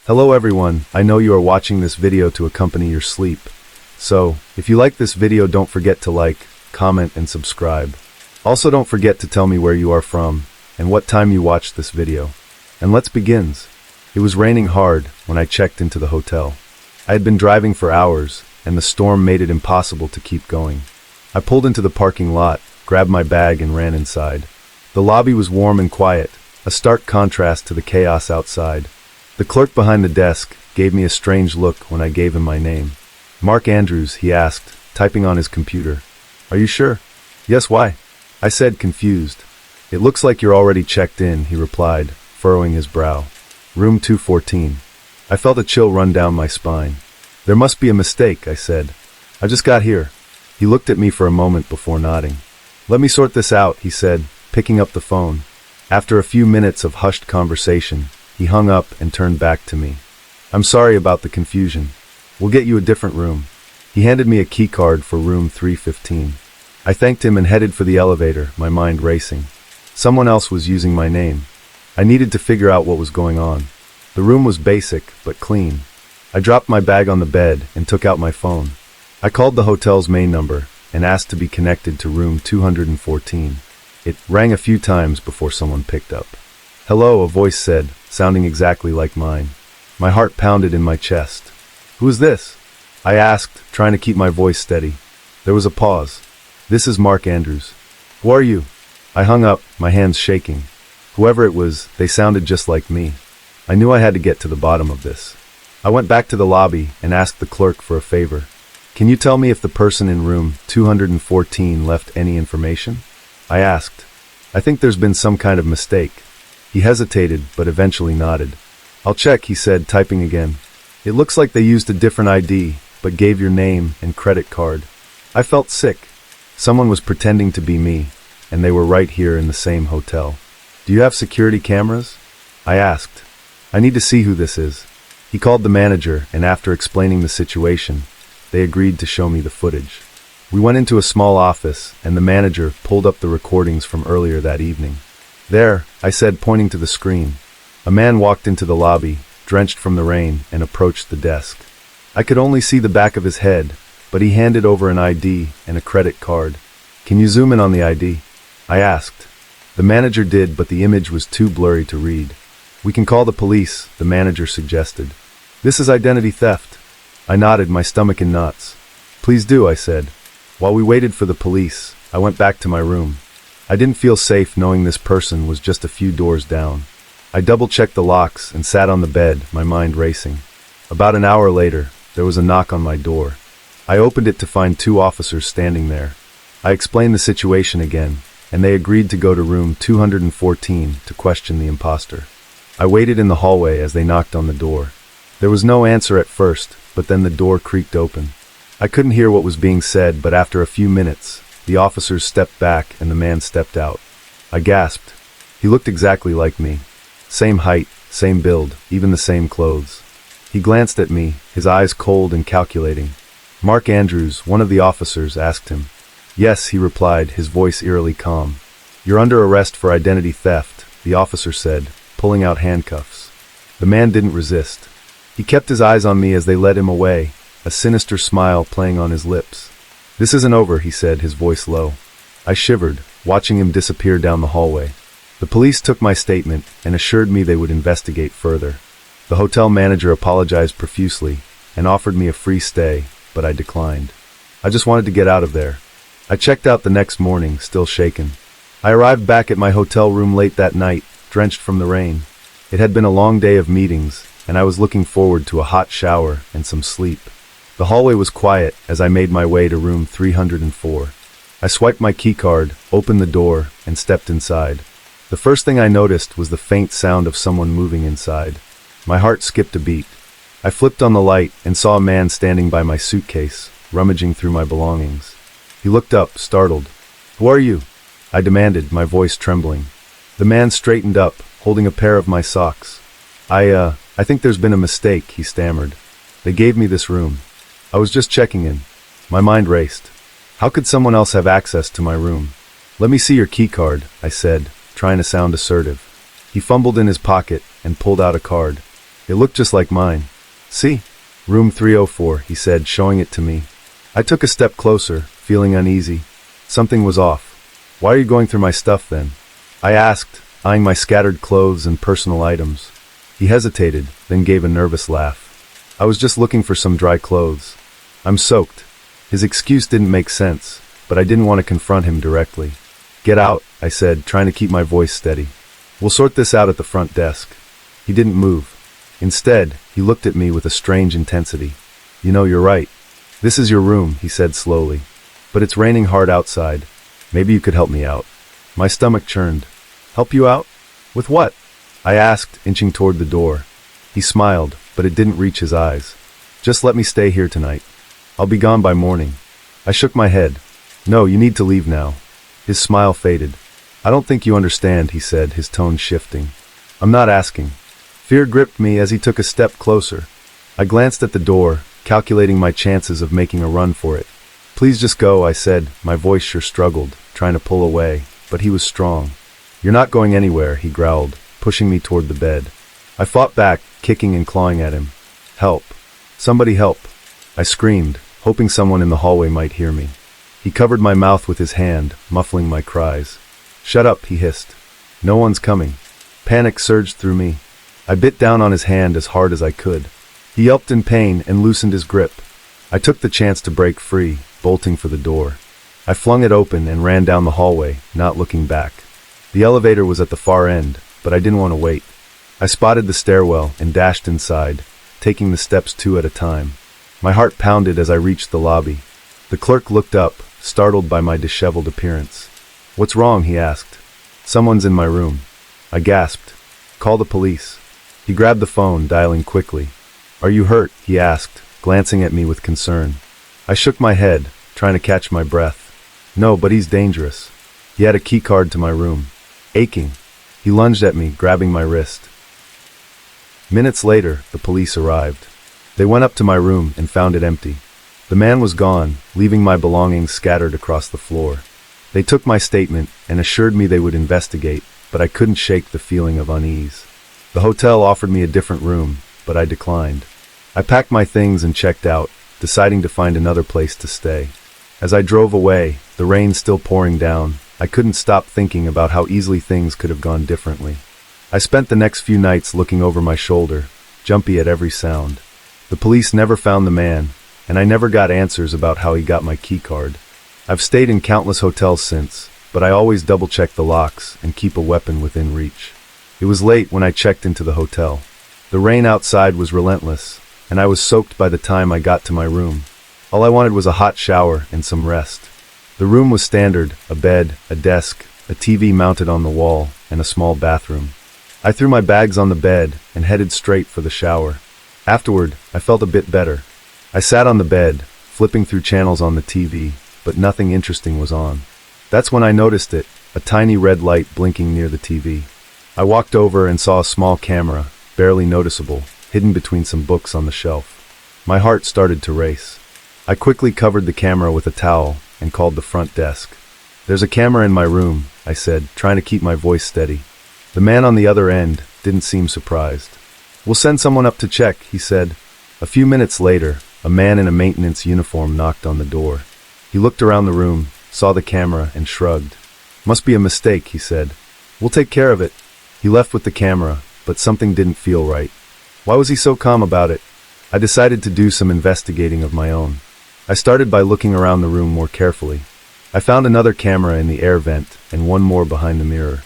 Hello everyone, I know you are watching this video to accompany your sleep. So, if you like this video, don't forget to like, comment, and subscribe. Also, don't forget to tell me where you are from and what time you watched this video. And let's begin. It was raining hard when I checked into the hotel. I had been driving for hours, and the storm made it impossible to keep going. I pulled into the parking lot, grabbed my bag, and ran inside. The lobby was warm and quiet, a stark contrast to the chaos outside. The clerk behind the desk gave me a strange look when I gave him my name. Mark Andrews, he asked, typing on his computer. Are you sure? Yes, why? I said, confused. It looks like you're already checked in, he replied, furrowing his brow. Room 214. I felt a chill run down my spine. There must be a mistake, I said. I just got here. He looked at me for a moment before nodding. Let me sort this out, he said, picking up the phone. After a few minutes of hushed conversation, he hung up and turned back to me. I'm sorry about the confusion. We'll get you a different room. He handed me a key card for room 315. I thanked him and headed for the elevator, my mind racing. Someone else was using my name. I needed to figure out what was going on. The room was basic, but clean. I dropped my bag on the bed and took out my phone. I called the hotel's main number and asked to be connected to room 214. It rang a few times before someone picked up. Hello, a voice said, sounding exactly like mine. My heart pounded in my chest. Who is this? I asked, trying to keep my voice steady. There was a pause. This is Mark Andrews. Who are you? I hung up, my hands shaking. Whoever it was, they sounded just like me. I knew I had to get to the bottom of this. I went back to the lobby and asked the clerk for a favor. Can you tell me if the person in room 214 left any information? I asked. I think there's been some kind of mistake. He hesitated, but eventually nodded. I'll check, he said, typing again. It looks like they used a different ID, but gave your name and credit card. I felt sick. Someone was pretending to be me, and they were right here in the same hotel. Do you have security cameras? I asked. I need to see who this is. He called the manager, and after explaining the situation, they agreed to show me the footage. We went into a small office, and the manager pulled up the recordings from earlier that evening. There, I said, pointing to the screen. A man walked into the lobby, drenched from the rain, and approached the desk. I could only see the back of his head, but he handed over an ID and a credit card. Can you zoom in on the ID? I asked. The manager did, but the image was too blurry to read. We can call the police, the manager suggested. This is identity theft. I nodded, my stomach in knots. Please do, I said. While we waited for the police, I went back to my room. I didn't feel safe knowing this person was just a few doors down. I double-checked the locks and sat on the bed, my mind racing. About an hour later, there was a knock on my door. I opened it to find two officers standing there. I explained the situation again, and they agreed to go to room 214 to question the imposter. I waited in the hallway as they knocked on the door. There was no answer at first, but then the door creaked open. I couldn't hear what was being said, but after a few minutes, the officers stepped back and the man stepped out. I gasped. He looked exactly like me. Same height, same build, even the same clothes. He glanced at me, his eyes cold and calculating. Mark Andrews, one of the officers, asked him. Yes, he replied, his voice eerily calm. You're under arrest for identity theft, the officer said, pulling out handcuffs. The man didn't resist. He kept his eyes on me as they led him away, a sinister smile playing on his lips. This isn't over, he said, his voice low. I shivered, watching him disappear down the hallway. The police took my statement and assured me they would investigate further. The hotel manager apologized profusely and offered me a free stay, but I declined. I just wanted to get out of there. I checked out the next morning, still shaken. I arrived back at my hotel room late that night, drenched from the rain. It had been a long day of meetings, and I was looking forward to a hot shower and some sleep. The hallway was quiet as I made my way to room 304. I swiped my keycard, opened the door, and stepped inside. The first thing I noticed was the faint sound of someone moving inside. My heart skipped a beat. I flipped on the light and saw a man standing by my suitcase, rummaging through my belongings. He looked up, startled. Who are you? I demanded, my voice trembling. The man straightened up, holding a pair of my socks. I think there's been a mistake, he stammered. They gave me this room. I was just checking in. My mind raced. How could someone else have access to my room? Let me see your keycard, I said, trying to sound assertive. He fumbled in his pocket and pulled out a card. It looked just like mine. See? Room 304, he said, showing it to me. I took a step closer, feeling uneasy. Something was off. Why are you going through my stuff then? I asked, eyeing my scattered clothes and personal items. He hesitated, then gave a nervous laugh. I was just looking for some dry clothes. I'm soaked. His excuse didn't make sense, but I didn't want to confront him directly. Get out, I said, trying to keep my voice steady. We'll sort this out at the front desk. He didn't move. Instead, he looked at me with a strange intensity. You know, you're right. This is your room, he said slowly. But it's raining hard outside. Maybe you could help me out. My stomach churned. Help you out? With what? I asked, inching toward the door. He smiled, but it didn't reach his eyes. Just let me stay here tonight. I'll be gone by morning. I shook my head. No, you need to leave now. His smile faded. I don't think you understand, he said, his tone shifting. I'm not asking. Fear gripped me as he took a step closer. I glanced at the door, calculating my chances of making a run for it. Please just go, I said, my voice sure struggled, trying to pull away, but he was strong. You're not going anywhere, he growled, pushing me toward the bed. I fought back, kicking and clawing at him. Help. Somebody help. I screamed, hoping someone in the hallway might hear me. He covered my mouth with his hand, muffling my cries. Shut up, he hissed. No one's coming. Panic surged through me. I bit down on his hand as hard as I could. He yelped in pain and loosened his grip. I took the chance to break free, bolting for the door. I flung it open and ran down the hallway, not looking back. The elevator was at the far end, but I didn't want to wait. I spotted the stairwell and dashed inside, taking the steps 2 at a time. My heart pounded as I reached the lobby. The clerk looked up, startled by my disheveled appearance. What's wrong? He asked. Someone's in my room. I gasped. Call the police. He grabbed the phone, dialing quickly. Are you hurt? He asked, glancing at me with concern. I shook my head, trying to catch my breath. No, but he's dangerous. He had a key card to my room. Aching. He lunged at me, grabbing my wrist. Minutes later, the police arrived. They went up to my room and found it empty. The man was gone, leaving my belongings scattered across the floor. They took my statement and assured me they would investigate, but I couldn't shake the feeling of unease. The hotel offered me a different room, but I declined. I packed my things and checked out, deciding to find another place to stay. As I drove away, the rain still pouring down, I couldn't stop thinking about how easily things could have gone differently. I spent the next few nights looking over my shoulder, jumpy at every sound. The police never found the man, and I never got answers about how he got my key card. I've stayed in countless hotels since, but I always double-check the locks and keep a weapon within reach. It was late when I checked into the hotel. The rain outside was relentless, and I was soaked by the time I got to my room. All I wanted was a hot shower and some rest. The room was standard, a bed, a desk, a TV mounted on the wall, and a small bathroom. I threw my bags on the bed and headed straight for the shower. Afterward, I felt a bit better. I sat on the bed, flipping through channels on the TV, but nothing interesting was on. That's when I noticed it, a tiny red light blinking near the TV. I walked over and saw a small camera, barely noticeable, hidden between some books on the shelf. My heart started to race. I quickly covered the camera with a towel and called the front desk. There's a camera in my room, I said, trying to keep my voice steady. The man on the other end didn't seem surprised. We'll send someone up to check, he said. A few minutes later, a man in a maintenance uniform knocked on the door. He looked around the room, saw the camera, and shrugged. Must be a mistake, he said. We'll take care of it. He left with the camera, but something didn't feel right. Why was he so calm about it? I decided to do some investigating of my own. I started by looking around the room more carefully. I found another camera in the air vent and one more behind the mirror.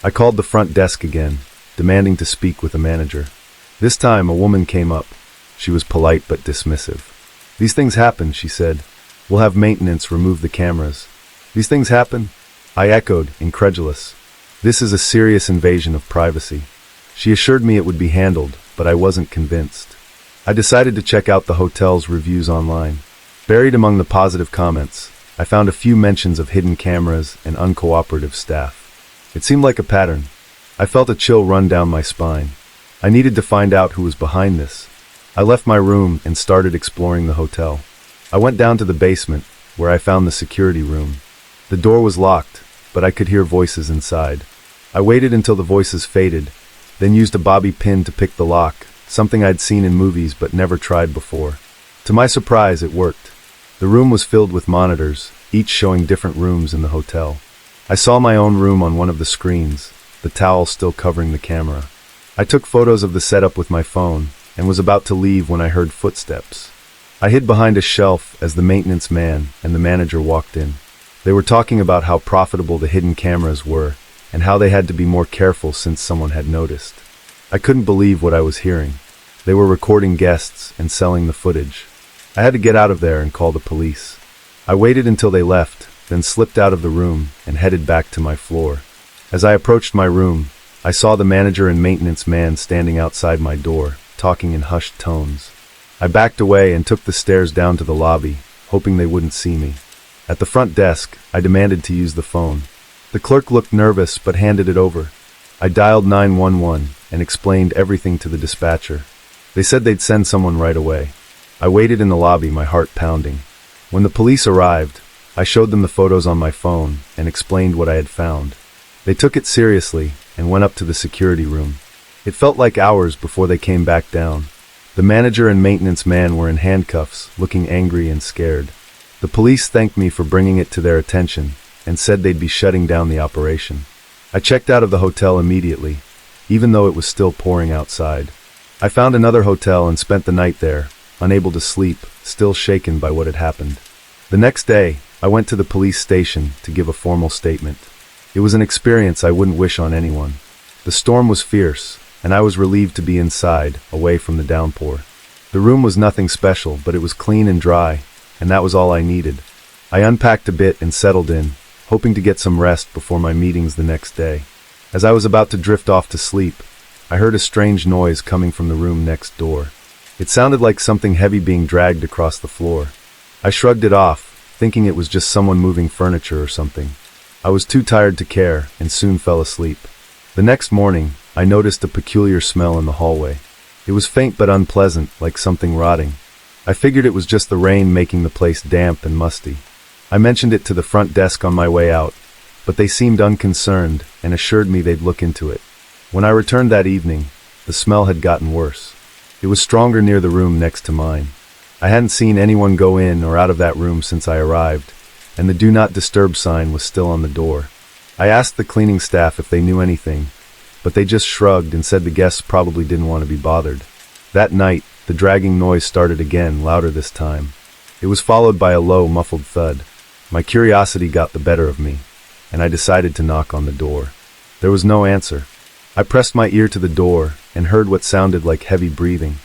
I called the front desk again, demanding to speak with the manager. This time, a woman came up. She was polite but dismissive. These things happen, she said. We'll have maintenance remove the cameras. These things happen? I echoed, incredulous. This is a serious invasion of privacy. She assured me it would be handled, but I wasn't convinced. I decided to check out the hotel's reviews online. Buried among the positive comments, I found a few mentions of hidden cameras and uncooperative staff. It seemed like a pattern. I felt a chill run down my spine. I needed to find out who was behind this. I left my room and started exploring the hotel. I went down to the basement, where I found the security room. The door was locked, but I could hear voices inside. I waited until the voices faded, then used a bobby pin to pick the lock, something I'd seen in movies but never tried before. To my surprise, it worked. The room was filled with monitors, each showing different rooms in the hotel. I saw my own room on one of the screens, the towel still covering the camera. I took photos of the setup with my phone and was about to leave when I heard footsteps. I hid behind a shelf as the maintenance man and the manager walked in. They were talking about how profitable the hidden cameras were and how they had to be more careful since someone had noticed. I couldn't believe what I was hearing. They were recording guests and selling the footage. I had to get out of there and call the police. I waited until they left, then slipped out of the room and headed back to my floor. As I approached my room, I saw the manager and maintenance man standing outside my door, talking in hushed tones. I backed away and took the stairs down to the lobby, hoping they wouldn't see me. At the front desk, I demanded to use the phone. The clerk looked nervous but handed it over. I dialed 911 and explained everything to the dispatcher. They said they'd send someone right away. I waited in the lobby, my heart pounding. When the police arrived, I showed them the photos on my phone and explained what I had found. They took it seriously and went up to the security room. It felt like hours before they came back down. The manager and maintenance man were in handcuffs, looking angry and scared. The police thanked me for bringing it to their attention and said they'd be shutting down the operation. I checked out of the hotel immediately, even though it was still pouring outside. I found another hotel and spent the night there, unable to sleep, still shaken by what had happened. The next day, I went to the police station to give a formal statement. It was an experience I wouldn't wish on anyone. The storm was fierce, and I was relieved to be inside, away from the downpour. The room was nothing special, but it was clean and dry, and that was all I needed. I unpacked a bit and settled in, hoping to get some rest before my meetings the next day. As I was about to drift off to sleep, I heard a strange noise coming from the room next door. It sounded like something heavy being dragged across the floor. I shrugged it off, thinking it was just someone moving furniture or something. I was too tired to care and soon fell asleep. The next morning, I noticed a peculiar smell in the hallway. It was faint but unpleasant, like something rotting. I figured it was just the rain making the place damp and musty. I mentioned it to the front desk on my way out, but they seemed unconcerned and assured me they'd look into it. When I returned that evening, the smell had gotten worse. It was stronger near the room next to mine. I hadn't seen anyone go in or out of that room since I arrived, and the Do Not Disturb sign was still on the door. I asked the cleaning staff if they knew anything, but they just shrugged and said the guests probably didn't want to be bothered. That night, the dragging noise started again, louder this time. It was followed by a low, muffled thud. My curiosity got the better of me, and I decided to knock on the door. There was no answer. I pressed my ear to the door and heard what sounded like heavy breathing.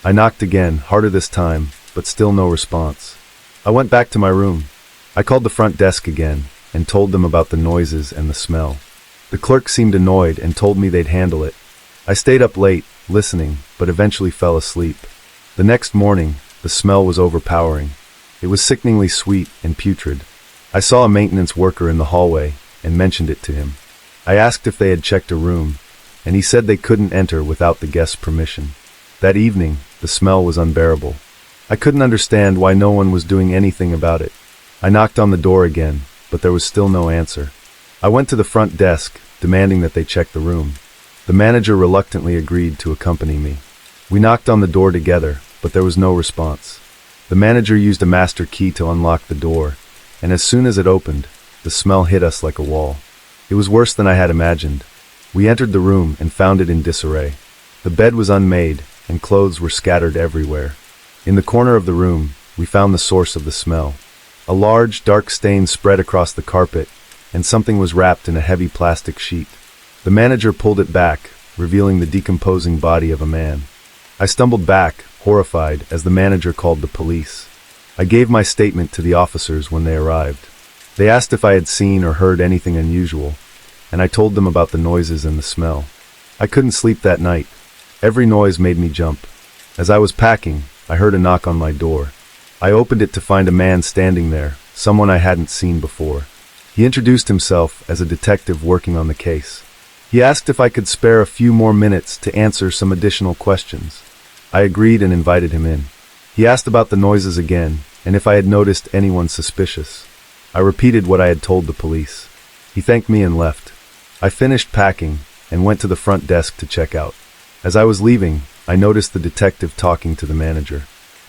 I knocked again, harder this time, but still no response. I went back to my room. I called the front desk again and told them about the noises and the smell. The clerk seemed annoyed and told me they'd handle it. I stayed up late, listening, but eventually fell asleep. The next morning, the smell was overpowering. It was sickeningly sweet and putrid. I saw a maintenance worker in the hallway and mentioned it to him. I asked if they had checked a room, and he said they couldn't enter without the guest's permission. That evening, the smell was unbearable. I couldn't understand why no one was doing anything about it. I knocked on the door again, but there was still no answer. I went to the front desk, demanding that they check the room. The manager reluctantly agreed to accompany me. We knocked on the door together, but there was no response. The manager used a master key to unlock the door, and as soon as it opened, the smell hit us like a wall. It was worse than I had imagined. We entered the room and found it in disarray. The bed was unmade, and clothes were scattered everywhere. In the corner of the room, we found the source of the smell. A large, dark stain spread across the carpet, and something was wrapped in a heavy plastic sheet. The manager pulled it back, revealing the decomposing body of a man. I stumbled back, horrified, as the manager called the police. I gave my statement to the officers when they arrived. They asked if I had seen or heard anything unusual, and I told them about the noises and the smell. I couldn't sleep that night. Every noise made me jump. As I was packing, I heard a knock on my door. I opened it to find a man standing there, someone I hadn't seen before. He introduced himself as a detective working on the case. He asked if I could spare a few more minutes to answer some additional questions. I agreed and invited him in. He asked about the noises again, and if I had noticed anyone suspicious. I repeated what I had told the police. He thanked me and left. I finished packing and went to the front desk to check out. As I was leaving, I noticed the detective talking to the manager.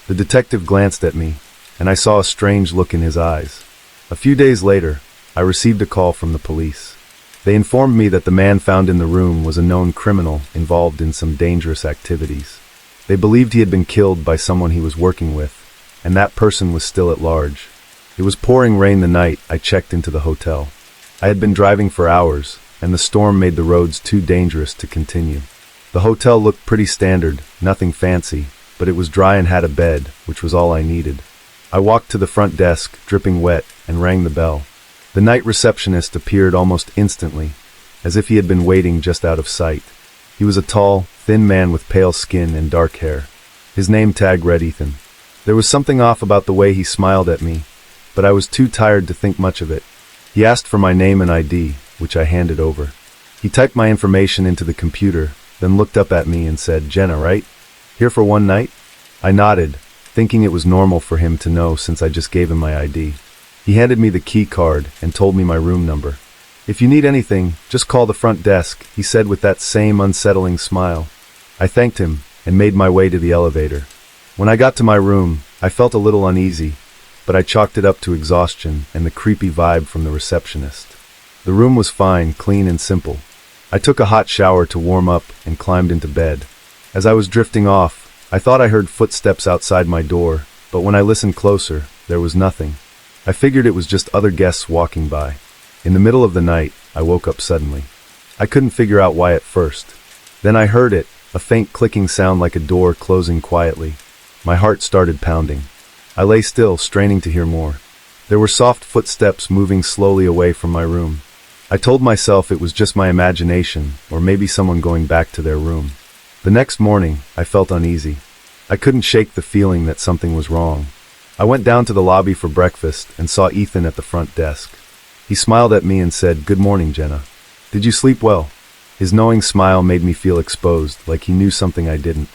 The detective glanced at me, and I saw a strange look in his eyes. A few days later, I received a call from the police. They informed me that the man found in the room was a known criminal involved in some dangerous activities. They believed he had been killed by someone he was working with, and that person was still at large. It was pouring rain the night I checked into the hotel. I had been driving for hours, and the storm made the roads too dangerous to continue. The hotel looked pretty standard, nothing fancy, but it was dry and had a bed, which was all I needed. I walked to the front desk, dripping wet, and rang the bell. The night receptionist appeared almost instantly, as if he had been waiting just out of sight. He was a tall, thin man with pale skin and dark hair. His name tag read Ethan. There was something off about the way he smiled at me, but I was too tired to think much of it. He asked for my name and ID, which I handed over. He typed my information into the computer, then looked up at me and said, "Jenna, right? Here for one night?" I nodded, thinking it was normal for him to know since I just gave him my ID. He handed me the key card and told me my room number. "If you need anything, just call the front desk," he said with that same unsettling smile. I thanked him and made my way to the elevator. When I got to my room, I felt a little uneasy, but I chalked it up to exhaustion and the creepy vibe from the receptionist. The room was fine, clean and simple. I took a hot shower to warm up and climbed into bed. As I was drifting off, I thought I heard footsteps outside my door, but when I listened closer, there was nothing. I figured it was just other guests walking by. In the middle of the night, I woke up suddenly. I couldn't figure out why at first. Then I heard it, a faint clicking sound like a door closing quietly. My heart started pounding. I lay still, straining to hear more. There were soft footsteps moving slowly away from my room. I told myself it was just my imagination, or maybe someone going back to their room. The next morning, I felt uneasy. I couldn't shake the feeling that something was wrong. I went down to the lobby for breakfast and saw Ethan at the front desk. He smiled at me and said, "Good morning, Jenna. Did you sleep well?" His knowing smile made me feel exposed, like he knew something I didn't.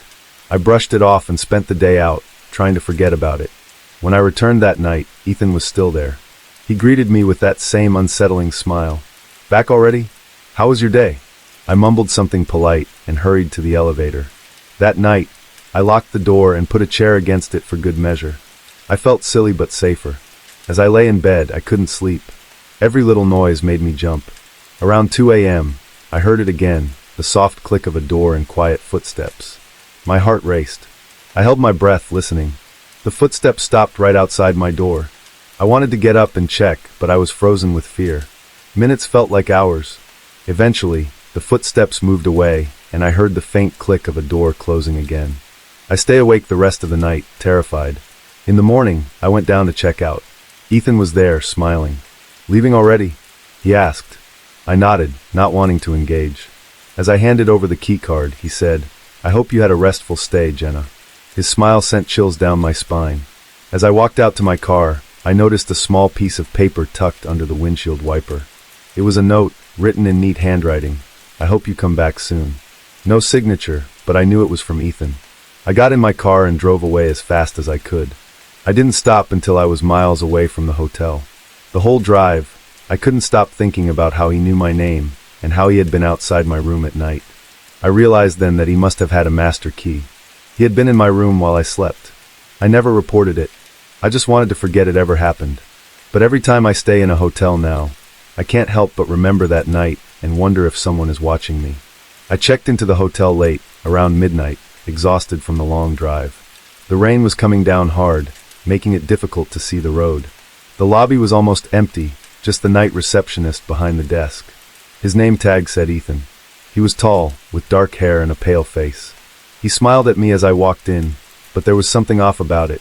I brushed it off and spent the day out, trying to forget about it. When I returned that night, Ethan was still there. He greeted me with that same unsettling smile. "Back already? How was your day?" I mumbled something polite and hurried to the elevator. That night, I locked the door and put a chair against it for good measure. I felt silly but safer. As I lay in bed, I couldn't sleep. Every little noise made me jump. Around 2 a.m., I heard it again, the soft click of a door and quiet footsteps. My heart raced. I held my breath, listening. The footsteps stopped right outside my door. I wanted to get up and check, but I was frozen with fear. Minutes felt like hours. Eventually, the footsteps moved away, and I heard the faint click of a door closing again. I stay awake the rest of the night, terrified. In the morning, I went down to check out. Ethan was there, smiling. "Leaving already?" he asked. I nodded, not wanting to engage. As I handed over the key card, he said, "I hope you had a restful stay, Jenna." His smile sent chills down my spine. As I walked out to my car, I noticed a small piece of paper tucked under the windshield wiper. It was a note, written in neat handwriting. "I hope you come back soon." No signature, but I knew it was from Ethan. I got in my car and drove away as fast as I could. I didn't stop until I was miles away from the hotel. The whole drive, I couldn't stop thinking about how he knew my name and how he had been outside my room at night. I realized then that he must have had a master key. He had been in my room while I slept. I never reported it. I just wanted to forget it ever happened. But every time I stay in a hotel now, I can't help but remember that night and wonder if someone is watching me. I checked into the hotel late, around midnight, exhausted from the long drive. The rain was coming down hard, making it difficult to see the road. The lobby was almost empty, just the night receptionist behind the desk. His name tag said Ethan. He was tall, with dark hair and a pale face. He smiled at me as I walked in, but there was something off about it.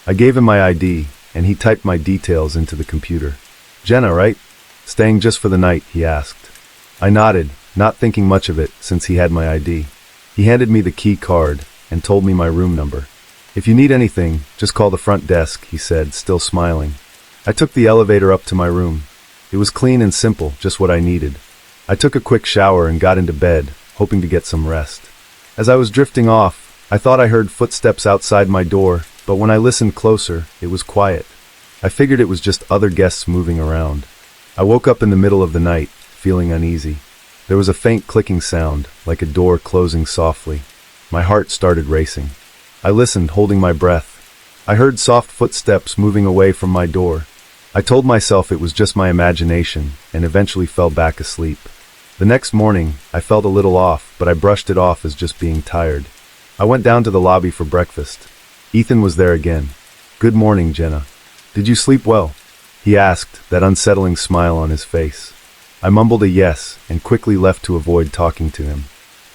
I gave him my ID, and he typed my details into the computer. "Jenna, right? Staying just for the night?" he asked. I nodded, not thinking much of it since he had my ID. He handed me the key card and told me my room number. "If you need anything, just call the front desk," he said, still smiling. I took the elevator up to my room. It was clean and simple, just what I needed. I took a quick shower and got into bed, hoping to get some rest. As I was drifting off, I thought I heard footsteps outside my door, but when I listened closer, it was quiet. I figured it was just other guests moving around. I woke up in the middle of the night, feeling uneasy. There was a faint clicking sound, like a door closing softly. My heart started racing. I listened, holding my breath. I heard soft footsteps moving away from my door. I told myself it was just my imagination, and eventually fell back asleep. The next morning, I felt a little off, but I brushed it off as just being tired. I went down to the lobby for breakfast. Ethan was there again. "Good morning, Jenna. Did you sleep well?" he asked, that unsettling smile on his face. I mumbled a yes, and quickly left to avoid talking to him.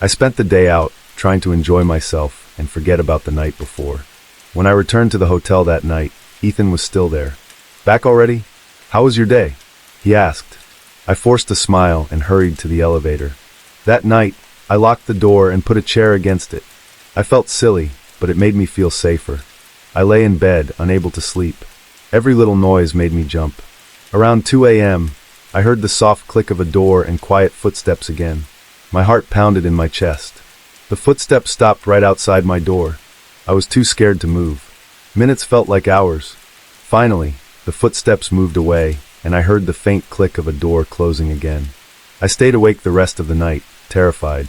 I spent the day out, trying to enjoy myself and forget about the night before. When I returned to the hotel that night, Ethan was still there. "Back already? How was your day?" he asked. I forced a smile and hurried to the elevator. That night, I locked the door and put a chair against it. I felt silly, but it made me feel safer. I lay in bed, unable to sleep. Every little noise made me jump. Around 2 a.m., I heard the soft click of a door and quiet footsteps again. My heart pounded in my chest. The footsteps stopped right outside my door. I was too scared to move. Minutes felt like hours. Finally, the footsteps moved away, and I heard the faint click of a door closing again. I stayed awake the rest of the night, terrified.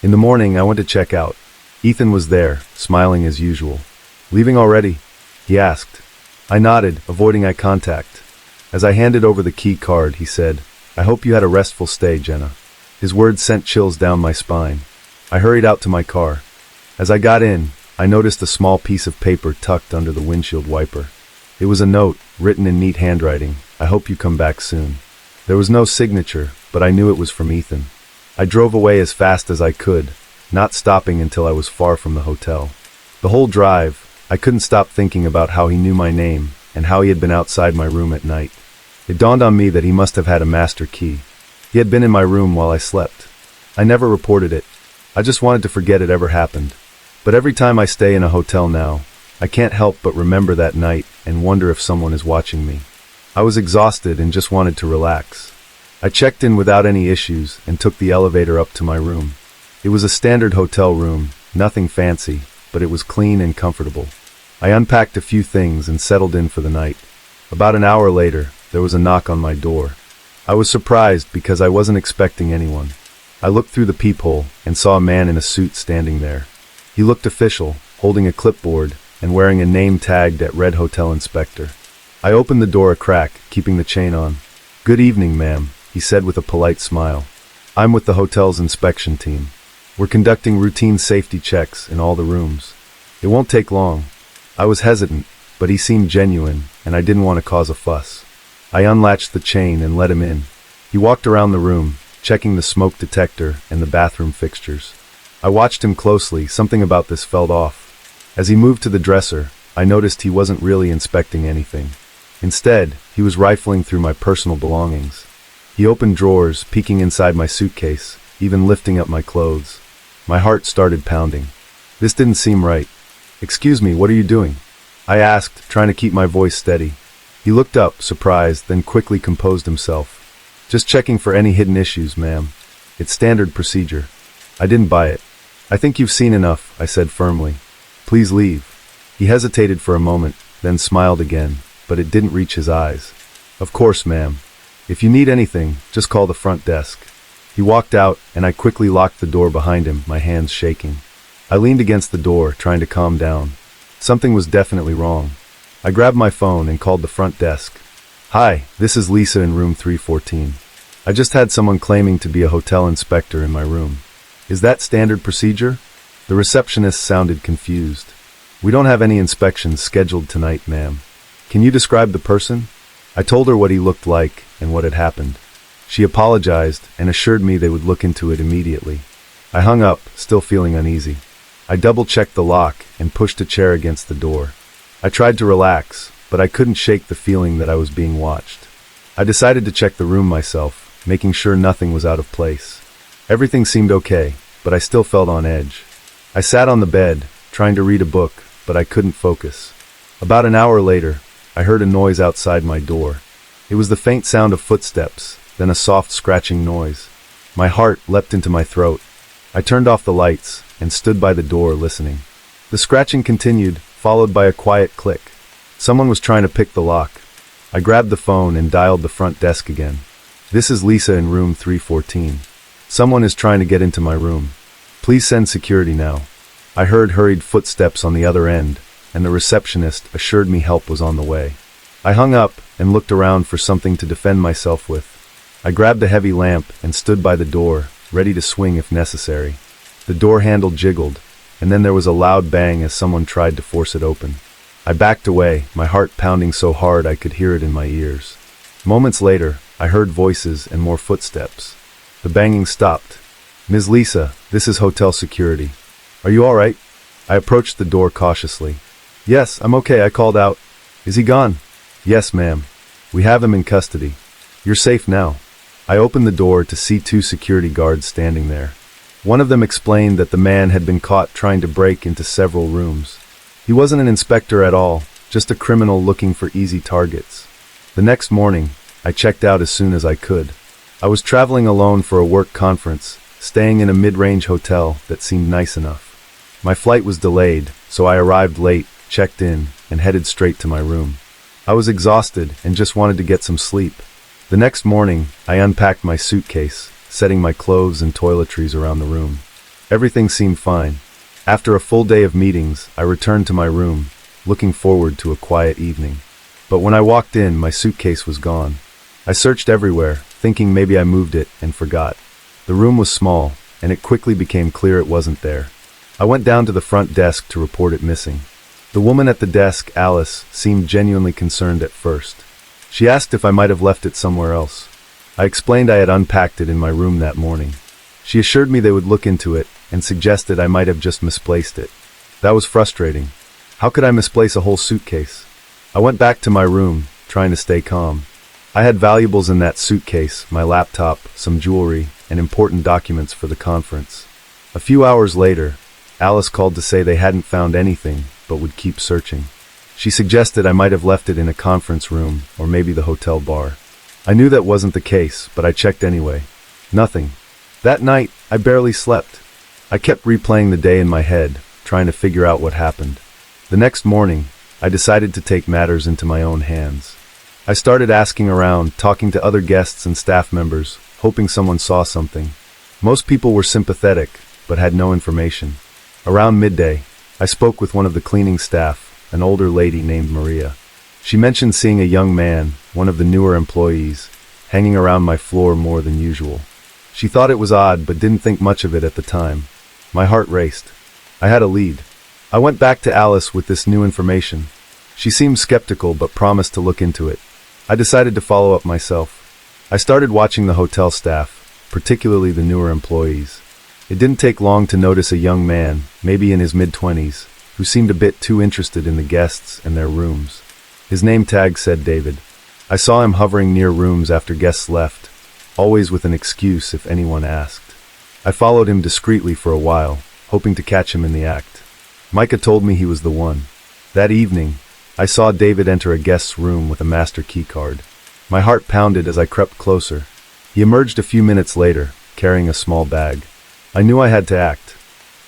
In the morning, I went to check out. Ethan was there, smiling as usual. "Leaving already?" he asked. I nodded, avoiding eye contact. As I handed over the key card, he said, "I hope you had a restful stay, Jenna." His words sent chills down my spine. I hurried out to my car. As I got in, I noticed a small piece of paper tucked under the windshield wiper. It was a note, written in neat handwriting. "I hope you come back soon." There was no signature, but I knew it was from Ethan. I drove away as fast as I could, not stopping until I was far from the hotel. The whole drive, I couldn't stop thinking about how he knew my name and how he had been outside my room at night. It dawned on me that he must have had a master key. He had been in my room while I slept. I never reported it. I just wanted to forget it ever happened. But every time I stay in a hotel now, I can't help but remember that night and wonder if someone is watching me. I was exhausted and just wanted to relax. I checked in without any issues and took the elevator up to my room. It was a standard hotel room, nothing fancy, but it was clean and comfortable. I unpacked a few things and settled in for the night. About an hour later, there was a knock on my door. I was surprised because I wasn't expecting anyone. I looked through the peephole and saw a man in a suit standing there. He looked official, holding a clipboard and wearing a name tagged at Red Hotel Inspector. I opened the door a crack, keeping the chain on. "Good evening, ma'am," he said with a polite smile. "I'm with the hotel's inspection team. We're conducting routine safety checks in all the rooms. It won't take long." I was hesitant, but he seemed genuine, and I didn't want to cause a fuss. I unlatched the chain and let him in. He walked around the room, checking the smoke detector and the bathroom fixtures. I watched him closely, something about this felt off. As he moved to the dresser, I noticed he wasn't really inspecting anything. Instead, he was rifling through my personal belongings. He opened drawers, peeking inside my suitcase, even lifting up my clothes. My heart started pounding. This didn't seem right. "Excuse me, what are you doing?" I asked, trying to keep my voice steady. He looked up, surprised, then quickly composed himself. "Just checking for any hidden issues, ma'am. It's standard procedure." I didn't buy it. "I think you've seen enough," I said firmly. "Please leave." He hesitated for a moment, then smiled again, but it didn't reach his eyes. "Of course, ma'am. If you need anything, just call the front desk." He walked out, and I quickly locked the door behind him, my hands shaking. I leaned against the door, trying to calm down. Something was definitely wrong. I grabbed my phone and called the front desk. "Hi, this is Lisa in room 314. I just had someone claiming to be a hotel inspector in my room. Is that standard procedure?" The receptionist sounded confused. "We don't have any inspections scheduled tonight, ma'am." "Can you describe the person?" I told her what he looked like and what had happened. She apologized and assured me they would look into it immediately. I hung up, still feeling uneasy. I double-checked the lock and pushed a chair against the door. I tried to relax, but I couldn't shake the feeling that I was being watched. I decided to check the room myself, making sure nothing was out of place. Everything seemed okay, but I still felt on edge. I sat on the bed, trying to read a book, but I couldn't focus. About an hour later, I heard a noise outside my door. It was the faint sound of footsteps, then a soft scratching noise. My heart leapt into my throat. I turned off the lights and stood by the door listening. The scratching continued, followed by a quiet click. Someone was trying to pick the lock. I grabbed the phone and dialed the front desk again. "This is Lisa in room 314. Someone is trying to get into my room. Please send security now." I heard hurried footsteps on the other end, and the receptionist assured me help was on the way. I hung up and looked around for something to defend myself with. I grabbed a heavy lamp and stood by the door, ready to swing if necessary. The door handle jiggled, and then there was a loud bang as someone tried to force it open. I backed away, my heart pounding so hard I could hear it in my ears. Moments later, I heard voices and more footsteps. The banging stopped. "Ms. Lisa, this is hotel security. Are you all right?" I approached the door cautiously. "Yes, I'm okay," I called out. "Is he gone?" "Yes, ma'am. We have him in custody. You're safe now." I opened the door to see two security guards standing there. One of them explained that the man had been caught trying to break into several rooms. He wasn't an inspector at all, just a criminal looking for easy targets. The next morning, I checked out as soon as I could. I was traveling alone for a work conference, staying in a mid-range hotel that seemed nice enough. My flight was delayed, so I arrived late, checked in, and headed straight to my room. I was exhausted and just wanted to get some sleep. The next morning, I unpacked my suitcase, setting my clothes and toiletries around the room. Everything seemed fine. After a full day of meetings, I returned to my room, looking forward to a quiet evening. But when I walked in, my suitcase was gone. I searched everywhere, thinking maybe I moved it and forgot. The room was small, and it quickly became clear it wasn't there. I went down to the front desk to report it missing. The woman at the desk, Alice, seemed genuinely concerned at first. She asked if I might have left it somewhere else. I explained I had unpacked it in my room that morning. She assured me they would look into it and suggested I might have just misplaced it. That was frustrating. How could I misplace a whole suitcase? I went back to my room, trying to stay calm. I had valuables in that suitcase, my laptop, some jewelry, and important documents for the conference. A few hours later, Alice called to say they hadn't found anything, but would keep searching. She suggested I might have left it in a conference room, or maybe the hotel bar. I knew that wasn't the case, but I checked anyway. Nothing. That night, I barely slept. I kept replaying the day in my head, trying to figure out what happened. The next morning, I decided to take matters into my own hands. I started asking around, talking to other guests and staff members, hoping someone saw something. Most people were sympathetic, but had no information. Around midday, I spoke with one of the cleaning staff, an older lady named Maria. She mentioned seeing a young man, one of the newer employees, hanging around my floor more than usual. She thought it was odd, but didn't think much of it at the time. My heart raced. I had a lead. I went back to Alice with this new information. She seemed skeptical, but promised to look into it. I decided to follow up myself. I started watching the hotel staff, particularly the newer employees. It didn't take long to notice a young man, maybe in his mid-20s, who seemed a bit too interested in the guests and their rooms. His name tag said David. I saw him hovering near rooms after guests left, always with an excuse if anyone asked. I followed him discreetly for a while, hoping to catch him in the act. Micah told me he was the one. That evening, I saw David enter a guest's room with a master key card. My heart pounded as I crept closer. He emerged a few minutes later, carrying a small bag. I knew I had to act.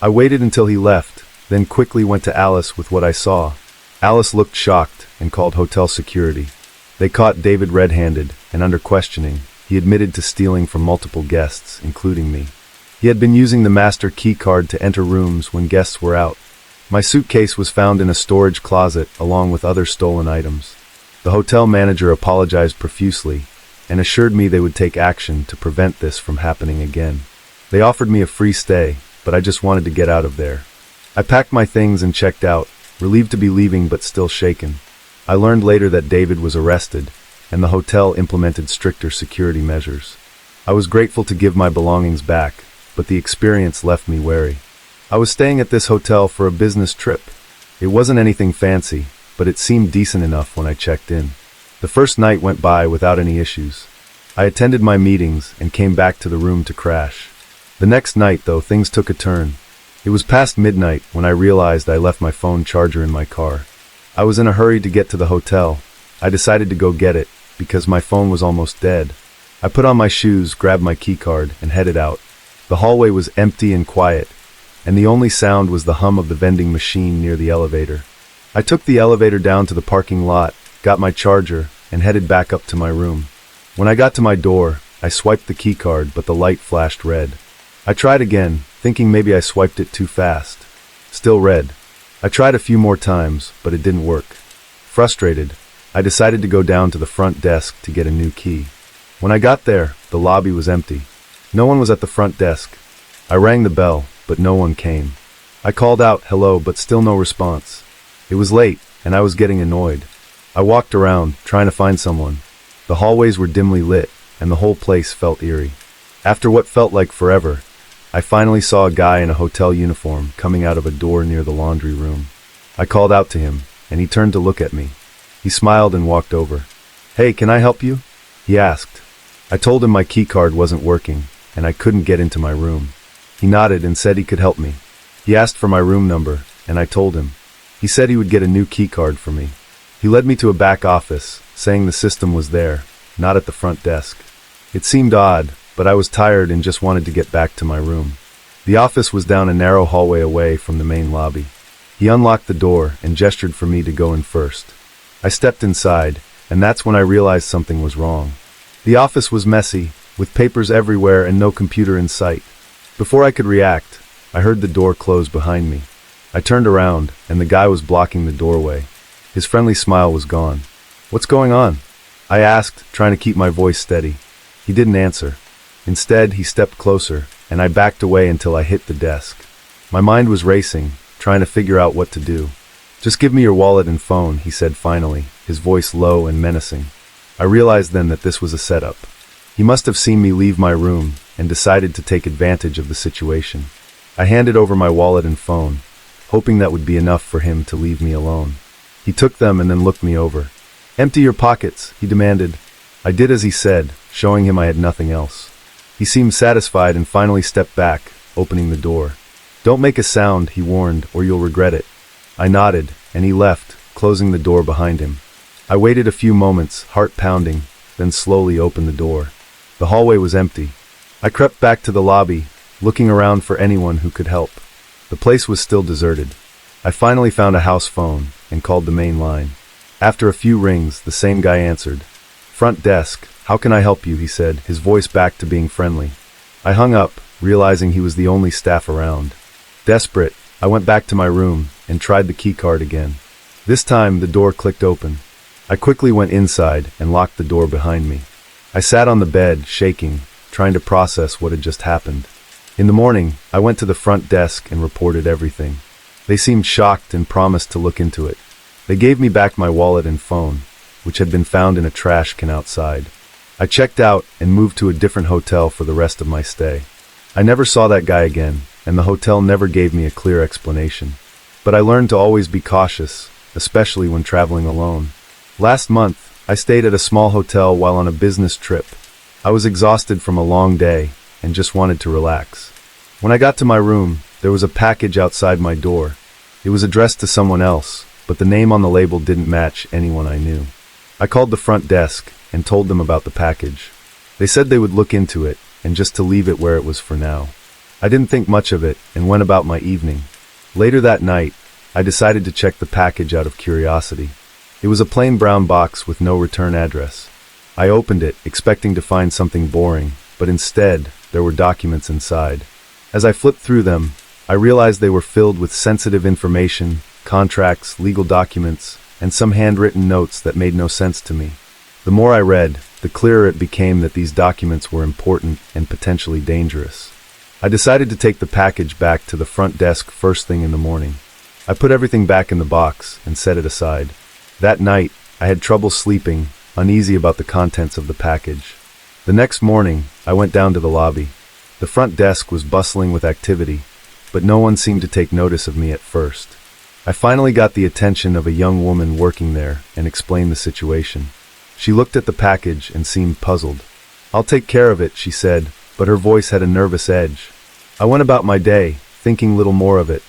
I waited until he left, then quickly went to Alice with what I saw. Alice looked shocked and called hotel security. They caught David red-handed, and under questioning, he admitted to stealing from multiple guests, including me. He had been using the master key card to enter rooms when guests were out. My suitcase was found in a storage closet along with other stolen items. The hotel manager apologized profusely and assured me they would take action to prevent this from happening again. They offered me a free stay, but I just wanted to get out of there. I packed my things and checked out, relieved to be leaving but still shaken. I learned later that David was arrested, and the hotel implemented stricter security measures. I was grateful to give my belongings back, but the experience left me wary. I was staying at this hotel for a business trip. It wasn't anything fancy, but it seemed decent enough when I checked in. The first night went by without any issues. I attended my meetings and came back to the room to crash. The next night, though, things took a turn. It was past midnight when I realized I left my phone charger in my car. I was in a hurry to get to the hotel. I decided to go get it, because my phone was almost dead. I put on my shoes, grabbed my keycard, and headed out. The hallway was empty and quiet, and the only sound was the hum of the vending machine near the elevator. I took the elevator down to the parking lot, got my charger, and headed back up to my room. When I got to my door, I swiped the keycard, but the light flashed red. I tried again, thinking maybe I swiped it too fast. still red. I tried a few more times, but it didn't work. Frustrated, I decided to go down to the front desk to get a new key. When I got there, the lobby was empty. No one was at the front desk. I rang the bell, but no one came. I called out, "Hello," but still no response. It was late, and I was getting annoyed. I walked around, trying to find someone. The hallways were dimly lit, and the whole place felt eerie. After what felt like forever, I finally saw a guy in a hotel uniform coming out of a door near the laundry room. I called out to him, and he turned to look at me. He smiled and walked over. "Hey, can I help you?" he asked. I told him my keycard wasn't working, and I couldn't get into my room. He nodded and said he could help me. He asked for my room number, and I told him. He said he would get a new keycard for me. He led me to a back office, saying the system was there, not at the front desk. It seemed odd, but I was tired and just wanted to get back to my room. The office was down a narrow hallway away from the main lobby. He unlocked the door and gestured for me to go in first. I stepped inside, and that's when I realized something was wrong. The office was messy, with papers everywhere and no computer in sight. Before I could react, I heard the door close behind me. I turned around, and the guy was blocking the doorway. His friendly smile was gone. "What's going on?" I asked, trying to keep my voice steady. He didn't answer. Instead, he stepped closer, and I backed away until I hit the desk. My mind was racing, trying to figure out what to do. "Just give me your wallet and phone," he said finally, his voice low and menacing. I realized then that this was a setup. He must have seen me leave my room and decided to take advantage of the situation. I handed over my wallet and phone, hoping that would be enough for him to leave me alone. He took them and then looked me over. "Empty your pockets," he demanded. I did as he said, showing him I had nothing else. He seemed satisfied and finally stepped back, opening the door. "Don't make a sound," he warned, "or you'll regret it." I nodded, and he left, closing the door behind him. I waited a few moments, heart pounding, then slowly opened the door. The hallway was empty. I crept back to the lobby, looking around for anyone who could help. The place was still deserted. I finally found a house phone and called the main line. After a few rings, the same guy answered. "Front desk, how can I help you?" he said, his voice back to being friendly. I hung up, realizing he was the only staff around. Desperate, I went back to my room and tried the keycard again. This time, the door clicked open. I quickly went inside and locked the door behind me. I sat on the bed, shaking, trying to process what had just happened. In the morning, I went to the front desk and reported everything. They seemed shocked and promised to look into it. They gave me back my wallet and phone, which had been found in a trash can outside. I checked out and moved to a different hotel for the rest of my stay. I never saw that guy again, and the hotel never gave me a clear explanation. But I learned to always be cautious, especially when traveling alone. Last month, I stayed at a small hotel while on a business trip. I was exhausted from a long day and just wanted to relax. When I got to my room, there was a package outside my door. It was addressed to someone else, but the name on the label didn't match anyone I knew. I called the front desk and told them about the package. They said they would look into it and just to leave it where it was for now. I didn't think much of it and went about my evening. Later that night, I decided to check the package out of curiosity. It was a plain brown box with no return address. I opened it, expecting to find something boring, but instead, there were documents inside. As I flipped through them, I realized they were filled with sensitive information, contracts, legal documents, and some handwritten notes that made no sense to me. The more I read, the clearer it became that these documents were important and potentially dangerous. I decided to take the package back to the front desk first thing in the morning. I put everything back in the box and set it aside. That night, I had trouble sleeping, uneasy about the contents of the package. The next morning, I went down to the lobby. The front desk was bustling with activity, but no one seemed to take notice of me at first. I finally got the attention of a young woman working there and explained the situation. She looked at the package and seemed puzzled. "I'll take care of it," she said, but her voice had a nervous edge. I went about my day, thinking little more of it.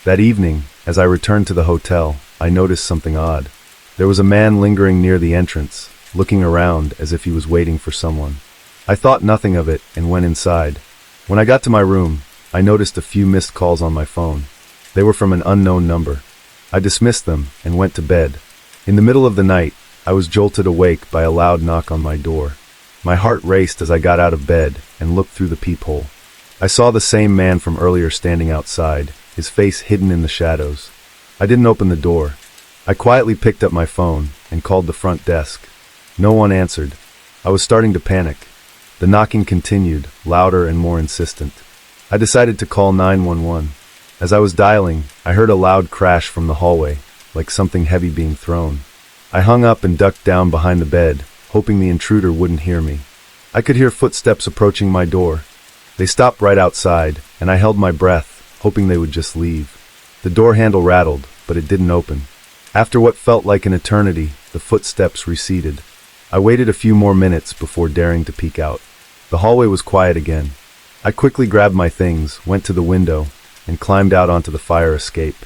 That evening, as I returned to the hotel, I noticed something odd. There was a man lingering near the entrance, looking around as if he was waiting for someone. I thought nothing of it and went inside. When I got to my room, I noticed a few missed calls on my phone. They were from an unknown number. I dismissed them and went to bed. In the middle of the night, I was jolted awake by a loud knock on my door. My heart raced as I got out of bed and looked through the peephole. I saw the same man from earlier standing outside, his face hidden in the shadows. I didn't open the door. I quietly picked up my phone and called the front desk. No one answered. I was starting to panic. The knocking continued, louder and more insistent. I decided to call 911. As I was dialing, I heard a loud crash from the hallway, like something heavy being thrown. I hung up and ducked down behind the bed, hoping the intruder wouldn't hear me. I could hear footsteps approaching my door. They stopped right outside, and I held my breath, hoping they would just leave. The door handle rattled, but it didn't open. After what felt like an eternity, the footsteps receded. I waited a few more minutes before daring to peek out. The hallway was quiet again. I quickly grabbed my things, went to the window, and climbed out onto the fire escape.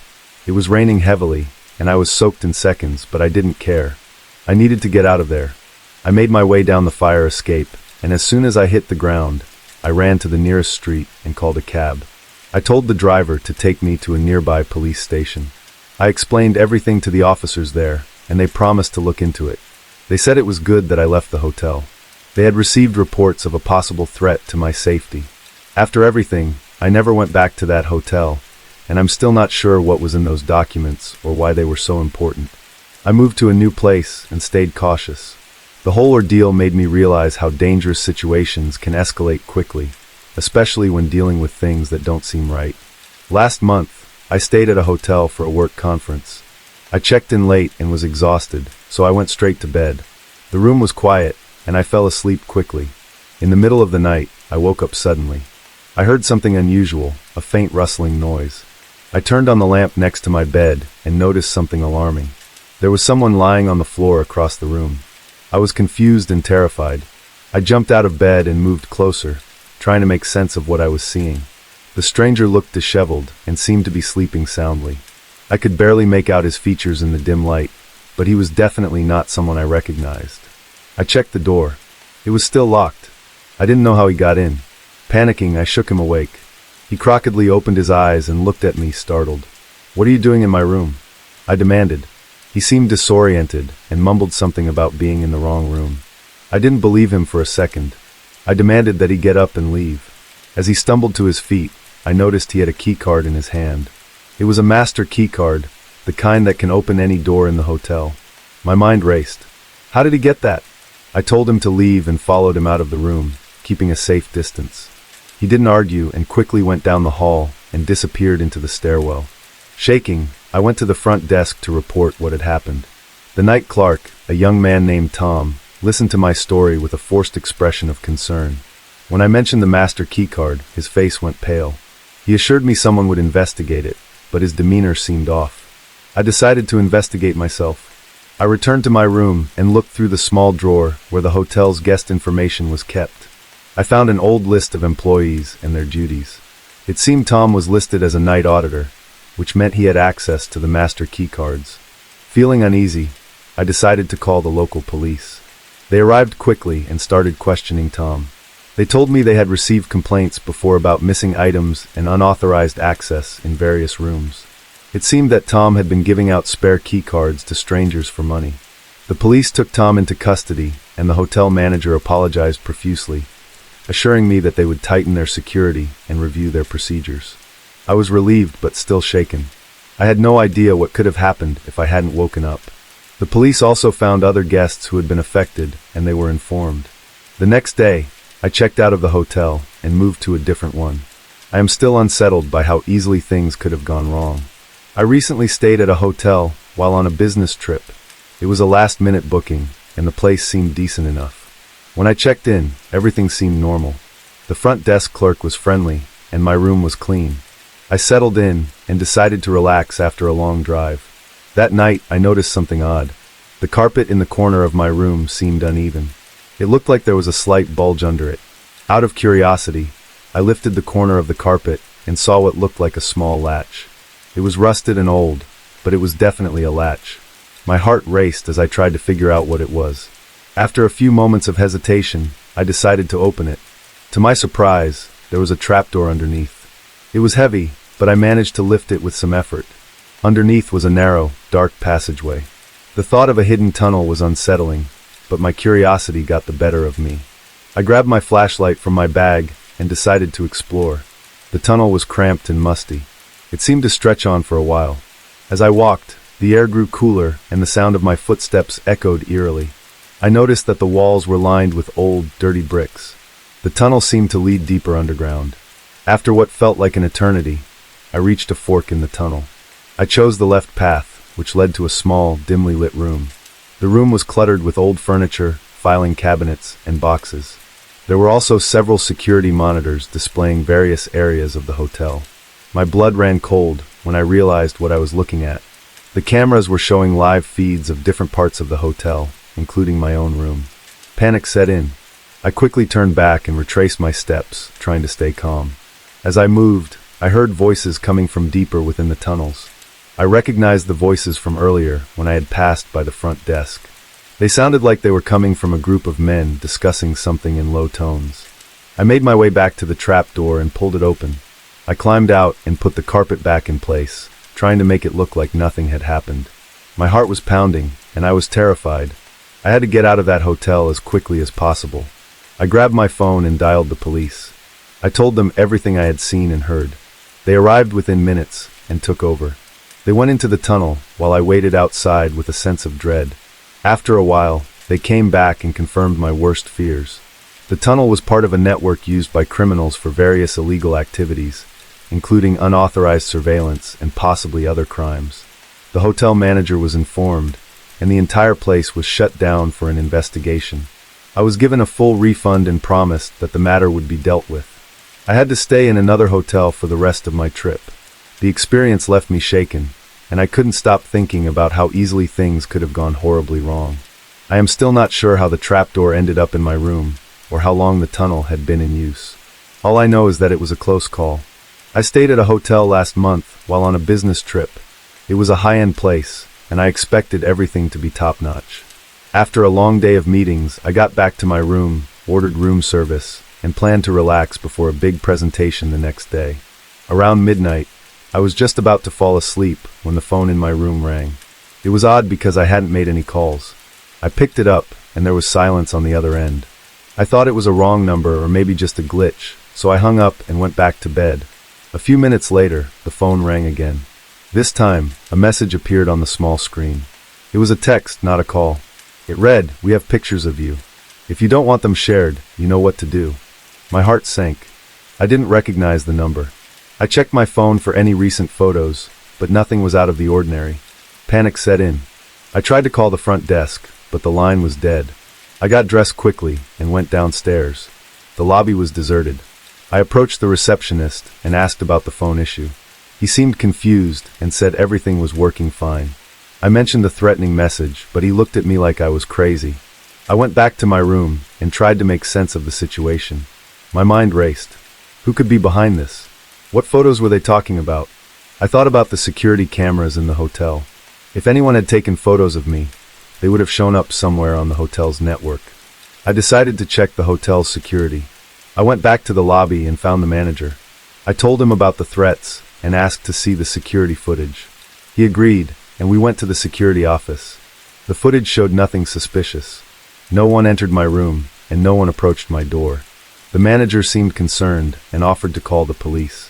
It was raining heavily, and I was soaked in seconds, but I didn't care. I needed to get out of there. I made my way down the fire escape, and as soon as I hit the ground, I ran to the nearest street and called a cab. I told the driver to take me to a nearby police station. I explained everything to the officers there, and they promised to look into it. They said it was good that I left the hotel. They had received reports of a possible threat to my safety. After everything, I never went back to that hotel, and I'm still not sure what was in those documents or why they were so important. I moved to a new place and stayed cautious. The whole ordeal made me realize how dangerous situations can escalate quickly, especially when dealing with things that don't seem right. Last month, I stayed at a hotel for a work conference. I checked in late and was exhausted, so I went straight to bed. The room was quiet, and I fell asleep quickly. In the middle of the night, I woke up suddenly. I heard something unusual, a faint rustling noise. I turned on the lamp next to my bed and noticed something alarming. There was someone lying on the floor across the room. I was confused and terrified. I jumped out of bed and moved closer, trying to make sense of what I was seeing. The stranger looked disheveled and seemed to be sleeping soundly. I could barely make out his features in the dim light, but he was definitely not someone I recognized. I checked the door. It was still locked. I didn't know how he got in. Panicking, I shook him awake. He crookedly opened his eyes and looked at me, startled. "What are you doing in my room?" I demanded. He seemed disoriented and mumbled something about being in the wrong room. I didn't believe him for a second. I demanded that he get up and leave. As he stumbled to his feet, I noticed he had a key card in his hand. It was a master key card, the kind that can open any door in the hotel. My mind raced. How did he get that? I told him to leave and followed him out of the room, keeping a safe distance. He didn't argue and quickly went down the hall and disappeared into the stairwell. Shaking, I went to the front desk to report what had happened. The night clerk, a young man named Tom, listened to my story with a forced expression of concern. When I mentioned the master keycard, his face went pale. He assured me someone would investigate it, but his demeanor seemed off. I decided to investigate myself. I returned to my room and looked through the small drawer where the hotel's guest information was kept. I found an old list of employees and their duties. It seemed Tom was listed as a night auditor, which meant he had access to the master keycards. Feeling uneasy, I decided to call the local police. They arrived quickly and started questioning Tom. They told me they had received complaints before about missing items and unauthorized access in various rooms. It seemed that Tom had been giving out spare key cards to strangers for money. The police took Tom into custody, and the hotel manager apologized profusely, assuring me that they would tighten their security and review their procedures. I was relieved but still shaken. I had no idea what could have happened if I hadn't woken up. The police also found other guests who had been affected, and they were informed. The next day, I checked out of the hotel and moved to a different one. I am still unsettled by how easily things could have gone wrong. I recently stayed at a hotel while on a business trip. It was a last-minute booking, and the place seemed decent enough. When I checked in, everything seemed normal. The front desk clerk was friendly, and my room was clean. I settled in and decided to relax after a long drive. That night, I noticed something odd. The carpet in the corner of my room seemed uneven. It looked like there was a slight bulge under it. Out of curiosity, I lifted the corner of the carpet and saw what looked like a small latch. It was rusted and old, but it was definitely a latch. My heart raced as I tried to figure out what it was. After a few moments of hesitation, I decided to open it. To my surprise, there was a trapdoor underneath. It was heavy, but I managed to lift it with some effort. Underneath was a narrow, dark passageway. The thought of a hidden tunnel was unsettling, but my curiosity got the better of me. I grabbed my flashlight from my bag and decided to explore. The tunnel was cramped and musty. It seemed to stretch on for a while. As I walked, the air grew cooler and the sound of my footsteps echoed eerily. I noticed that the walls were lined with old, dirty bricks. The tunnel seemed to lead deeper underground. After what felt like an eternity, I reached a fork in the tunnel. I chose the left path, which led to a small, dimly lit room. The room was cluttered with old furniture, filing cabinets, and boxes. There were also several security monitors displaying various areas of the hotel. My blood ran cold when I realized what I was looking at. The cameras were showing live feeds of different parts of the hotel, including my own room. Panic set in. I quickly turned back and retraced my steps, trying to stay calm. As I moved, I heard voices coming from deeper within the tunnels. I recognized the voices from earlier when I had passed by the front desk. They sounded like they were coming from a group of men discussing something in low tones. I made my way back to the trap door and pulled it open. I climbed out and put the carpet back in place, trying to make it look like nothing had happened. My heart was pounding, and I was terrified. I had to get out of that hotel as quickly as possible. I grabbed my phone and dialed the police. I told them everything I had seen and heard. They arrived within minutes and took over. They went into the tunnel while I waited outside with a sense of dread. After a while, they came back and confirmed my worst fears. The tunnel was part of a network used by criminals for various illegal activities, including unauthorized surveillance and possibly other crimes. The hotel manager was informed, and the entire place was shut down for an investigation. I was given a full refund and promised that the matter would be dealt with. I had to stay in another hotel for the rest of my trip. The experience left me shaken, and I couldn't stop thinking about how easily things could have gone horribly wrong. I am still not sure how the trapdoor ended up in my room, or how long the tunnel had been in use. All I know is that it was a close call. I stayed at a hotel last month while on a business trip. It was a high-end place, and I expected everything to be top-notch. After a long day of meetings, I got back to my room, ordered room service, and planned to relax before a big presentation the next day. Around midnight, I was just about to fall asleep when the phone in my room rang. It was odd because I hadn't made any calls. I picked it up, and there was silence on the other end. I thought it was a wrong number or maybe just a glitch, so I hung up and went back to bed. A few minutes later, the phone rang again. This time, a message appeared on the small screen. It was a text, not a call. It read, "We have pictures of you. If you don't want them shared, you know what to do." My heart sank. I didn't recognize the number. I checked my phone for any recent photos, but nothing was out of the ordinary. Panic set in. I tried to call the front desk, but the line was dead. I got dressed quickly and went downstairs. The lobby was deserted. I approached the receptionist and asked about the phone issue. He seemed confused and said everything was working fine. I mentioned the threatening message, but he looked at me like I was crazy. I went back to my room and tried to make sense of the situation. My mind raced. Who could be behind this? What photos were they talking about? I thought about the security cameras in the hotel. If anyone had taken photos of me, they would have shown up somewhere on the hotel's network. I decided to check the hotel's security. I went back to the lobby and found the manager. I told him about the threats and asked to see the security footage. He agreed, and we went to the security office. The footage showed nothing suspicious. No one entered my room, and no one approached my door. The manager seemed concerned and offered to call the police.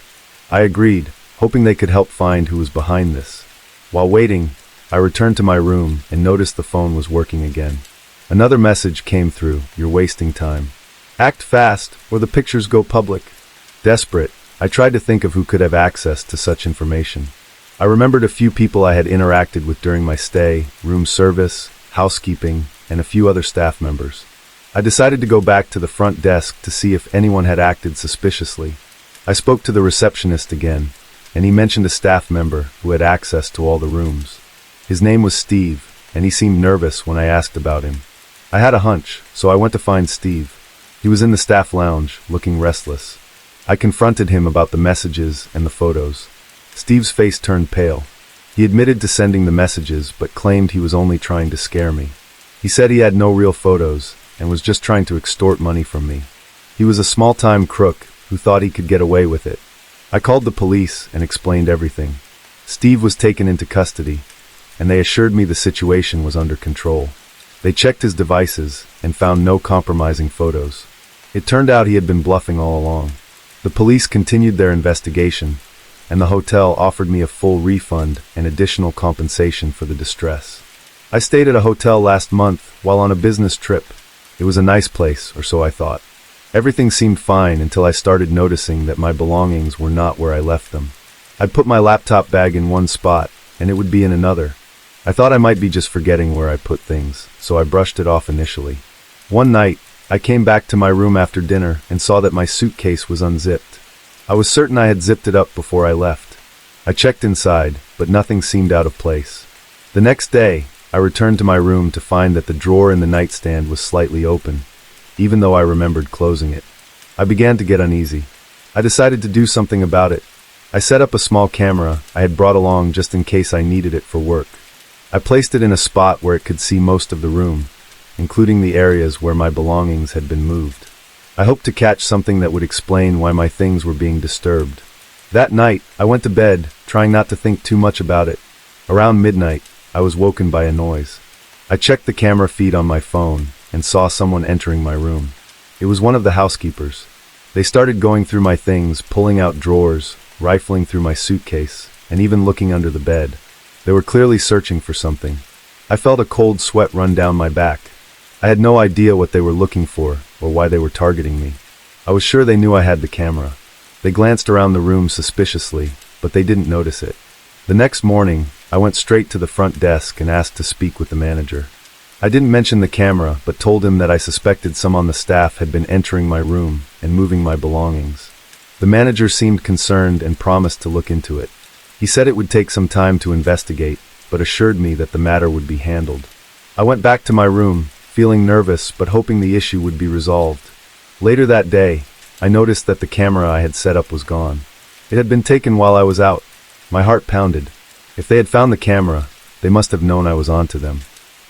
I agreed, hoping they could help find who was behind this. While waiting, I returned to my room and noticed the phone was working again. Another message came through, "You're wasting time. Act fast, or the pictures go public." Desperate, I tried to think of who could have access to such information. I remembered a few people I had interacted with during my stay, room service, housekeeping, and a few other staff members. I decided to go back to the front desk to see if anyone had acted suspiciously. I spoke to the receptionist again, and he mentioned a staff member who had access to all the rooms. His name was Steve, and he seemed nervous when I asked about him. I had a hunch, so I went to find Steve. He was in the staff lounge, looking restless. I confronted him about the messages and the photos. Steve's face turned pale. He admitted to sending the messages, but claimed he was only trying to scare me. He said he had no real photos, and was just trying to extort money from me. He was a small-time crook who thought he could get away with it. I called the police and explained everything. Steve was taken into custody, and they assured me the situation was under control. They checked his devices and found no compromising photos. It turned out he had been bluffing all along. The police continued their investigation, and the hotel offered me a full refund and additional compensation for the distress. I stayed at a hotel last month while on a business trip. It was a nice place, or so I thought. Everything seemed fine until I started noticing that my belongings were not where I left them. I'd put my laptop bag in one spot, and it would be in another. I thought I might be just forgetting where I put things, so I brushed it off initially. One night, I came back to my room after dinner and saw that my suitcase was unzipped. I was certain I had zipped it up before I left. I checked inside, but nothing seemed out of place. The next day, I returned to my room to find that the drawer in the nightstand was slightly open, even though I remembered closing it. I began to get uneasy. I decided to do something about it. I set up a small camera I had brought along just in case I needed it for work. I placed it in a spot where it could see most of the room, including the areas where my belongings had been moved. I hoped to catch something that would explain why my things were being disturbed. That night, I went to bed, trying not to think too much about it. Around midnight, I was woken by a noise. I checked the camera feed on my phone and saw someone entering my room. It was one of the housekeepers. They started going through my things, pulling out drawers, rifling through my suitcase, and even looking under the bed. They were clearly searching for something. I felt a cold sweat run down my back. I had no idea what they were looking for or why they were targeting me. I was sure they knew I had the camera. They glanced around the room suspiciously, but they didn't notice it. The next morning, I went straight to the front desk and asked to speak with the manager. I didn't mention the camera, but told him that I suspected some on the staff had been entering my room and moving my belongings. The manager seemed concerned and promised to look into it. He said it would take some time to investigate, but assured me that the matter would be handled. I went back to my room, feeling nervous but hoping the issue would be resolved. Later that day, I noticed that the camera I had set up was gone. It had been taken while I was out. My heart pounded. If they had found the camera, they must have known I was onto them.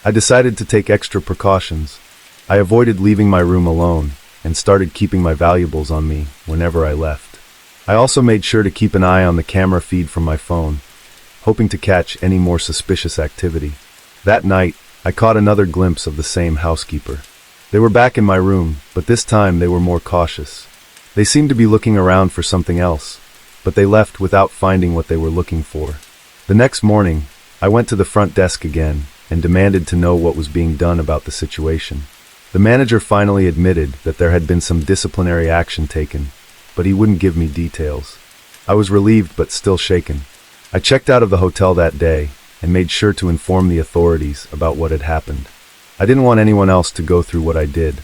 I decided to take extra precautions. I avoided leaving my room alone and started keeping my valuables on me whenever I left. I also made sure to keep an eye on the camera feed from my phone, hoping to catch any more suspicious activity. That night, I caught another glimpse of the same housekeeper. They were back in my room, but this time they were more cautious. They seemed to be looking around for something else, but they left without finding what they were looking for. The next morning, I went to the front desk again and demanded to know what was being done about the situation. The manager finally admitted that there had been some disciplinary action taken, but he wouldn't give me details. I was relieved but still shaken. I checked out of the hotel that day and made sure to inform the authorities about what had happened. I didn't want anyone else to go through what I did.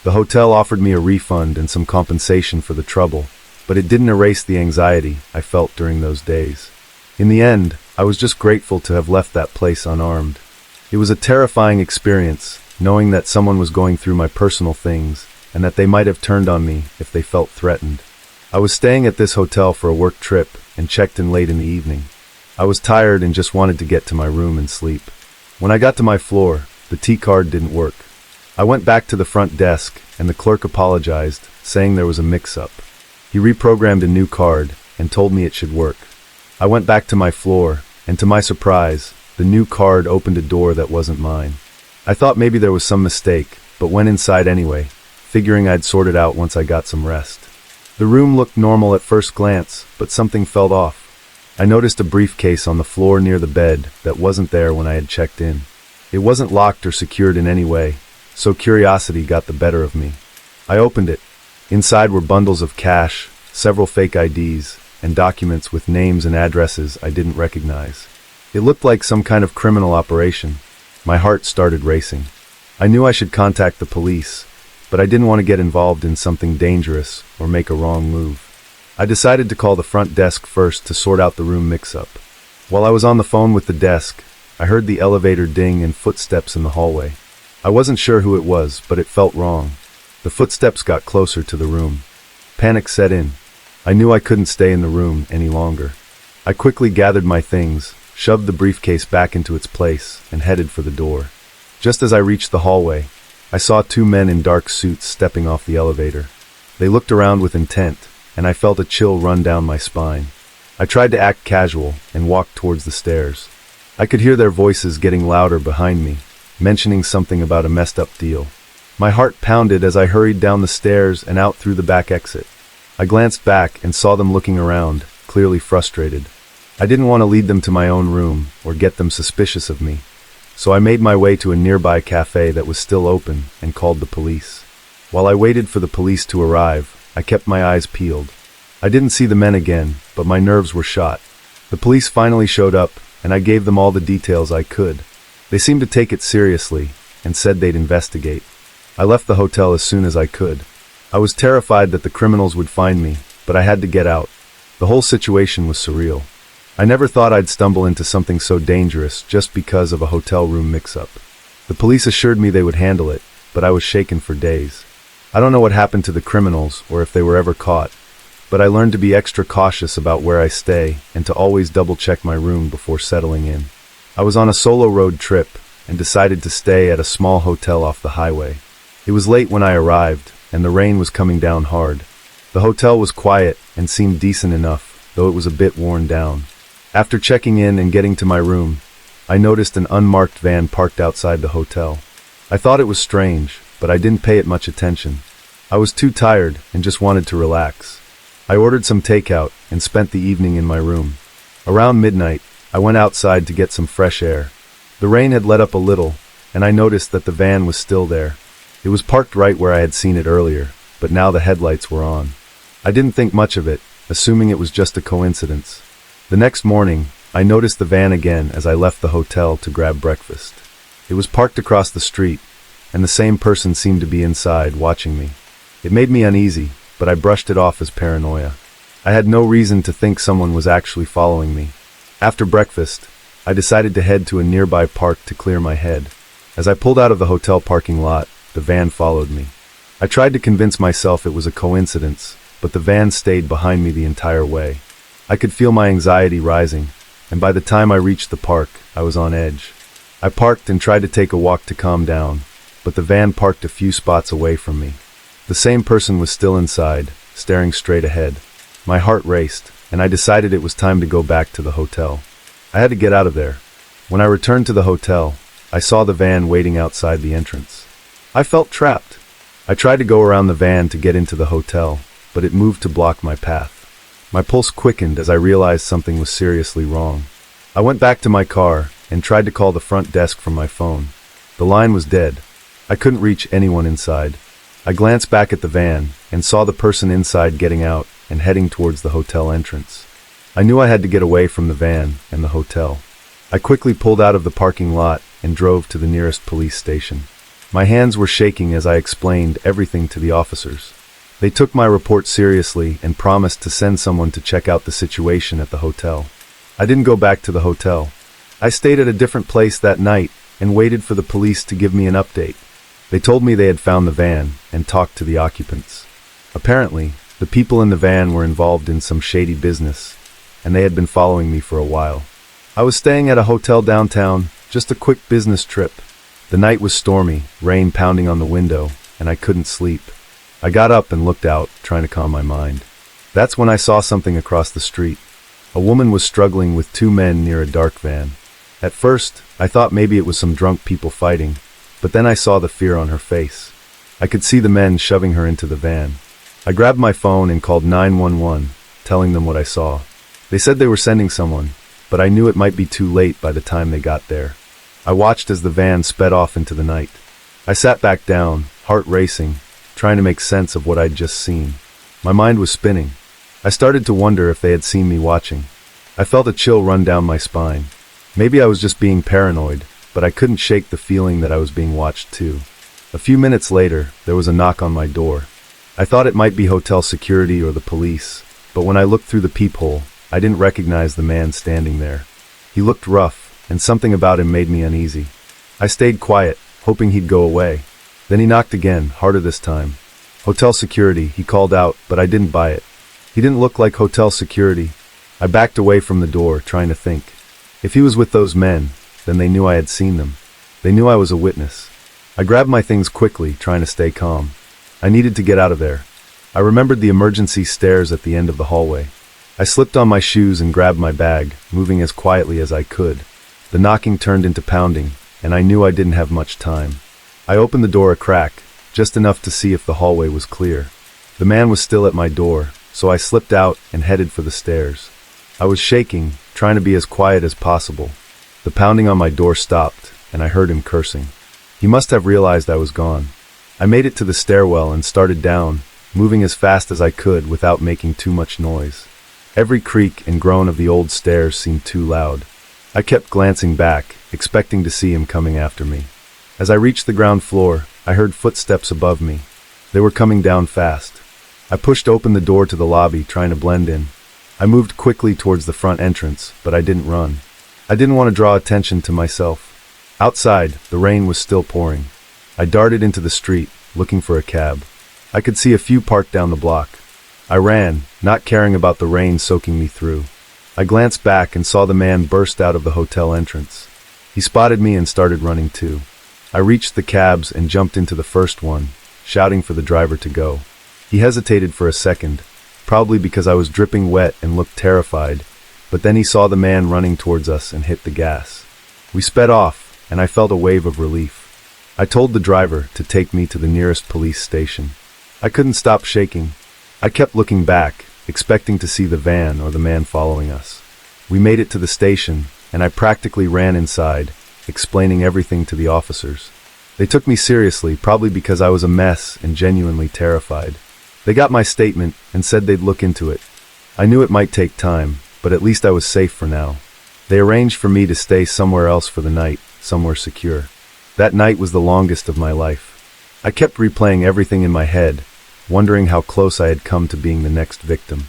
The hotel offered me a refund and some compensation for the trouble, but it didn't erase the anxiety I felt during those days. In the end, I was just grateful to have left that place unarmed. It was a terrifying experience, knowing that someone was going through my personal things and that they might have turned on me if they felt threatened. I was staying at this hotel for a work trip and checked in late in the evening. I was tired and just wanted to get to my room and sleep. When I got to my floor, the T card didn't work. I went back to the front desk and the clerk apologized, saying there was a mix-up. He reprogrammed a new card and told me it should work. I went back to my floor, and to my surprise, the new card opened a door that wasn't mine. I thought maybe there was some mistake, but went inside anyway, figuring I'd sort it out once I got some rest. The room looked normal at first glance, but something felt off. I noticed a briefcase on the floor near the bed that wasn't there when I had checked in. It wasn't locked or secured in any way, so curiosity got the better of me. I opened it. Inside were bundles of cash, several fake IDs, and documents with names and addresses I didn't recognize. It looked like some kind of criminal operation. My heart started racing. I knew I should contact the police, but I didn't want to get involved in something dangerous or make a wrong move. I decided to call the front desk first to sort out the room mix-up. While I was on the phone with the desk, I heard the elevator ding and footsteps in the hallway. I wasn't sure who it was, but it felt wrong. The footsteps got closer to the room. Panic set in. I knew I couldn't stay in the room any longer. I quickly gathered my things, shoved the briefcase back into its place, and headed for the door. Just as I reached the hallway, I saw two men in dark suits stepping off the elevator. They looked around with intent, and I felt a chill run down my spine. I tried to act casual and walked towards the stairs. I could hear their voices getting louder behind me, mentioning something about a messed up deal. My heart pounded as I hurried down the stairs and out through the back exit. I glanced back and saw them looking around, clearly frustrated. I didn't want to lead them to my own room or get them suspicious of me, so I made my way to a nearby cafe that was still open and called the police. While I waited for the police to arrive, I kept my eyes peeled. I didn't see the men again, but my nerves were shot. The police finally showed up, and I gave them all the details I could. They seemed to take it seriously and said they'd investigate. I left the hotel as soon as I could. I was terrified that the criminals would find me, but I had to get out. The whole situation was surreal. I never thought I'd stumble into something so dangerous just because of a hotel room mix-up. The police assured me they would handle it, but I was shaken for days. I don't know what happened to the criminals or if they were ever caught, but I learned to be extra cautious about where I stay and to always double-check my room before settling in. I was on a solo road trip and decided to stay at a small hotel off the highway. It was late when I arrived, and the rain was coming down hard. The hotel was quiet and seemed decent enough, though it was a bit worn down. After checking in and getting to my room, I noticed an unmarked van parked outside the hotel. I thought it was strange, but I didn't pay it much attention. I was too tired and just wanted to relax. I ordered some takeout and spent the evening in my room. Around midnight, I went outside to get some fresh air. The rain had let up a little, and I noticed that the van was still there. It was parked right where I had seen it earlier, but now the headlights were on. I didn't think much of it, assuming it was just a coincidence. The next morning, I noticed the van again as I left the hotel to grab breakfast. It was parked across the street, and the same person seemed to be inside, watching me. It made me uneasy, but I brushed it off as paranoia. I had no reason to think someone was actually following me. After breakfast, I decided to head to a nearby park to clear my head. As I pulled out of the hotel parking lot, the van followed me. I tried to convince myself it was a coincidence, but the van stayed behind me the entire way. I could feel my anxiety rising, and by the time I reached the park, I was on edge. I parked and tried to take a walk to calm down, but the van parked a few spots away from me. The same person was still inside, staring straight ahead. My heart raced, and I decided it was time to go back to the hotel. I had to get out of there. When I returned to the hotel, I saw the van waiting outside the entrance. I felt trapped. I tried to go around the van to get into the hotel, but it moved to block my path. My pulse quickened as I realized something was seriously wrong. I went back to my car and tried to call the front desk from my phone. The line was dead. I couldn't reach anyone inside. I glanced back at the van and saw the person inside getting out and heading towards the hotel entrance. I knew I had to get away from the van and the hotel. I quickly pulled out of the parking lot and drove to the nearest police station. My hands were shaking as I explained everything to the officers. They took my report seriously and promised to send someone to check out the situation at the hotel. I didn't go back to the hotel. I stayed at a different place that night and waited for the police to give me an update. They told me they had found the van and talked to the occupants. Apparently, the people in the van were involved in some shady business, and they had been following me for a while. I was staying at a hotel downtown, just a quick business trip. The night was stormy, rain pounding on the window, and I couldn't sleep. I got up and looked out, trying to calm my mind. That's when I saw something across the street. A woman was struggling with two men near a dark van. At first, I thought maybe it was some drunk people fighting, but then I saw the fear on her face. I could see the men shoving her into the van. I grabbed my phone and called 911, telling them what I saw. They said they were sending someone, but I knew it might be too late by the time they got there. I watched as the van sped off into the night. I sat back down, heart racing, trying to make sense of what I'd just seen. My mind was spinning. I started to wonder if they had seen me watching. I felt a chill run down my spine. Maybe I was just being paranoid, but I couldn't shake the feeling that I was being watched too. A few minutes later, there was a knock on my door. I thought it might be hotel security or the police, but when I looked through the peephole, I didn't recognize the man standing there. He looked rough, and something about him made me uneasy. I stayed quiet, hoping he'd go away. Then he knocked again, harder this time. Hotel security, he called out, but I didn't buy it. He didn't look like hotel security. I backed away from the door, trying to think. If he was with those men, then they knew I had seen them. They knew I was a witness. I grabbed my things quickly, trying to stay calm. I needed to get out of there. I remembered the emergency stairs at the end of the hallway. I slipped on my shoes and grabbed my bag, moving as quietly as I could. The knocking turned into pounding, and I knew I didn't have much time. I opened the door a crack, just enough to see if the hallway was clear. The man was still at my door, so I slipped out and headed for the stairs. I was shaking, trying to be as quiet as possible. The pounding on my door stopped, and I heard him cursing. He must have realized I was gone. I made it to the stairwell and started down, moving as fast as I could without making too much noise. Every creak and groan of the old stairs seemed too loud. I kept glancing back, expecting to see him coming after me. As I reached the ground floor, I heard footsteps above me. They were coming down fast. I pushed open the door to the lobby, trying to blend in. I moved quickly towards the front entrance, but I didn't run. I didn't want to draw attention to myself. Outside, the rain was still pouring. I darted into the street, looking for a cab. I could see a few parked down the block. I ran, not caring about the rain soaking me through. I glanced back and saw the man burst out of the hotel entrance. He spotted me and started running too. I reached the cabs and jumped into the first one, shouting for the driver to go. He hesitated for a second, probably because I was dripping wet and looked terrified, but then he saw the man running towards us and hit the gas. We sped off, and I felt a wave of relief. I told the driver to take me to the nearest police station. I couldn't stop shaking. I kept looking back, expecting to see the van or the man following us. We made it to the station, and I practically ran inside, explaining everything to the officers. They took me seriously, probably because I was a mess and genuinely terrified. They got my statement and said they'd look into it. I knew it might take time, but at least I was safe for now. They arranged for me to stay somewhere else for the night, somewhere secure. That night was the longest of my life. I kept replaying everything in my head, wondering how close I had come to being the next victim.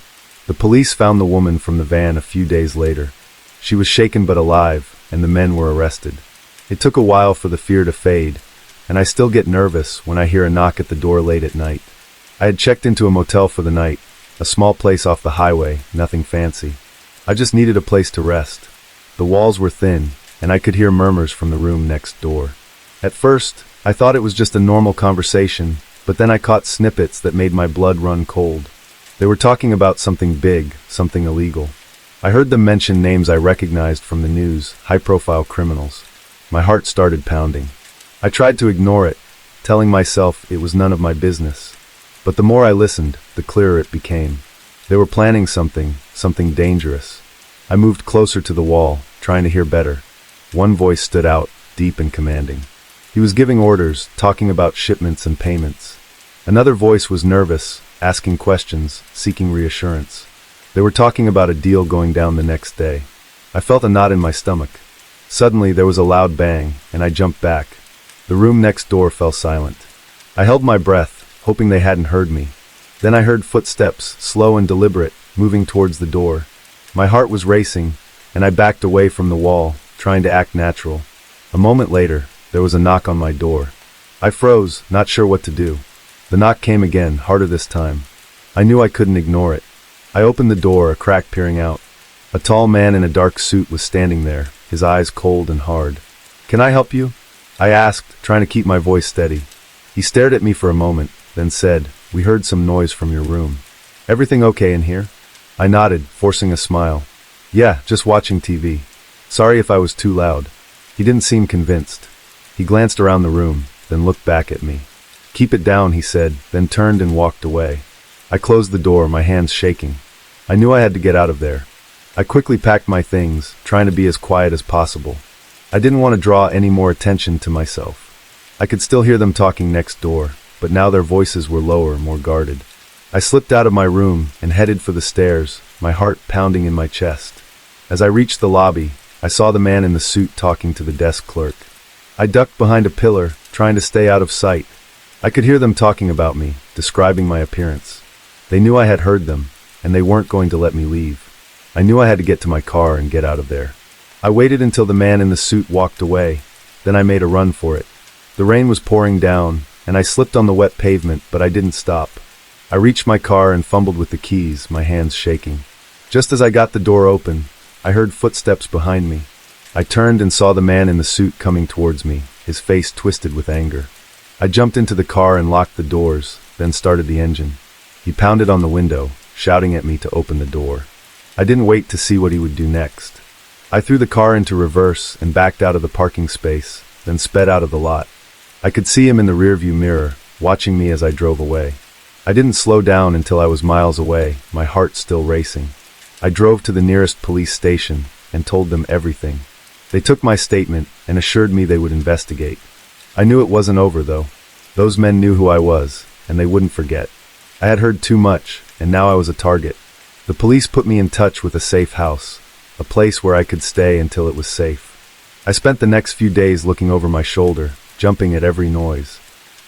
The police found the woman from the van a few days later. She was shaken but alive, and the men were arrested. It took a while for the fear to fade, and I still get nervous when I hear a knock at the door late at night. I had checked into a motel for the night, a small place off the highway, nothing fancy. I just needed a place to rest. The walls were thin, and I could hear murmurs from the room next door. At first, I thought it was just a normal conversation, but then I caught snippets that made my blood run cold. They were talking about something big, something illegal. I heard them mention names I recognized from the news, high-profile criminals. My heart started pounding. I tried to ignore it, telling myself it was none of my business. But the more I listened, the clearer it became. They were planning something dangerous. I moved closer to the wall, trying to hear better. One voice stood out, deep and commanding. He was giving orders, talking about shipments and payments. Another voice was nervous, asking questions, seeking reassurance. They were talking about a deal going down the next day. I felt a knot in my stomach. Suddenly there was a loud bang, and I jumped back. The room next door fell silent. I held my breath, hoping they hadn't heard me. Then I heard footsteps, slow and deliberate, moving towards the door. My heart was racing, and I backed away from the wall, trying to act natural. A moment later, there was a knock on my door. I froze, not sure what to do. The knock came again, harder this time. I knew I couldn't ignore it. I opened the door, a crack peering out. A tall man in a dark suit was standing there, his eyes cold and hard. "Can I help you?" I asked, trying to keep my voice steady. He stared at me for a moment, then said, "We heard some noise from your room. Everything okay in here?" I nodded, forcing a smile. "Yeah, just watching TV. Sorry if I was too loud." He didn't seem convinced. He glanced around the room, then looked back at me. "Keep it down," he said, then turned and walked away. I closed the door, my hands shaking. I knew I had to get out of there. I quickly packed my things, trying to be as quiet as possible. I didn't want to draw any more attention to myself. I could still hear them talking next door, but now their voices were lower, more guarded. I slipped out of my room and headed for the stairs, my heart pounding in my chest. As I reached the lobby, I saw the man in the suit talking to the desk clerk. I ducked behind a pillar, trying to stay out of sight. I could hear them talking about me, describing my appearance. They knew I had heard them, and they weren't going to let me leave. I knew I had to get to my car and get out of there. I waited until the man in the suit walked away, then I made a run for it. The rain was pouring down, and I slipped on the wet pavement, but I didn't stop. I reached my car and fumbled with the keys, my hands shaking. Just as I got the door open, I heard footsteps behind me. I turned and saw the man in the suit coming towards me, his face twisted with anger. I jumped into the car and locked the doors, then started the engine. He pounded on the window, shouting at me to open the door. I didn't wait to see what he would do next. I threw the car into reverse and backed out of the parking space, then sped out of the lot. I could see him in the rearview mirror, watching me as I drove away. I didn't slow down until I was miles away, my heart still racing. I drove to the nearest police station and told them everything. They took my statement and assured me they would investigate. I knew it wasn't over, though. Those men knew who I was, and they wouldn't forget. I had heard too much, and now I was a target. The police put me in touch with a safe house, a place where I could stay until it was safe. I spent the next few days looking over my shoulder, jumping at every noise.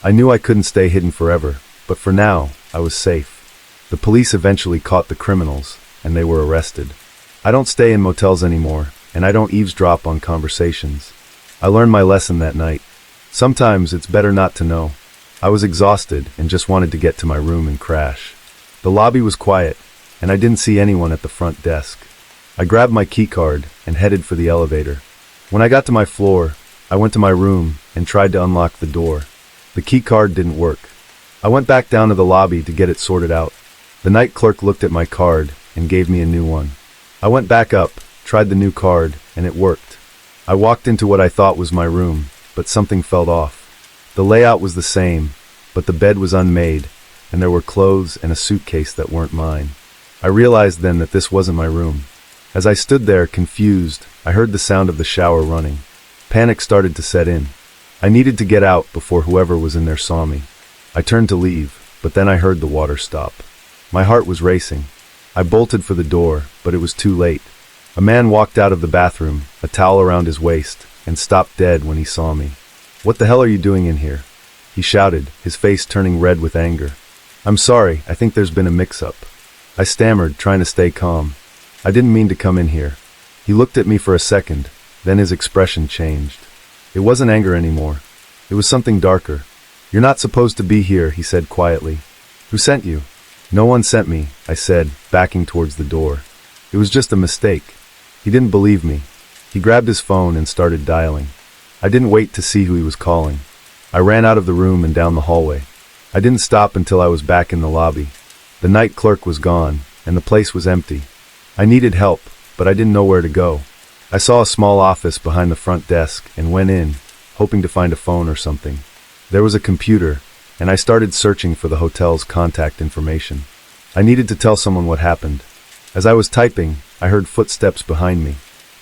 I knew I couldn't stay hidden forever, but for now, I was safe. The police eventually caught the criminals, and they were arrested. I don't stay in motels anymore, and I don't eavesdrop on conversations. I learned my lesson that night. Sometimes it's better not to know. I was exhausted and just wanted to get to my room and crash. The lobby was quiet, and I didn't see anyone at the front desk. I grabbed my keycard and headed for the elevator. When I got to my floor, I went to my room and tried to unlock the door. The keycard didn't work. I went back down to the lobby to get it sorted out. The night clerk looked at my card and gave me a new one. I went back up, tried the new card, and it worked. I walked into what I thought was my room, but something felt off. The layout was the same, but the bed was unmade, and there were clothes and a suitcase that weren't mine. I realized then that this wasn't my room. As I stood there, confused, I heard the sound of the shower running. Panic started to set in. I needed to get out before whoever was in there saw me. I turned to leave, but then I heard the water stop. My heart was racing. I bolted for the door, but it was too late. A man walked out of the bathroom, a towel around his waist, and stopped dead when he saw me. "What the hell are you doing in here?" he shouted, his face turning red with anger. "I'm sorry, I think there's been a mix-up." I stammered, trying to stay calm. "I didn't mean to come in here." He looked at me for a second, then his expression changed. It wasn't anger anymore. It was something darker. "You're not supposed to be here," he said quietly. "Who sent you?" "No one sent me," I said, backing towards the door. "It was just a mistake." He didn't believe me. He grabbed his phone and started dialing. I didn't wait to see who he was calling. I ran out of the room and down the hallway. I didn't stop until I was back in the lobby. The night clerk was gone, and the place was empty. I needed help, but I didn't know where to go. I saw a small office behind the front desk and went in, hoping to find a phone or something. There was a computer, and I started searching for the hotel's contact information. I needed to tell someone what happened. As I was typing, I heard footsteps behind me.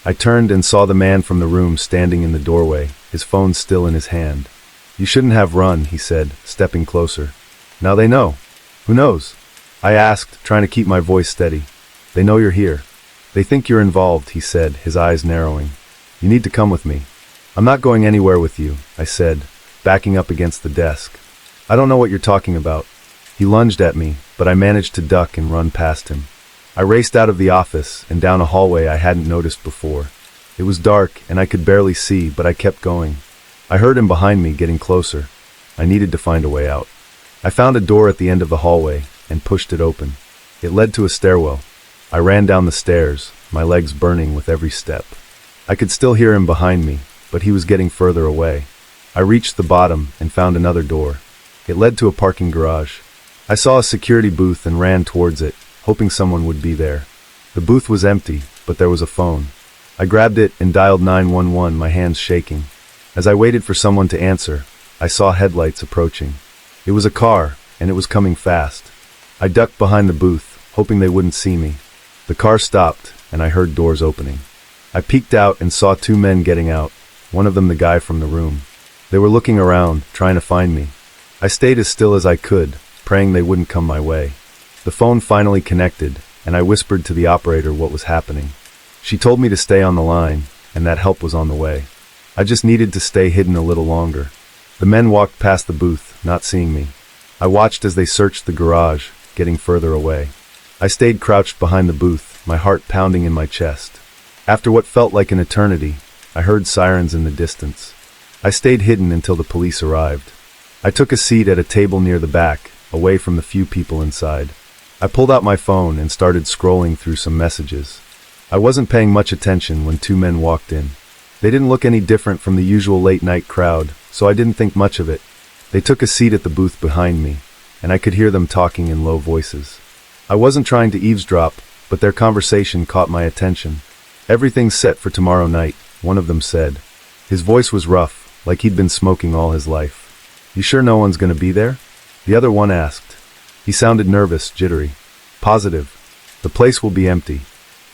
I turned and saw the man from the room standing in the doorway, his phone still in his hand. "You shouldn't have run," he said, stepping closer. "Now they know." "Who knows?" I asked, trying to keep my voice steady. "They know you're here. They think you're involved," he said, his eyes narrowing. "You need to come with me." "I'm not going anywhere with you," I said, backing up against the desk. "I don't know what you're talking about." He lunged at me, but I managed to duck and run past him. I raced out of the office and down a hallway I hadn't noticed before. It was dark and I could barely see, but I kept going. I heard him behind me getting closer. I needed to find a way out. I found a door at the end of the hallway and pushed it open. It led to a stairwell. I ran down the stairs, my legs burning with every step. I could still hear him behind me, but he was getting further away. I reached the bottom and found another door. It led to a parking garage. I saw a security booth and ran towards it, hoping someone would be there. The booth was empty, but there was a phone. I grabbed it and dialed 911, my hands shaking. As I waited for someone to answer, I saw headlights approaching. It was a car, and it was coming fast. I ducked behind the booth, hoping they wouldn't see me. The car stopped, and I heard doors opening. I peeked out and saw two men getting out, one of them the guy from the room. They were looking around, trying to find me. I stayed as still as I could, praying they wouldn't come my way. The phone finally connected, and I whispered to the operator what was happening. She told me to stay on the line, and that help was on the way. I just needed to stay hidden a little longer. The men walked past the booth, not seeing me. I watched as they searched the garage, getting further away. I stayed crouched behind the booth, my heart pounding in my chest. After what felt like an eternity, I heard sirens in the distance. I stayed hidden until the police arrived. I took a seat at a table near the back, away from the few people inside. I pulled out my phone and started scrolling through some messages. I wasn't paying much attention when two men walked in. They didn't look any different from the usual late-night crowd, so I didn't think much of it. They took a seat at the booth behind me, and I could hear them talking in low voices. I wasn't trying to eavesdrop, but their conversation caught my attention. "Everything's set for tomorrow night," one of them said. His voice was rough, like he'd been smoking all his life. "You sure no one's gonna be there?" the other one asked. He sounded nervous, jittery. "Positive. The place will be empty."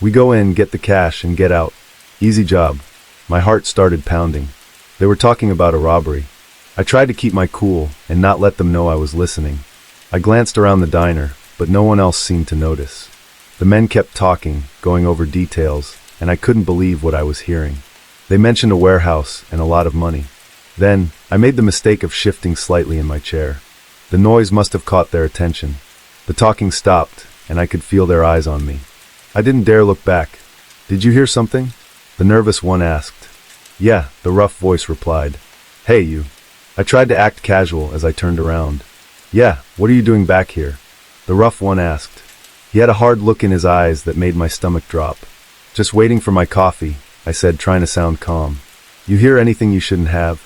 We go in, get the cash, and get out. Easy job. My heart started pounding. They were talking about a robbery. I tried to keep my cool and not let them know I was listening. I glanced around the diner, but no one else seemed to notice. The men kept talking, going over details, and I couldn't believe what I was hearing. They mentioned a warehouse and a lot of money. Then, I made the mistake of shifting slightly in my chair. The noise must have caught their attention. The talking stopped, and I could feel their eyes on me. I didn't dare look back. "Did you hear something?" the nervous one asked. "Yeah," the rough voice replied. "Hey, you." I tried to act casual as I turned around. "Yeah, what are you doing back here?" the rough one asked. He had a hard look in his eyes that made my stomach drop. "Just waiting for my coffee," I said, trying to sound calm. "You hear anything you shouldn't have?"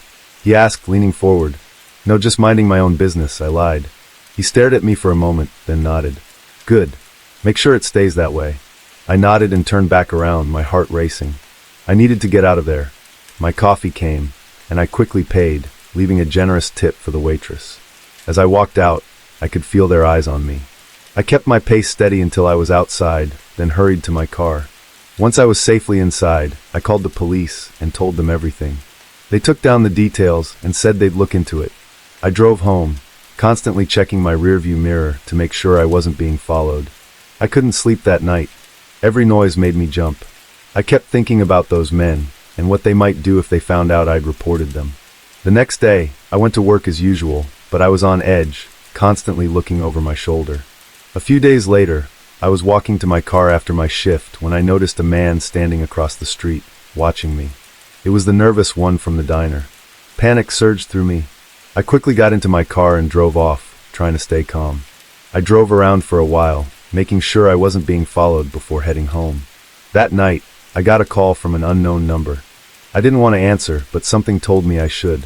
he asked, leaning forward. "No, just minding my own business," I lied. He stared at me for a moment, then nodded. "Good. Make sure it stays that way." I nodded and turned back around, my heart racing. I needed to get out of there. My coffee came, and I quickly paid, leaving a generous tip for the waitress. As I walked out, I could feel their eyes on me. I kept my pace steady until I was outside, then hurried to my car. Once I was safely inside, I called the police and told them everything. They took down the details and said they'd look into it. I drove home, constantly checking my rearview mirror to make sure I wasn't being followed. I couldn't sleep that night. Every noise made me jump. I kept thinking about those men and what they might do if they found out I'd reported them. The next day, I went to work as usual, but I was on edge, constantly looking over my shoulder. A few days later, I was walking to my car after my shift when I noticed a man standing across the street, watching me. It was the nervous one from the diner. Panic surged through me. I quickly got into my car and drove off, trying to stay calm. I drove around for a while, making sure I wasn't being followed before heading home. That night, I got a call from an unknown number. I didn't want to answer, but something told me I should.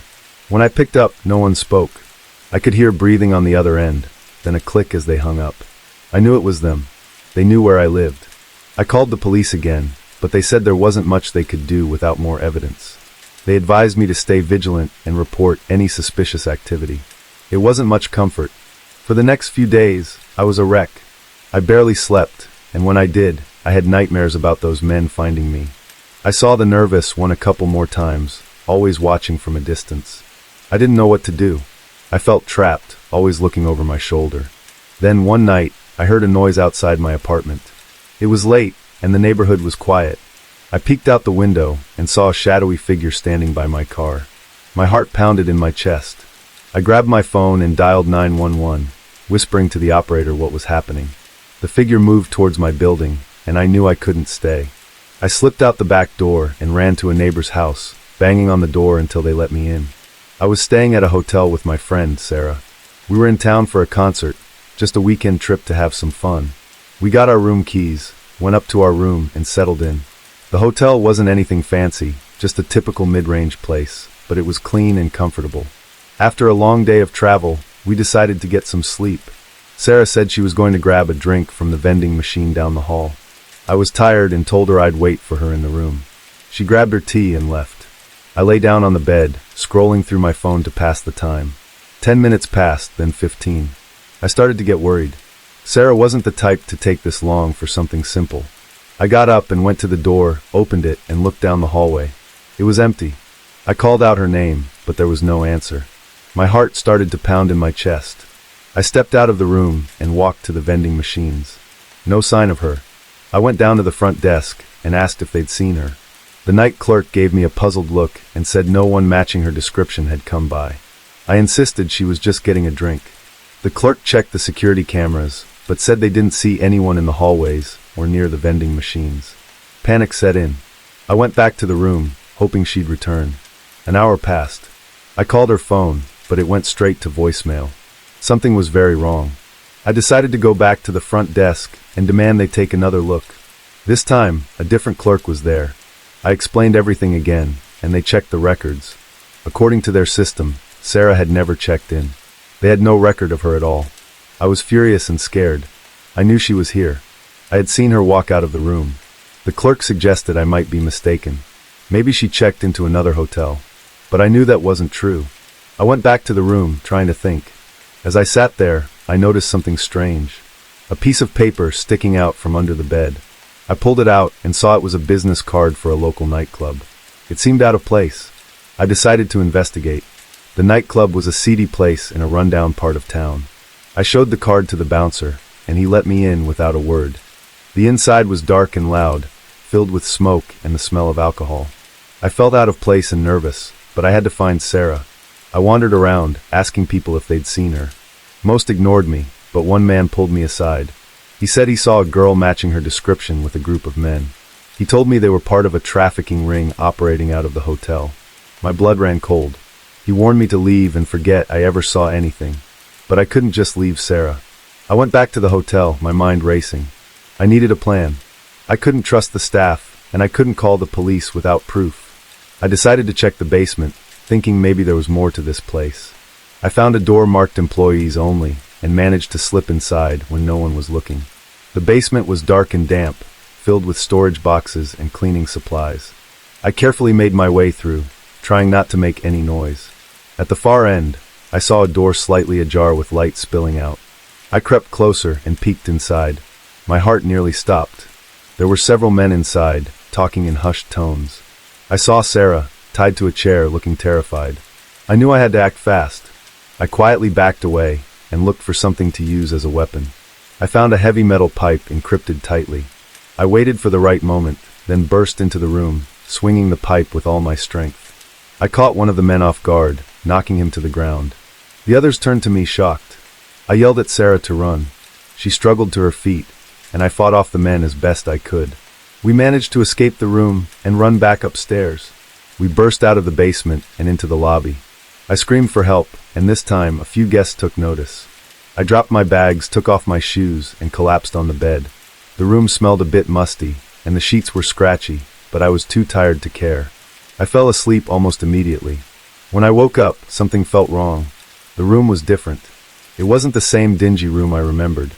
When I picked up, no one spoke. I could hear breathing on the other end, then a click as they hung up. I knew it was them. They knew where I lived. I called the police again, but they said there wasn't much they could do without more evidence. They advised me to stay vigilant and report any suspicious activity. It wasn't much comfort. For the next few days, I was a wreck. I barely slept, and when I did, I had nightmares about those men finding me. I saw the nervous one a couple more times, always watching from a distance. I didn't know what to do. I felt trapped, always looking over my shoulder. Then one night, I heard a noise outside my apartment. It was late, and the neighborhood was quiet. I peeked out the window and saw a shadowy figure standing by my car. My heart pounded in my chest. I grabbed my phone and dialed 911, whispering to the operator what was happening. The figure moved towards my building, and I knew I couldn't stay. I slipped out the back door and ran to a neighbor's house, banging on the door until they let me in. I was staying at a hotel with my friend, Sarah. We were in town for a concert, just a weekend trip to have some fun. We got our room keys, went up to our room, and settled in. The hotel wasn't anything fancy, just a typical mid-range place, but it was clean and comfortable. After a long day of travel, we decided to get some sleep. Sarah said she was going to grab a drink from the vending machine down the hall. I was tired and told her I'd wait for her in the room. She grabbed her tea and left. I lay down on the bed, scrolling through my phone to pass the time. 10 minutes passed, then 15. I started to get worried. Sarah wasn't the type to take this long for something simple. I got up and went to the door, opened it, and looked down the hallway. It was empty. I called out her name, but there was no answer. My heart started to pound in my chest. I stepped out of the room and walked to the vending machines. No sign of her. I went down to the front desk and asked if they'd seen her. The night clerk gave me a puzzled look and said no one matching her description had come by. I insisted she was just getting a drink. The clerk checked the security cameras, but said they didn't see anyone in the hallways or near the vending machines. Panic set in. I went back to the room, hoping she'd return. An hour passed. I called her phone, but it went straight to voicemail. Something was very wrong. I decided to go back to the front desk and demand they take another look. This time, a different clerk was there. I explained everything again, and they checked the records. According to their system, Sarah had never checked in. They had no record of her at all. I was furious and scared. I knew she was here. I had seen her walk out of the room. The clerk suggested I might be mistaken. Maybe she checked into another hotel. But I knew that wasn't true. I went back to the room, trying to think. As I sat there, I noticed something strange. A piece of paper sticking out from under the bed. I pulled it out and saw it was a business card for a local nightclub. It seemed out of place. I decided to investigate. The nightclub was a seedy place in a rundown part of town. I showed the card to the bouncer, and he let me in without a word. The inside was dark and loud, filled with smoke and the smell of alcohol. I felt out of place and nervous, but I had to find Sarah. I wandered around, asking people if they'd seen her. Most ignored me, but one man pulled me aside. He said he saw a girl matching her description with a group of men. He told me they were part of a trafficking ring operating out of the hotel. My blood ran cold. He warned me to leave and forget I ever saw anything. But I couldn't just leave Sarah. I went back to the hotel, my mind racing. I needed a plan. I couldn't trust the staff, and I couldn't call the police without proof. I decided to check the basement, thinking maybe there was more to this place. I found a door marked employees only, and managed to slip inside when no one was looking. The basement was dark and damp, filled with storage boxes and cleaning supplies. I carefully made my way through, trying not to make any noise. At the far end, I saw a door slightly ajar with light spilling out. I crept closer and peeked inside. My heart nearly stopped. There were several men inside, talking in hushed tones. I saw Sarah, tied to a chair, looking terrified. I knew I had to act fast. I quietly backed away and looked for something to use as a weapon. I found a heavy metal pipe encrypted tightly. I waited for the right moment, then burst into the room, swinging the pipe with all my strength. I caught one of the men off guard, knocking him to the ground. The others turned to me shocked. I yelled at Sarah to run. She struggled to her feet, and I fought off the men as best I could. We managed to escape the room and run back upstairs. We burst out of the basement and into the lobby. I screamed for help, and this time a few guests took notice. I dropped my bags, took off my shoes, and collapsed on the bed. The room smelled a bit musty, and the sheets were scratchy, but I was too tired to care. I fell asleep almost immediately. When I woke up, something felt wrong. The room was different. It wasn't the same dingy room I remembered.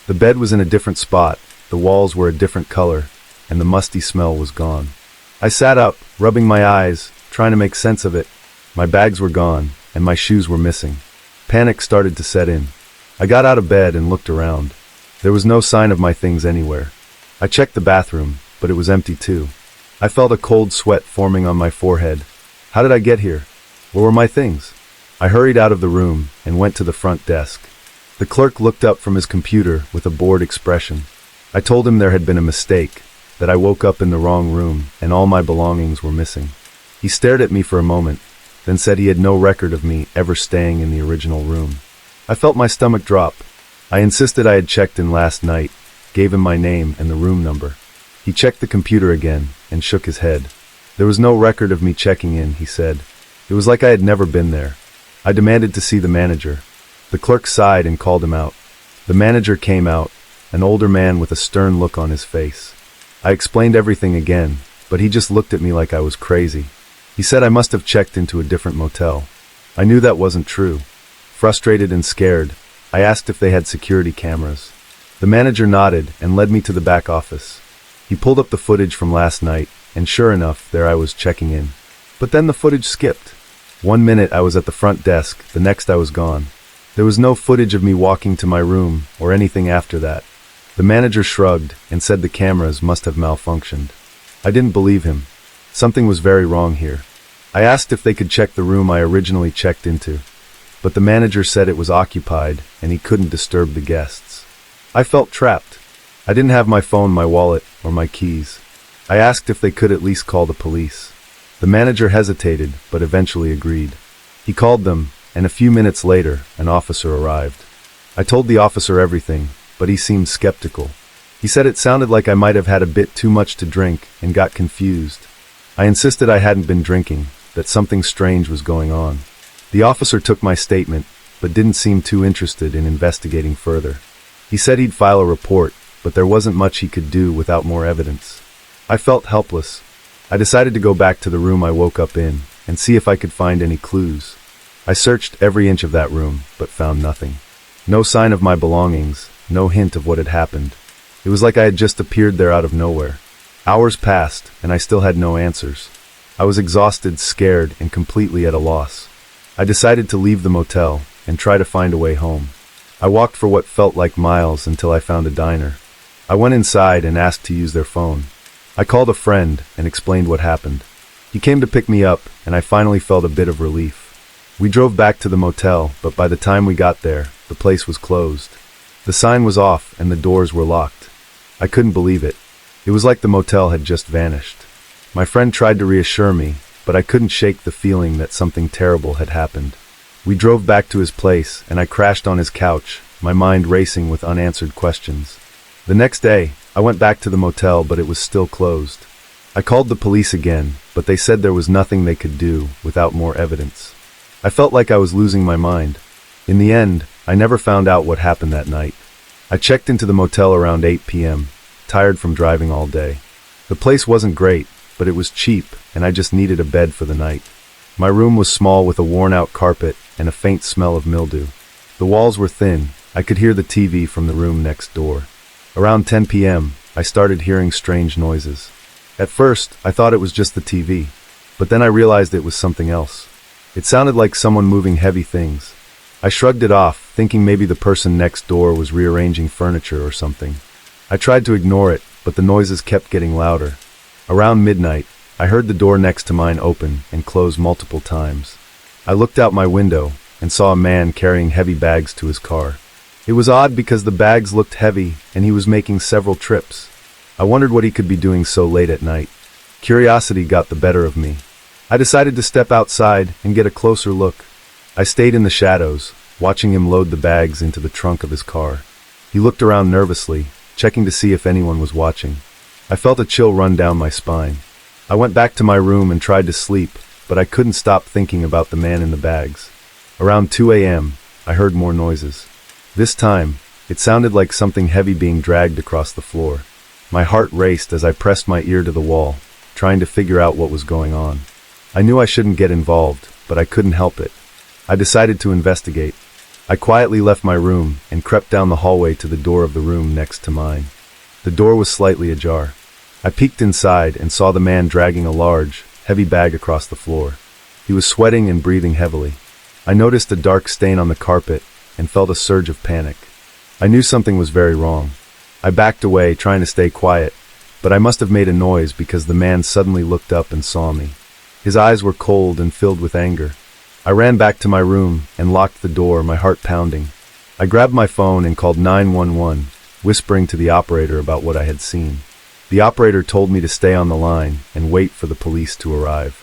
The bed was in a different spot, the walls were a different color, and the musty smell was gone. I sat up, rubbing my eyes, trying to make sense of it. My bags were gone, and my shoes were missing. Panic started to set in. I got out of bed and looked around. There was no sign of my things anywhere. I checked the bathroom, but it was empty too. I felt a cold sweat forming on my forehead. How did I get here? Where were my things? I hurried out of the room and went to the front desk. The clerk looked up from his computer with a bored expression. I told him there had been a mistake, that I woke up in the wrong room and all my belongings were missing. He stared at me for a moment, then said he had no record of me ever staying in the original room. I felt my stomach drop. I insisted I had checked in last night, gave him my name and the room number. He checked the computer again and shook his head. There was no record of me checking in, he said. It was like I had never been there. I demanded to see the manager. The clerk sighed and called him out. The manager came out, an older man with a stern look on his face. I explained everything again, but he just looked at me like I was crazy. He said I must have checked into a different motel. I knew that wasn't true. Frustrated and scared, I asked if they had security cameras. The manager nodded and led me to the back office. He pulled up the footage from last night, and sure enough, there I was checking in. But then the footage skipped. 1 minute I was at the front desk, the next I was gone. There was no footage of me walking to my room or anything after that. The manager shrugged and said the cameras must have malfunctioned. I didn't believe him. Something was very wrong here. I asked if they could check the room I originally checked into, but the manager said it was occupied and he couldn't disturb the guests. I felt trapped. I didn't have my phone, my wallet, or my keys. I asked if they could at least call the police. The manager hesitated, but eventually agreed. He called them, and a few minutes later, an officer arrived. I told the officer everything, but he seemed skeptical. He said it sounded like I might have had a bit too much to drink and got confused. I insisted I hadn't been drinking, that something strange was going on. The officer took my statement, but didn't seem too interested in investigating further. He said he'd file a report, but there wasn't much he could do without more evidence. I felt helpless. I decided to go back to the room I woke up in and see if I could find any clues. I searched every inch of that room, but found nothing. No sign of my belongings, no hint of what had happened. It was like I had just appeared there out of nowhere. Hours passed, and I still had no answers. I was exhausted, scared, and completely at a loss. I decided to leave the motel and try to find a way home. I walked for what felt like miles until I found a diner. I went inside and asked to use their phone. I called a friend and explained what happened. He came to pick me up, and I finally felt a bit of relief. We drove back to the motel, but by the time we got there, the place was closed. The sign was off and the doors were locked. I couldn't believe it. It was like the motel had just vanished. My friend tried to reassure me, but I couldn't shake the feeling that something terrible had happened. We drove back to his place, and I crashed on his couch, my mind racing with unanswered questions. The next day, I went back to the motel, but it was still closed. I called the police again, but they said there was nothing they could do without more evidence. I felt like I was losing my mind. In the end, I never found out what happened that night. I checked into the motel around 8 p.m., tired from driving all day. The place wasn't great, but it was cheap, and I just needed a bed for the night. My room was small with a worn-out carpet and a faint smell of mildew. The walls were thin. I could hear the TV from the room next door. Around 10 p.m., I started hearing strange noises. At first, I thought it was just the TV, but then I realized it was something else. It sounded like someone moving heavy things. I shrugged it off, thinking maybe the person next door was rearranging furniture or something. I tried to ignore it, but the noises kept getting louder. Around midnight, I heard the door next to mine open and close multiple times. I looked out my window and saw a man carrying heavy bags to his car. It was odd because the bags looked heavy and he was making several trips. I wondered what he could be doing so late at night. Curiosity got the better of me. I decided to step outside and get a closer look. I stayed in the shadows, watching him load the bags into the trunk of his car. He looked around nervously, checking to see if anyone was watching. I felt a chill run down my spine. I went back to my room and tried to sleep, but I couldn't stop thinking about the man in the bags. Around 2 a.m., I heard more noises. This time, it sounded like something heavy being dragged across the floor. My heart raced as I pressed my ear to the wall, trying to figure out what was going on. I knew I shouldn't get involved, but I couldn't help it. I decided to investigate. I quietly left my room and crept down the hallway to the door of the room next to mine. The door was slightly ajar. I peeked inside and saw the man dragging a large, heavy bag across the floor. He was sweating and breathing heavily. I noticed a dark stain on the carpet and felt a surge of panic. I knew something was very wrong. I backed away, trying to stay quiet, but I must have made a noise because the man suddenly looked up and saw me. His eyes were cold and filled with anger. I ran back to my room and locked the door, my heart pounding. I grabbed my phone and called 911, whispering to the operator about what I had seen. The operator told me to stay on the line and wait for the police to arrive.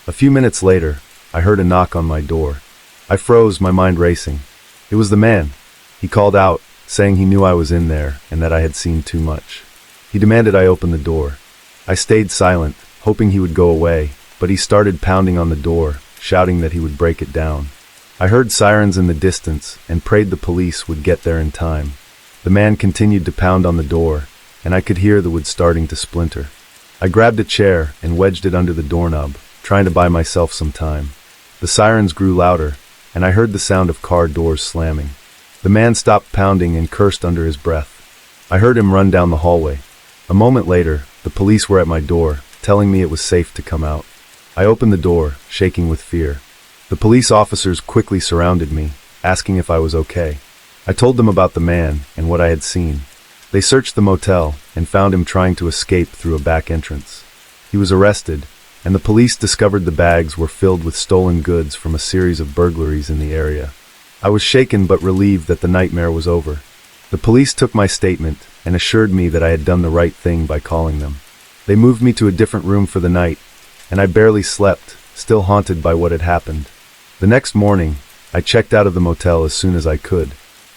A few minutes later, I heard a knock on my door. I froze, my mind racing. It was the man. He called out, saying he knew I was in there and that I had seen too much. He demanded I open the door. I stayed silent, hoping he would go away, but he started pounding on the door, shouting that he would break it down. I heard sirens in the distance and prayed the police would get there in time. The man continued to pound on the door, and I could hear the wood starting to splinter. I grabbed a chair and wedged it under the doorknob, trying to buy myself some time. The sirens grew louder, and I heard the sound of car doors slamming. The man stopped pounding and cursed under his breath. I heard him run down the hallway. A moment later, the police were at my door, telling me it was safe to come out. I opened the door, shaking with fear. The police officers quickly surrounded me, asking if I was okay. I told them about the man and what I had seen. They searched the motel and found him trying to escape through a back entrance. He was arrested, and the police discovered the bags were filled with stolen goods from a series of burglaries in the area. I was shaken but relieved that the nightmare was over. The police took my statement and assured me that I had done the right thing by calling them. They moved me to a different room for the night, and I barely slept, still haunted by what had happened. The next morning, I checked out of the motel as soon as I could.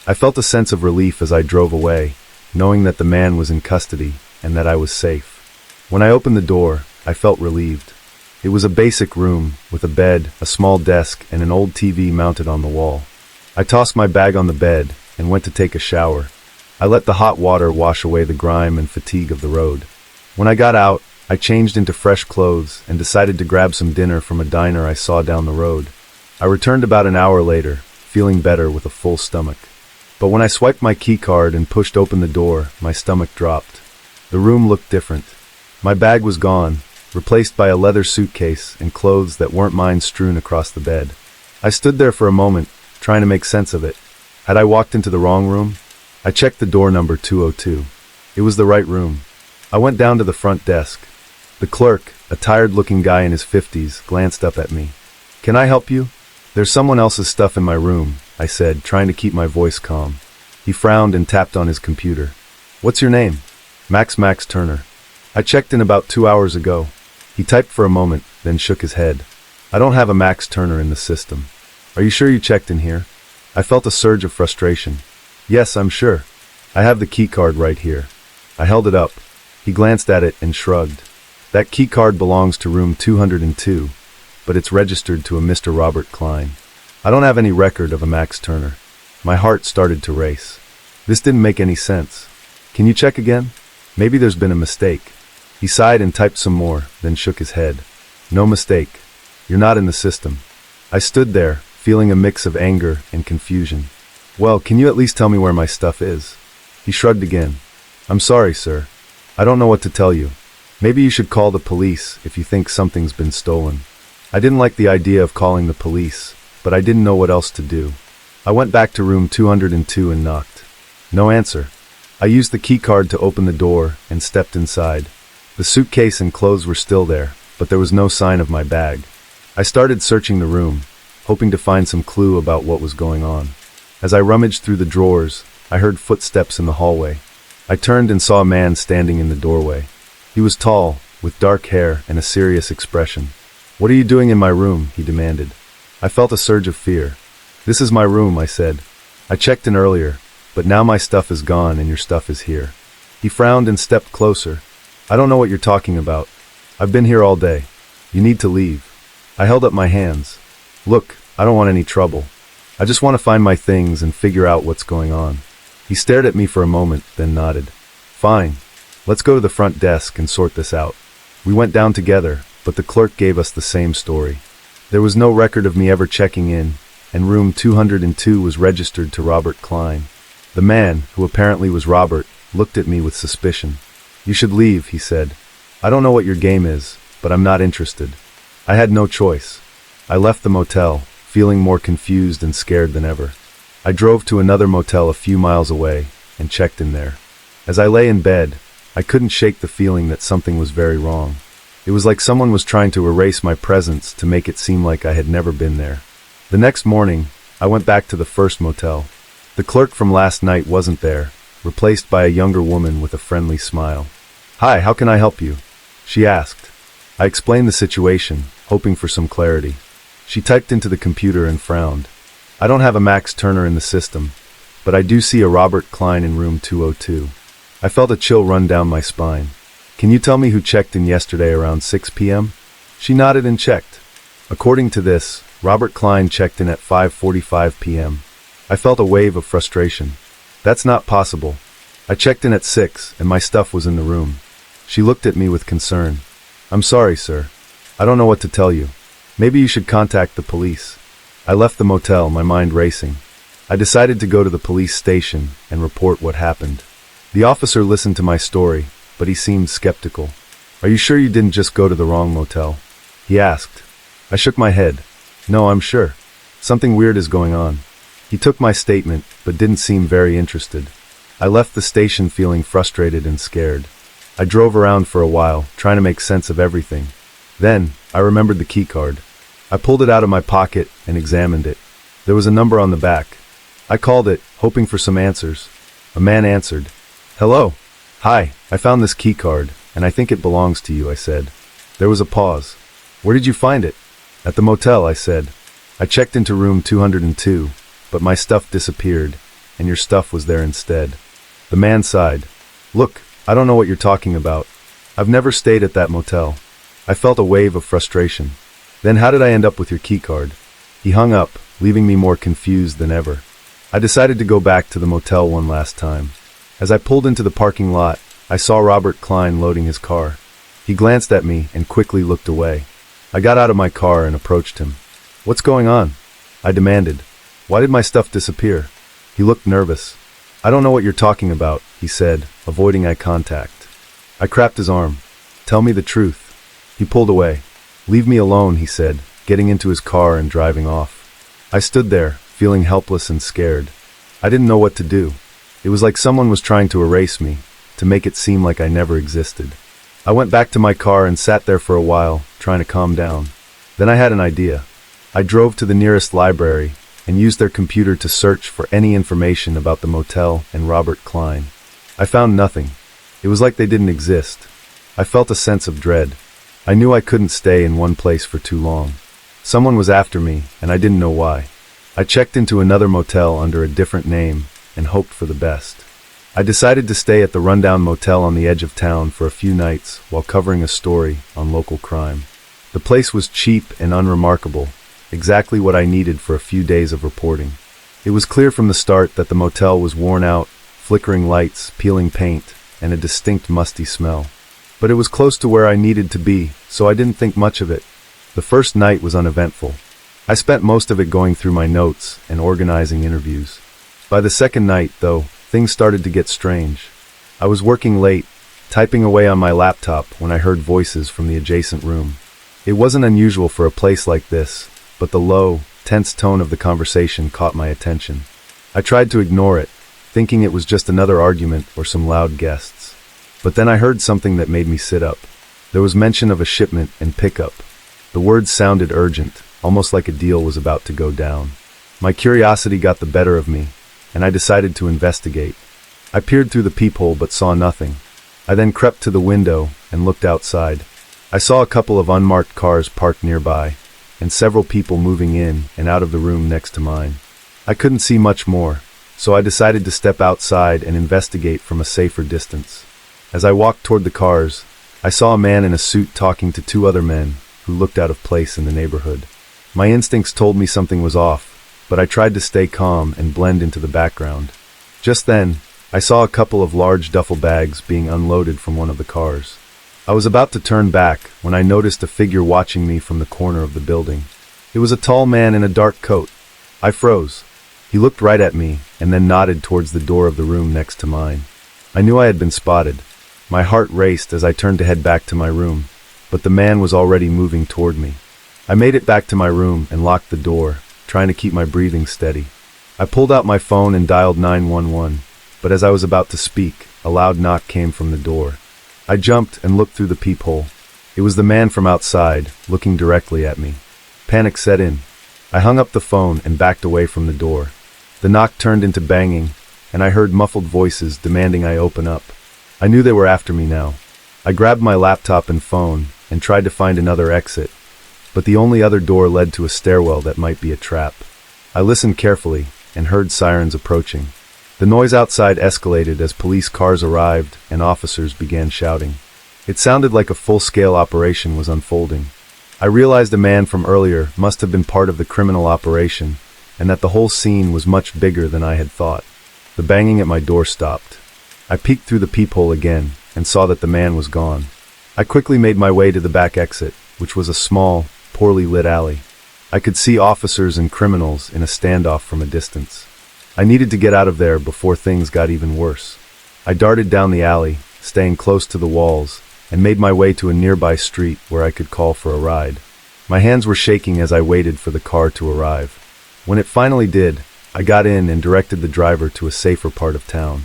I felt a sense of relief as I drove away, knowing that the man was in custody and that I was safe. When I opened the door, I felt relieved. It was a basic room with a bed, a small desk, and an old TV mounted on the wall. I tossed my bag on the bed and went to take a shower. I let the hot water wash away the grime and fatigue of the road. When I got out, I changed into fresh clothes and decided to grab some dinner from a diner I saw down the road. I returned about an hour later, feeling better with a full stomach. But when I swiped my key card and pushed open the door, my stomach dropped. The room looked different. My bag was gone, replaced by a leather suitcase and clothes that weren't mine strewn across the bed. I stood there for a moment, trying to make sense of it. Had I walked into the wrong room? I checked the door number 202. It was the right room. I went down to the front desk. The clerk, a tired-looking guy in his 50s, glanced up at me. "Can I help you?" "There's someone else's stuff in my room," I said, trying to keep my voice calm. He frowned and tapped on his computer. "What's your name?" Max Turner." "I checked in about 2 hours ago." He typed for a moment, then shook his head. "I don't have a Max Turner in the system." "Are you sure you checked in here?" I felt a surge of frustration. "Yes, I'm sure. I have the key card right here." I held it up. He glanced at it and shrugged. "That key card belongs to room 202, but it's registered to a Mr. Robert Klein. I don't have any record of a Max Turner." My heart started to race. This didn't make any sense. "Can you check again? Maybe there's been a mistake." He sighed and typed some more, then shook his head. "No mistake. You're not in the system." I stood there, feeling a mix of anger and confusion. "Well, can you at least tell me where my stuff is?" He shrugged again. "I'm sorry, sir. I don't know what to tell you. Maybe you should call the police if you think something's been stolen." I didn't like the idea of calling the police, but I didn't know what else to do. I went back to room 202 and knocked. No answer. I used the key card to open the door and stepped inside. The suitcase and clothes were still there, but there was no sign of my bag. I started searching the room, hoping to find some clue about what was going on. As I rummaged through the drawers, I heard footsteps in the hallway. I turned and saw a man standing in the doorway. He was tall, with dark hair and a serious expression. "What are you doing in my room?" he demanded. I felt a surge of fear. "This is my room," I said. "I checked in earlier, but now my stuff is gone and your stuff is here." He frowned and stepped closer. "I don't know what you're talking about. I've been here all day. You need to leave." I held up my hands. "Look, I don't want any trouble. I just want to find my things and figure out what's going on." He stared at me for a moment, then nodded. "Fine. Let's go to the front desk and sort this out." We went down together, but the clerk gave us the same story. There was no record of me ever checking in, and room 202 was registered to Robert Klein. The man, who apparently was Robert, looked at me with suspicion. "You should leave," he said. "I don't know what your game is, but I'm not interested." I had no choice. I left the motel, feeling more confused and scared than ever. I drove to another motel a few miles away and checked in there. As I lay in bed, I couldn't shake the feeling that something was very wrong. It was like someone was trying to erase my presence to make it seem like I had never been there. The next morning, I went back to the first motel. The clerk from last night wasn't there, replaced by a younger woman with a friendly smile. "Hi, how can I help you?" she asked. I explained the situation, hoping for some clarity. She typed into the computer and frowned. "I don't have a Max Turner in the system, but I do see a Robert Klein in room 202. I felt a chill run down my spine. "Can you tell me who checked in yesterday around 6 p.m.? She nodded and checked. According to this, Robert Klein checked in at 5:45 p.m. I felt a wave of frustration. "That's not possible. I checked in at 6 and my stuff was in the room." She looked at me with concern. "I'm sorry, sir. I don't know what to tell you. Maybe you should contact the police." I left the motel, my mind racing. I decided to go to the police station and report what happened. The officer listened to my story, but he seemed skeptical. "Are you sure you didn't just go to the wrong motel?" he asked. I shook my head. "No, I'm sure. Something weird is going on." He took my statement, but didn't seem very interested. I left the station feeling frustrated and scared. I drove around for a while, trying to make sense of everything. Then, I remembered the key card. I pulled it out of my pocket and examined it. There was a number on the back. I called it, hoping for some answers. A man answered. "Hello. Hi, I found this key card, and I think it belongs to you," I said. There was a pause. "Where did you find it?" "At the motel," I said. "I checked into room 202, but my stuff disappeared, and your stuff was there instead." The man sighed. "Look, I don't know what you're talking about. I've never stayed at that motel." I felt a wave of frustration. "Then how did I end up with your key card?" He hung up, leaving me more confused than ever. I decided to go back to the motel one last time. As I pulled into the parking lot, I saw Robert Klein loading his car. He glanced at me and quickly looked away. I got out of my car and approached him. "What's going on?" I demanded. "Why did my stuff disappear?" He looked nervous. "I don't know what you're talking about," he said, avoiding eye contact. I grabbed his arm. "Tell me the truth." He pulled away. "Leave me alone," he said, getting into his car and driving off. I stood there, feeling helpless and scared. I didn't know what to do. It was like someone was trying to erase me, to make it seem like I never existed. I went back to my car and sat there for a while, trying to calm down. Then I had an idea. I drove to the nearest library and used their computer to search for any information about the motel and Robert Klein. I found nothing. It was like they didn't exist. I felt a sense of dread. I knew I couldn't stay in one place for too long. Someone was after me, and I didn't know why. I checked into another motel under a different name and hoped for the best. I decided to stay at the rundown motel on the edge of town for a few nights while covering a story on local crime. The place was cheap and unremarkable, exactly what I needed for a few days of reporting. It was clear from the start that the motel was worn out, flickering lights, peeling paint, and a distinct musty smell. But it was close to where I needed to be, so I didn't think much of it. The first night was uneventful. I spent most of it going through my notes and organizing interviews. By the second night, though, things started to get strange. I was working late, typing away on my laptop when I heard voices from the adjacent room. It wasn't unusual for a place like this, but the low, tense tone of the conversation caught my attention. I tried to ignore it, thinking it was just another argument or some loud guests. But then I heard something that made me sit up. There was mention of a shipment and pickup. The words sounded urgent, almost like a deal was about to go down. My curiosity got the better of me, and I decided to investigate. I peered through the peephole but saw nothing. I then crept to the window and looked outside. I saw a couple of unmarked cars parked nearby, and several people moving in and out of the room next to mine. I couldn't see much more, so I decided to step outside and investigate from a safer distance. As I walked toward the cars, I saw a man in a suit talking to two other men who looked out of place in the neighborhood. My instincts told me something was off, but I tried to stay calm and blend into the background. Just then, I saw a couple of large duffel bags being unloaded from one of the cars. I was about to turn back when I noticed a figure watching me from the corner of the building. It was a tall man in a dark coat. I froze. He looked right at me and then nodded towards the door of the room next to mine. I knew I had been spotted. My heart raced as I turned to head back to my room, but the man was already moving toward me. I made it back to my room and locked the door, trying to keep my breathing steady. I pulled out my phone and dialed 911, but as I was about to speak, a loud knock came from the door. I jumped and looked through the peephole. It was the man from outside, looking directly at me. Panic set in. I hung up the phone and backed away from the door. The knock turned into banging, and I heard muffled voices demanding I open up. I knew they were after me now. I grabbed my laptop and phone and tried to find another exit, but the only other door led to a stairwell that might be a trap. I listened carefully and heard sirens approaching. The noise outside escalated as police cars arrived and officers began shouting. It sounded like a full-scale operation was unfolding. I realized a man from earlier must have been part of the criminal operation, and that the whole scene was much bigger than I had thought. The banging at my door stopped. I peeked through the peephole again and saw that the man was gone. I quickly made my way to the back exit, which was a small, poorly lit alley. I could see officers and criminals in a standoff from a distance. I needed to get out of there before things got even worse. I darted down the alley, staying close to the walls, and made my way to a nearby street where I could call for a ride. My hands were shaking as I waited for the car to arrive. When it finally did, I got in and directed the driver to a safer part of town.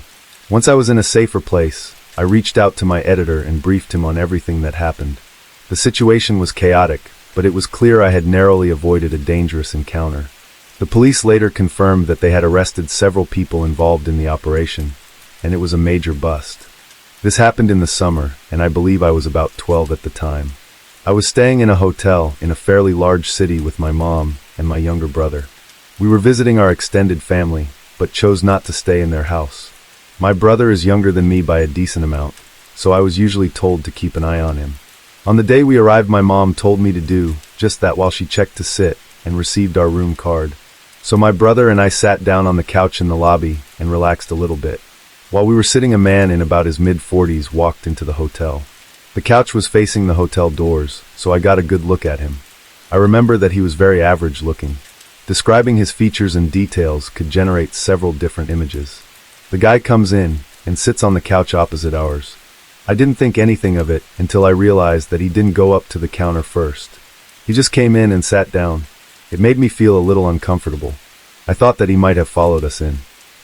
Once I was in a safer place, I reached out to my editor and briefed him on everything that happened. The situation was chaotic, but it was clear I had narrowly avoided a dangerous encounter. The police later confirmed that they had arrested several people involved in the operation, and it was a major bust. This happened in the summer, and I believe I was about 12 at the time. I was staying in a hotel in a fairly large city with my mom and my younger brother. We were visiting our extended family, but chose not to stay in their house. My brother is younger than me by a decent amount, so I was usually told to keep an eye on him. On the day we arrived, my mom told me to do just that while she checked to sit and received our room card. So my brother and I sat down on the couch in the lobby and relaxed a little bit. While we were sitting, a man in about his mid-40s walked into the hotel. The couch was facing the hotel doors, so I got a good look at him. I remember that he was very average looking. Describing his features and details could generate several different images. The guy comes in and sits on the couch opposite ours. I didn't think anything of it until I realized that he didn't go up to the counter first. He just came in and sat down. It made me feel a little uncomfortable. I thought that he might have followed us in.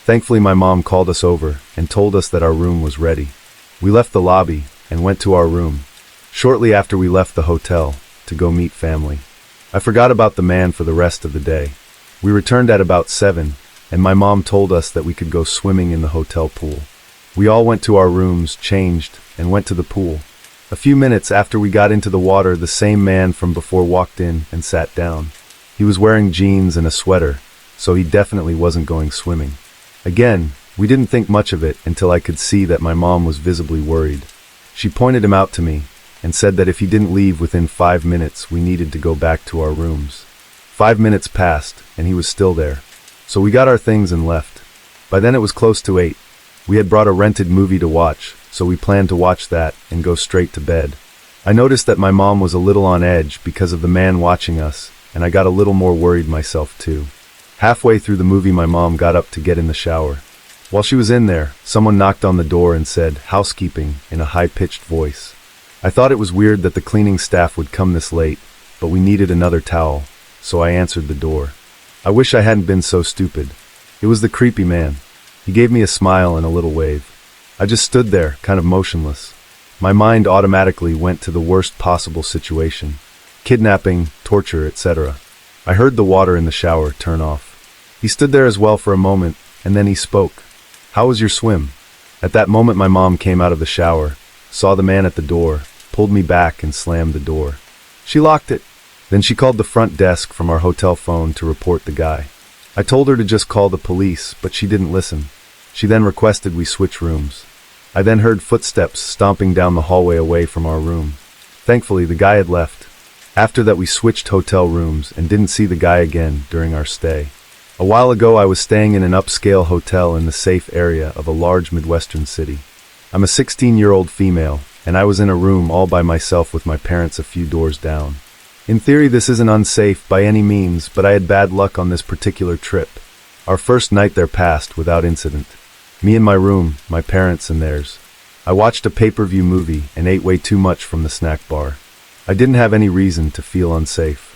Thankfully, my mom called us over and told us that our room was ready. We left the lobby and went to our room. Shortly after we left the hotel to go meet family. I forgot about the man for the rest of the day. We returned at about 7, and my mom told us that we could go swimming in the hotel pool. We all went to our rooms, changed, and went to the pool. A few minutes after we got into the water, the same man from before walked in and sat down. He was wearing jeans and a sweater, so he definitely wasn't going swimming. Again, we didn't think much of it until I could see that my mom was visibly worried. She pointed him out to me and said that if he didn't leave within 5 minutes, we needed to go back to our rooms. 5 minutes passed, and he was still there. So we got our things and left. By then it was close to 8. We had brought a rented movie to watch, so we planned to watch that and go straight to bed. I noticed that my mom was a little on edge because of the man watching us, and I got a little more worried myself too. Halfway through the movie, my mom got up to get in the shower. While she was in there, someone knocked on the door and said, "Housekeeping," in a high-pitched voice. I thought it was weird that the cleaning staff would come this late, but we needed another towel, so I answered the door. I wish I hadn't been so stupid. It was the creepy man. He gave me a smile and a little wave. I just stood there, kind of motionless. My mind automatically went to the worst possible situation. Kidnapping, torture, etc. I heard the water in the shower turn off. He stood there as well for a moment, and then he spoke. "How was your swim?" At that moment my mom came out of the shower, saw the man at the door, pulled me back and slammed the door. She locked it. Then she called the front desk from our hotel phone to report the guy. I told her to just call the police, but she didn't listen. She then requested we switch rooms. I then heard footsteps stomping down the hallway away from our room. Thankfully, the guy had left. After that, we switched hotel rooms and didn't see the guy again during our stay. A while ago, I was staying in an upscale hotel in the safe area of a large Midwestern city. I'm a 16-year-old female, and I was in a room all by myself with my parents a few doors down. In theory, this isn't unsafe by any means, but I had bad luck on this particular trip. Our first night there passed without incident. Me in my room, my parents in theirs. I watched a pay-per-view movie and ate way too much from the snack bar. I didn't have any reason to feel unsafe.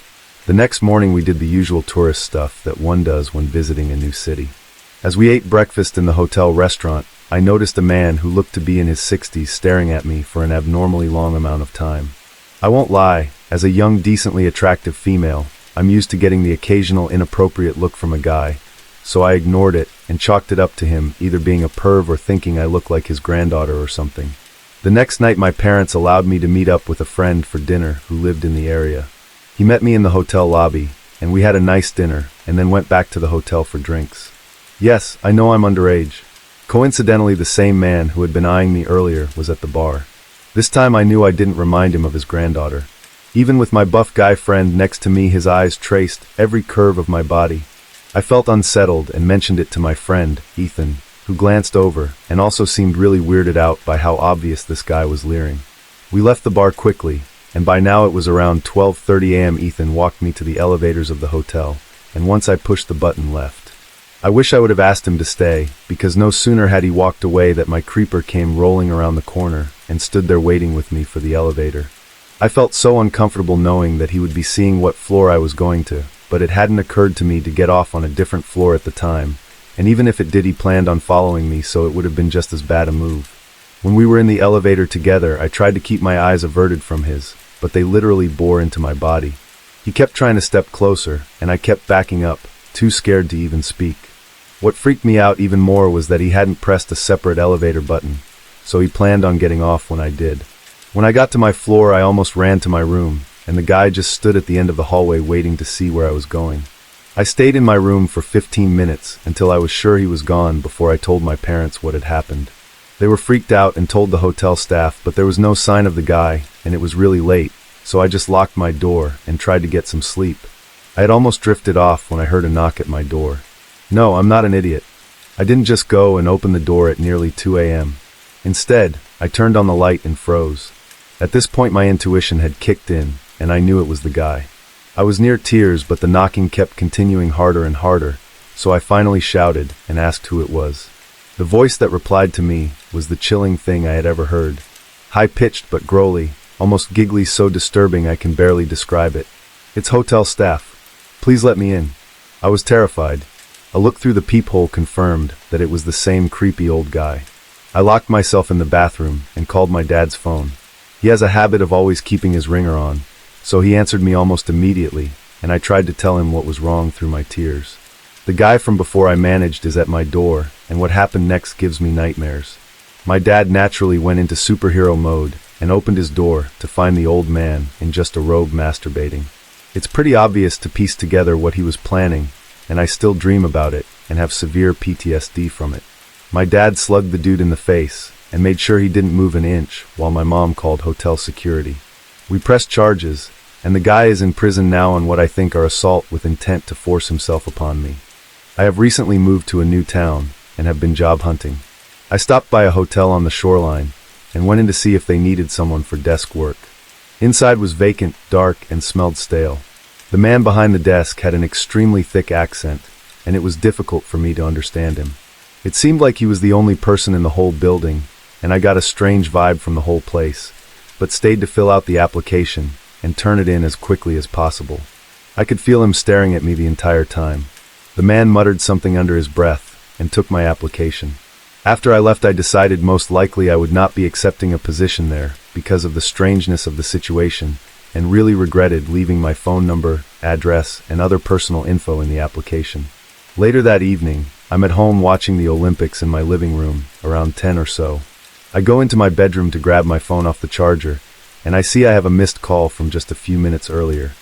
The next morning we did the usual tourist stuff that one does when visiting a new city. As we ate breakfast in the hotel restaurant, I noticed a man who looked to be in his 60s staring at me for an abnormally long amount of time. I won't lie, as a young, decently attractive female, I'm used to getting the occasional inappropriate look from a guy, so I ignored it and chalked it up to him either being a perv or thinking I looked like his granddaughter or something. The next night my parents allowed me to meet up with a friend for dinner who lived in the area. He met me in the hotel lobby, and we had a nice dinner, and then went back to the hotel for drinks. Yes, I know I'm underage. Coincidentally, the same man who had been eyeing me earlier was at the bar. This time I knew I didn't remind him of his granddaughter. Even with my buff guy friend next to me, his eyes traced every curve of my body. I felt unsettled and mentioned it to my friend, Ethan, who glanced over and also seemed really weirded out by how obvious this guy was leering. We left the bar quickly, and by now it was around 12:30 a.m. Ethan walked me to the elevators of the hotel, and once I pushed the button, left. I wish I would have asked him to stay, because no sooner had he walked away that my creeper came rolling around the corner and stood there waiting with me for the elevator. I felt so uncomfortable knowing that he would be seeing what floor I was going to, but it hadn't occurred to me to get off on a different floor at the time, and even if it did, he planned on following me, so it would have been just as bad a move. When we were in the elevator together, I tried to keep my eyes averted from his, but they literally bore into my body. He kept trying to step closer, and I kept backing up, too scared to even speak. What freaked me out even more was that he hadn't pressed a separate elevator button, so he planned on getting off when I did. When I got to my floor, I almost ran to my room, and the guy just stood at the end of the hallway waiting to see where I was going. I stayed in my room for 15 minutes until I was sure he was gone before I told my parents what had happened. They were freaked out and told the hotel staff, but there was no sign of the guy, and it was really late, so I just locked my door and tried to get some sleep. I had almost drifted off when I heard a knock at my door. No, I'm not an idiot. I didn't just go and open the door at nearly 2 a.m. Instead, I turned on the light and froze. At this point my intuition had kicked in, and I knew it was the guy. I was near tears, but the knocking kept continuing harder and harder, so I finally shouted and asked who it was. The voice that replied to me was the chilling thing I had ever heard. High-pitched but growly, almost giggly, so disturbing I can barely describe it. "It's hotel staff. Please let me in." I was terrified. A look through the peephole confirmed that it was the same creepy old guy. I locked myself in the bathroom and called my dad's phone. He has a habit of always keeping his ringer on, so he answered me almost immediately, and I tried to tell him what was wrong through my tears. The guy from before I managed is at my door, and what happened next gives me nightmares. My dad naturally went into superhero mode and opened his door to find the old man in just a robe masturbating. It's pretty obvious to piece together what he was planning, and I still dream about it and have severe PTSD from it. My dad slugged the dude in the face and made sure he didn't move an inch while my mom called hotel security. We pressed charges, and the guy is in prison now on what I think are assault with intent to force himself upon me. I have recently moved to a new town and have been job hunting. I stopped by a hotel on the shoreline and went in to see if they needed someone for desk work. Inside was vacant, dark, and smelled stale. The man behind the desk had an extremely thick accent, and it was difficult for me to understand him. It seemed like he was the only person in the whole building, and I got a strange vibe from the whole place, but stayed to fill out the application and turn it in as quickly as possible. I could feel him staring at me the entire time. The man muttered something under his breath and took my application. After I left, I decided most likely I would not be accepting a position there because of the strangeness of the situation, and really regretted leaving my phone number, address, and other personal info in the application. Later that evening, I'm at home watching the Olympics in my living room, around 10 or so. I go into my bedroom to grab my phone off the charger, and I see I have a missed call from just a few minutes earlier.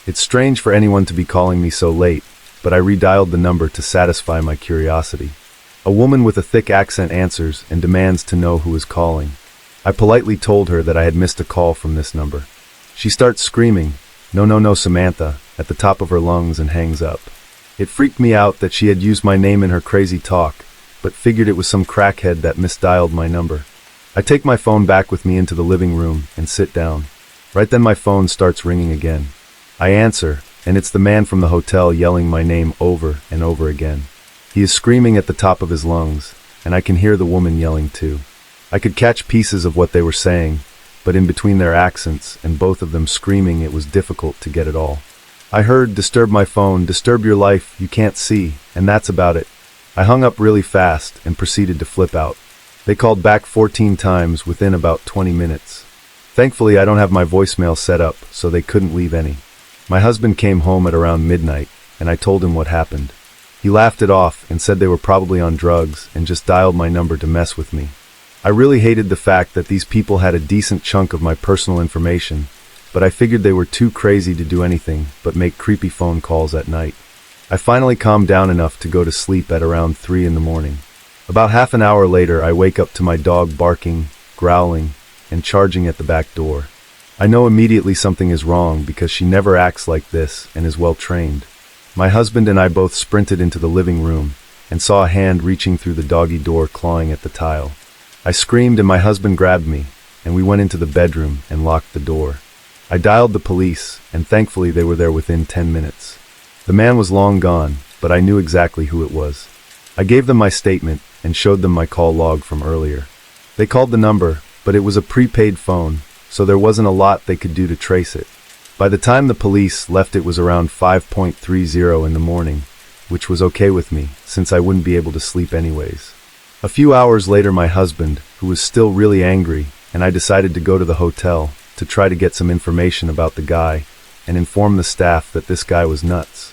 It's strange for anyone to be calling me so late, but I redialed the number to satisfy my curiosity. A woman with a thick accent answers and demands to know who is calling. I politely told her that I had missed a call from this number. She starts screaming, "No, no, no, Samantha," at the top of her lungs and hangs up. It freaked me out that she had used my name in her crazy talk, but figured it was some crackhead that misdialed my number. I take my phone back with me into the living room and sit down. Right then my phone starts ringing again. I answer, and it's the man from the hotel yelling my name over and over again. He is screaming at the top of his lungs, and I can hear the woman yelling too. I could catch pieces of what they were saying, but in between their accents and both of them screaming, it was difficult to get it all. I heard, "Disturb my phone, disturb your life, you can't see," and that's about it. I hung up really fast and proceeded to flip out. They called back 14 times within about 20 minutes. Thankfully, I don't have my voicemail set up, so they couldn't leave any. My husband came home at around midnight, and I told him what happened. He laughed it off and said they were probably on drugs and just dialed my number to mess with me. I really hated the fact that these people had a decent chunk of my personal information, but I figured they were too crazy to do anything but make creepy phone calls at night. I finally calmed down enough to go to sleep at around 3 in the morning. About half an hour later, I wake up to my dog barking, growling, and charging at the back door. I know immediately something is wrong because she never acts like this and is well trained. My husband and I both sprinted into the living room and saw a hand reaching through the doggy door clawing at the tile. I screamed and my husband grabbed me, and we went into the bedroom and locked the door. I dialed the police, and thankfully they were there within 10 minutes. The man was long gone, but I knew exactly who it was. I gave them my statement and showed them my call log from earlier. They called the number, but it was a prepaid phone, so there wasn't a lot they could do to trace it. By the time the police left, it was around 5:30 in the morning, which was okay with me, since I wouldn't be able to sleep anyways. A few hours later, my husband, who was still really angry, and I decided to go to the hotel to try to get some information about the guy and inform the staff that this guy was nuts.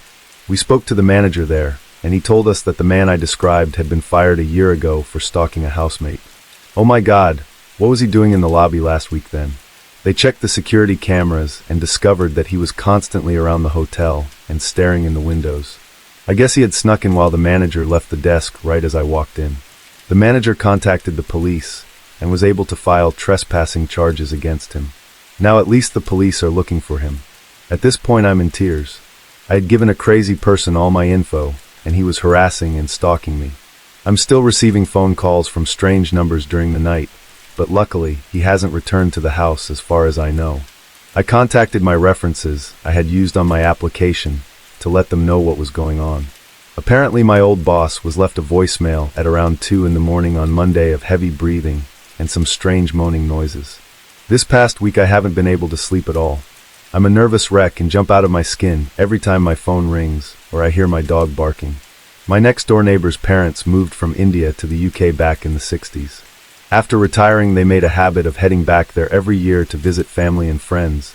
We spoke to the manager there, and he told us that the man I described had been fired a year ago for stalking a housemate. Oh my God, what was he doing in the lobby last week then? They checked the security cameras and discovered that he was constantly around the hotel and staring in the windows. I guess he had snuck in while the manager left the desk right as I walked in. The manager contacted the police and was able to file trespassing charges against him. Now at least the police are looking for him. At this point I'm in tears. I had given a crazy person all my info, and he was harassing and stalking me. I'm still receiving phone calls from strange numbers during the night, but luckily he hasn't returned to the house as far as I know. I contacted my references I had used on my application to let them know what was going on. Apparently my old boss was left a voicemail at around 2 in the morning on Monday of heavy breathing and some strange moaning noises. This past week I haven't been able to sleep at all. I'm a nervous wreck and jump out of my skin every time my phone rings or I hear my dog barking. My next door neighbor's parents moved from India to the UK back in the 60s. After retiring, they made a habit of heading back there every year to visit family and friends,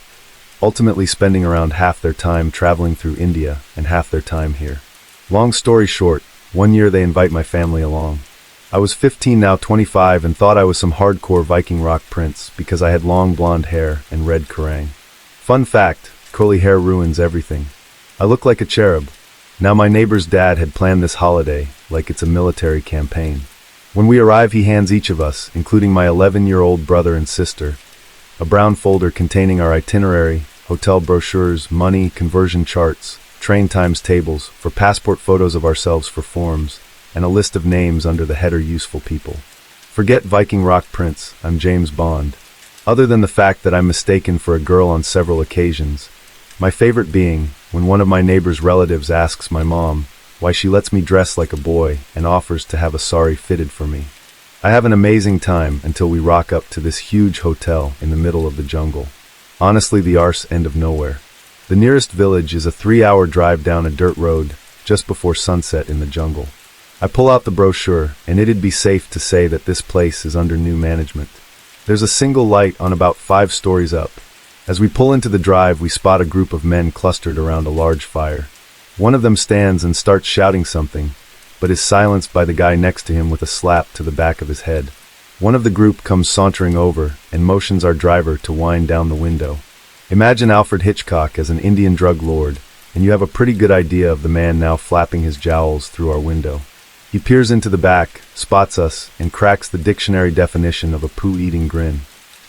ultimately spending around half their time traveling through India and half their time here. Long story short, one year they invite my family along. I was 15, now 25, and thought I was some hardcore Viking rock prince because I had long blonde hair and red kerrang. Fun fact, curly hair ruins everything. I look like a cherub. Now my neighbor's dad had planned this holiday like it's a military campaign. When we arrive, he hands each of us, including my 11-year-old brother and sister, a brown folder containing our itinerary, hotel brochures, money, conversion charts, train times tables, for passport photos of ourselves for forms, and a list of names under the header Useful People. Forget Viking rock prince, I'm James Bond. Other than the fact that I'm mistaken for a girl on several occasions, my favorite being when one of my neighbor's relatives asks my mom why she lets me dress like a boy and offers to have a sari fitted for me. I have an amazing time until we rock up to this huge hotel in the middle of the jungle. Honestly, the arse end of nowhere. The nearest village is a 3-hour drive down a dirt road just before sunset in the jungle. I pull out the brochure, and it'd be safe to say that this place is under new management. There's a single light on about 5 stories up. As we pull into the drive, we spot a group of men clustered around a large fire. One of them stands and starts shouting something, but is silenced by the guy next to him with a slap to the back of his head. One of the group comes sauntering over and motions our driver to wind down the window. Imagine Alfred Hitchcock as an Indian drug lord, and you have a pretty good idea of the man now flapping his jowls through our window. He peers into the back, spots us, and cracks the dictionary definition of a poo-eating grin.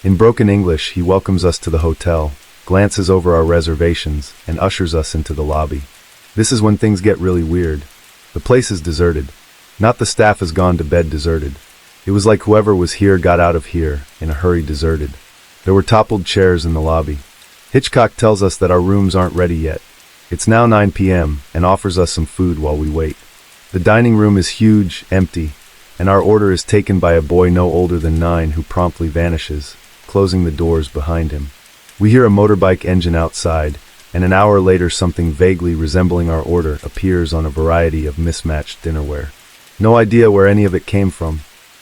In broken English, he welcomes us to the hotel, glances over our reservations, and ushers us into the lobby. This is when things get really weird. The place is deserted. Not the staff has gone to bed deserted. It was like whoever was here got out of here in a hurry deserted. There were toppled chairs in the lobby. Hitchcock tells us that our rooms aren't ready yet. It's now 9 p.m. and offers us some food while we wait. The dining room is huge, empty, and our order is taken by a boy no older than 9 who promptly vanishes, closing the doors behind him. We hear a motorbike engine outside, and an hour later something vaguely resembling our order appears on a variety of mismatched dinnerware. No idea where any of it came from.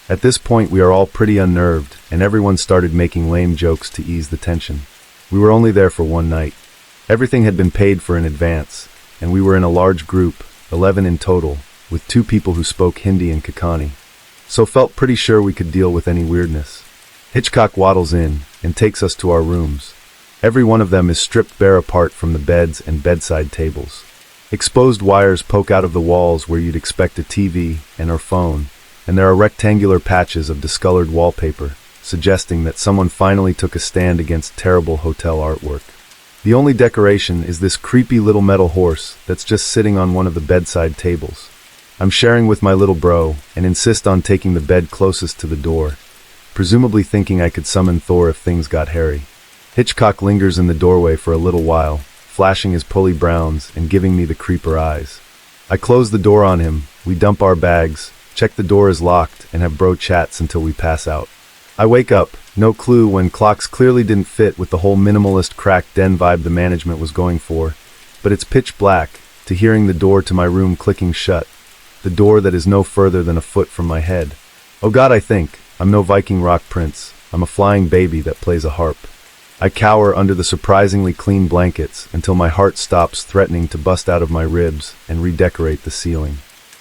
At this point we are all pretty unnerved, and everyone started making lame jokes to ease the tension. We were only there for one night. Everything had been paid for in advance, and we were in a large group, 11 in total, with 2 people who spoke Hindi and Kakani. So felt pretty sure we could deal with any weirdness. Hitchcock waddles in and takes us to our rooms. Every one of them is stripped bare apart from the beds and bedside tables. Exposed wires poke out of the walls where you'd expect a TV and or phone, and there are rectangular patches of discolored wallpaper, suggesting that someone finally took a stand against terrible hotel artwork. The only decoration is this creepy little metal horse that's just sitting on one of the bedside tables. I'm sharing with my little bro and insist on taking the bed closest to the door, presumably thinking I could summon Thor if things got hairy. Hitchcock lingers in the doorway for a little while, flashing his pulley browns and giving me the creeper eyes. I close the door on him, we dump our bags, check the door is locked, and have bro chats until we pass out. I wake up, no clue when clocks clearly didn't fit with the whole minimalist cracked den vibe the management was going for, but it's pitch black, to hearing the door to my room clicking shut, the door that is no further than a foot from my head. Oh God, I think, I'm no Viking rock prince, I'm a flying baby that plays a harp. I cower under the surprisingly clean blankets until my heart stops threatening to bust out of my ribs and redecorate the ceiling.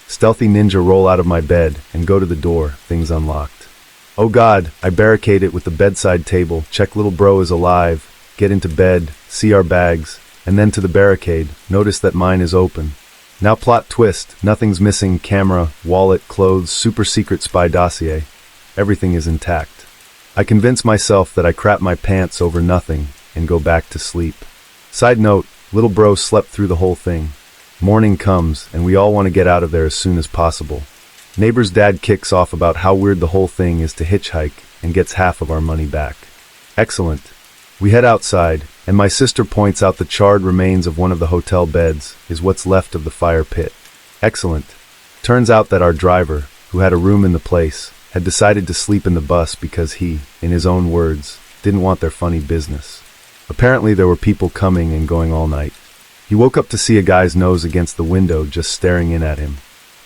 Stealthy ninja roll out of my bed and go to the door, things unlocked. Oh God, I barricade it with the bedside table, check little bro is alive, get into bed, see our bags, and then to the barricade, notice that mine is open. Now plot twist, nothing's missing, camera, wallet, clothes, super secret spy dossier. Everything is intact. I convince myself that I crap my pants over nothing and go back to sleep. Side note, little bro slept through the whole thing. Morning comes and we all want to get out of there as soon as possible. Neighbor's dad kicks off about how weird the whole thing is to hitchhike and gets half of our money back. Excellent. We head outside and my sister points out the charred remains of one of the hotel beds is what's left of the fire pit. Excellent. Turns out that our driver, who had a room in the place, had decided to sleep in the bus because he, in his own words, didn't want their funny business. Apparently there were people coming and going all night. He woke up to see a guy's nose against the window just staring in at him.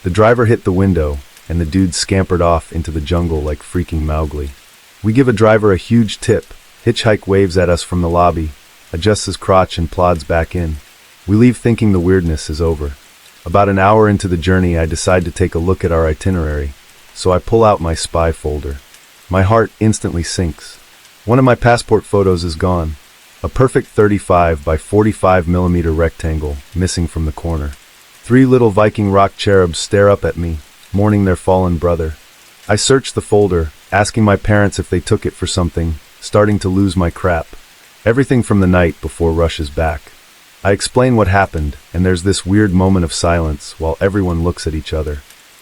The driver hit the window, and the dude scampered off into the jungle like freaking Mowgli. We give a driver a huge tip. Hitchhike waves at us from the lobby, adjusts his crotch and plods back in. We leave thinking the weirdness is over. About an hour into the journey, I decide to take a look at our itinerary, so I pull out my spy folder. My heart instantly sinks. One of my passport photos is gone. A perfect 35 by 45 millimeter rectangle, missing from the corner. 3 little Viking rock cherubs stare up at me, mourning their fallen brother. I search the folder, asking my parents if they took it for something, starting to lose my crap. Everything from the night before rushes back. I explain what happened, and there's this weird moment of silence while everyone looks at each other.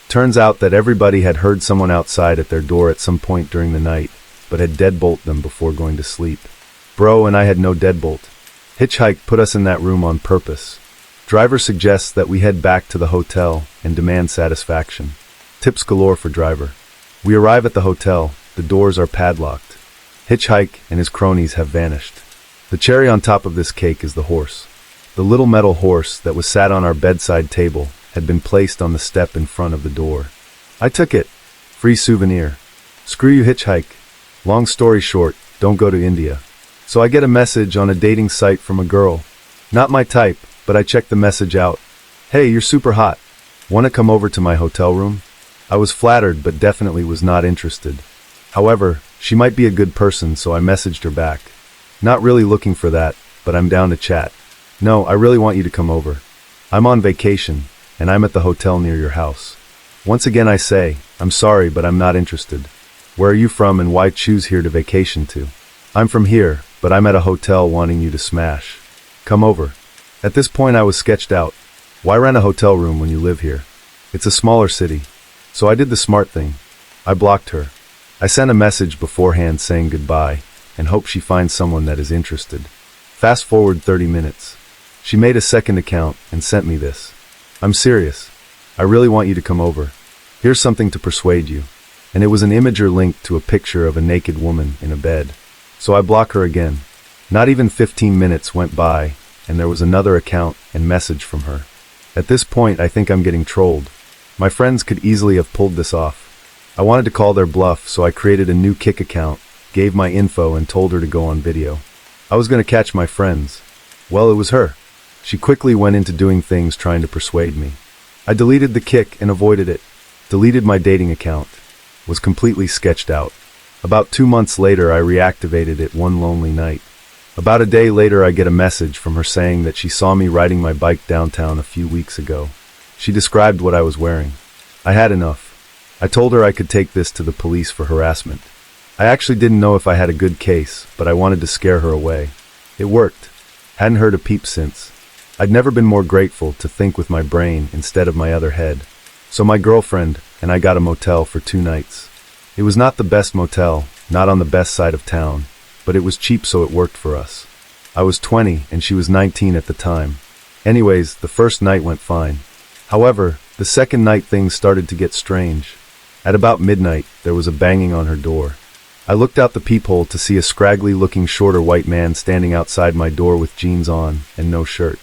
Turns out that everybody had heard someone outside at their door at some point during the night, but had deadbolt them before going to sleep. Bro and I had no deadbolt. Hitchhike put us in that room on purpose. Driver suggests that we head back to the hotel and demand satisfaction. Tips galore for driver. We arrive at the hotel. The doors are padlocked. Hitchhike and his cronies have vanished. The cherry on top of this cake is the horse. The little metal horse that was sat on our bedside table had been placed on the step in front of the door. I took it. Free souvenir. Screw you, Hitchhike. Long story short, don't go to India. So I get a message on a dating site from a girl. Not my type, but I check the message out. Hey, you're super hot. Want to come over to my hotel room? I was flattered, but definitely was not interested. However, she might be a good person, so I messaged her back. Not really looking for that, but I'm down to chat. No, I really want you to come over. I'm on vacation, and I'm at the hotel near your house. Once again I say, I'm sorry, but I'm not interested. Where are you from and why choose here to vacation to? I'm from here, but I'm at a hotel wanting you to smash. Come over. At this point I was sketched out. Why rent a hotel room when you live here? It's a smaller city. So I did the smart thing. I blocked her. I sent a message beforehand saying goodbye, and hope she finds someone that is interested. Fast forward 30 minutes. She made a second account and sent me this. I'm serious. I really want you to come over. Here's something to persuade you. And it was an imager linked to a picture of a naked woman in a bed. So I block her again. Not even 15 minutes went by, and there was another account and message from her. At this point, I think I'm getting trolled. My friends could easily have pulled this off. I wanted to call their bluff, so I created a new Kik account, gave my info, and told her to go on video. I was going to catch my friends. Well, it was her. She quickly went into doing things trying to persuade me. I deleted the Kik and avoided it. Deleted my dating account. Was completely sketched out. About 2 months later, I reactivated it one lonely night. About a day later, I get a message from her saying that she saw me riding my bike downtown a few weeks ago. She described what I was wearing. I had enough. I told her I could take this to the police for harassment. I actually didn't know if I had a good case, but I wanted to scare her away. It worked. Hadn't heard a peep since. I'd never been more grateful to think with my brain instead of my other head. So my girlfriend and I got a motel for 2 nights. It was not the best motel, not on the best side of town, but it was cheap, so it worked for us. I was 20 and she was 19 at the time. Anyways, the first night went fine. However, the second night things started to get strange. At about midnight, there was a banging on her door. I looked out the peephole to see a scraggly-looking shorter white man standing outside my door with jeans on and no shirt.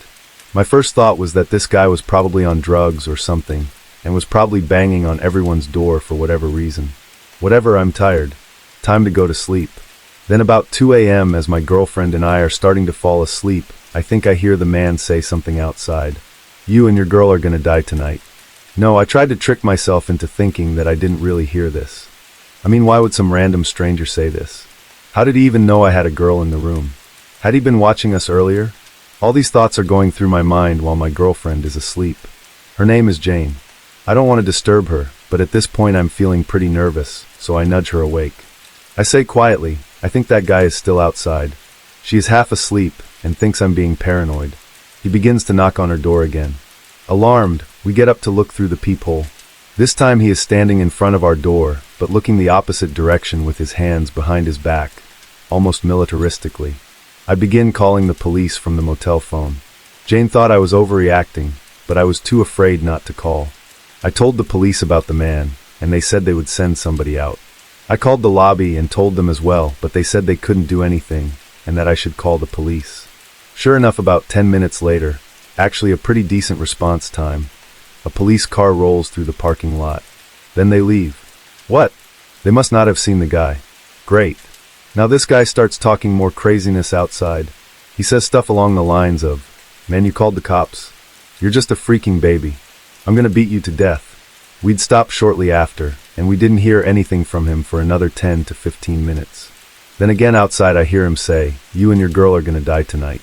My first thought was that this guy was probably on drugs or something, and was probably banging on everyone's door for whatever reason. Whatever, I'm tired. Time to go to sleep. Then about 2 a.m., as my girlfriend and I are starting to fall asleep, I think I hear the man say something outside. You and your girl are gonna die tonight. No, I tried to trick myself into thinking that I didn't really hear this. I mean, why would some random stranger say this? How did he even know I had a girl in the room? Had he been watching us earlier? All these thoughts are going through my mind while my girlfriend is asleep. Her name is Jane. I don't want to disturb her, but at this point I'm feeling pretty nervous, so I nudge her awake. I say quietly, I think that guy is still outside. She is half asleep and thinks I'm being paranoid. He begins to knock on her door again. Alarmed, we get up to look through the peephole. This time he is standing in front of our door, but looking the opposite direction with his hands behind his back, almost militaristically. I begin calling the police from the motel phone. Jane thought I was overreacting, but I was too afraid not to call. I told the police about the man, and they said they would send somebody out. I called the lobby and told them as well, but they said they couldn't do anything, and that I should call the police. Sure enough, about 10 minutes later, actually a pretty decent response time, a police car rolls through the parking lot. Then they leave. What? They must not have seen the guy. Great. Now this guy starts talking more craziness outside. He says stuff along the lines of, "Man, you called the cops? You're just a freaking baby. I'm gonna beat you to death." We'd stopped shortly after, and we didn't hear anything from him for another 10 to 15 minutes. Then again outside I hear him say, "You and your girl are gonna die tonight."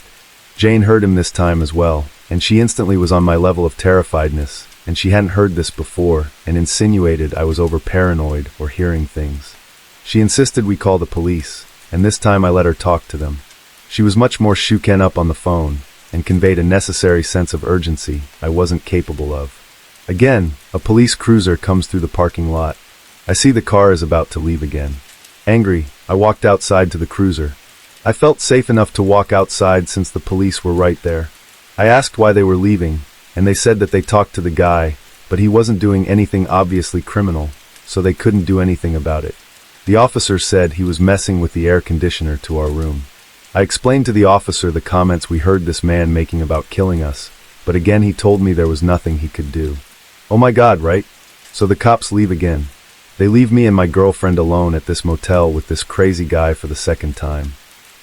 Jane heard him this time as well, and she instantly was on my level of terrifiedness, and she hadn't heard this before, and insinuated I was over paranoid or hearing things. She insisted we call the police, and this time I let her talk to them. She was much more shooken up on the phone, and conveyed a necessary sense of urgency I wasn't capable of. Again, a police cruiser comes through the parking lot. I see the car is about to leave again. Angry, I walked outside to the cruiser. I felt safe enough to walk outside since the police were right there. I asked why they were leaving, and they said that they talked to the guy, but he wasn't doing anything obviously criminal, so they couldn't do anything about it. The officer said he was messing with the air conditioner to our room. I explained to the officer the comments we heard this man making about killing us, but again he told me there was nothing he could do. Oh my God, right? So the cops leave again. They leave me and my girlfriend alone at this motel with this crazy guy for the second time.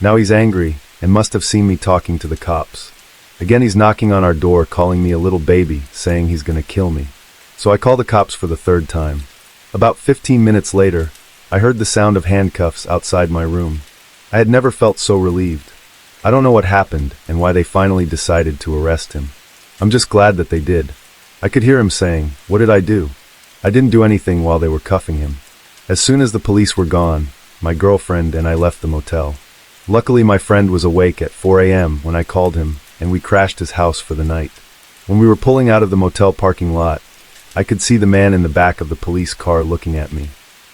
Now he's angry and must have seen me talking to the cops. Again he's knocking on our door calling me a little baby, saying he's gonna kill me. So I call the cops for the third time. About 15 minutes later, I heard the sound of handcuffs outside my room. I had never felt so relieved. I don't know what happened and why they finally decided to arrest him. I'm just glad that they did. I could hear him saying, "What did I do? I didn't do anything," while they were cuffing him. As soon as the police were gone, my girlfriend and I left the motel. Luckily my friend was awake at 4 a.m. when I called him, and we crashed his house for the night. When we were pulling out of the motel parking lot, I could see the man in the back of the police car looking at me.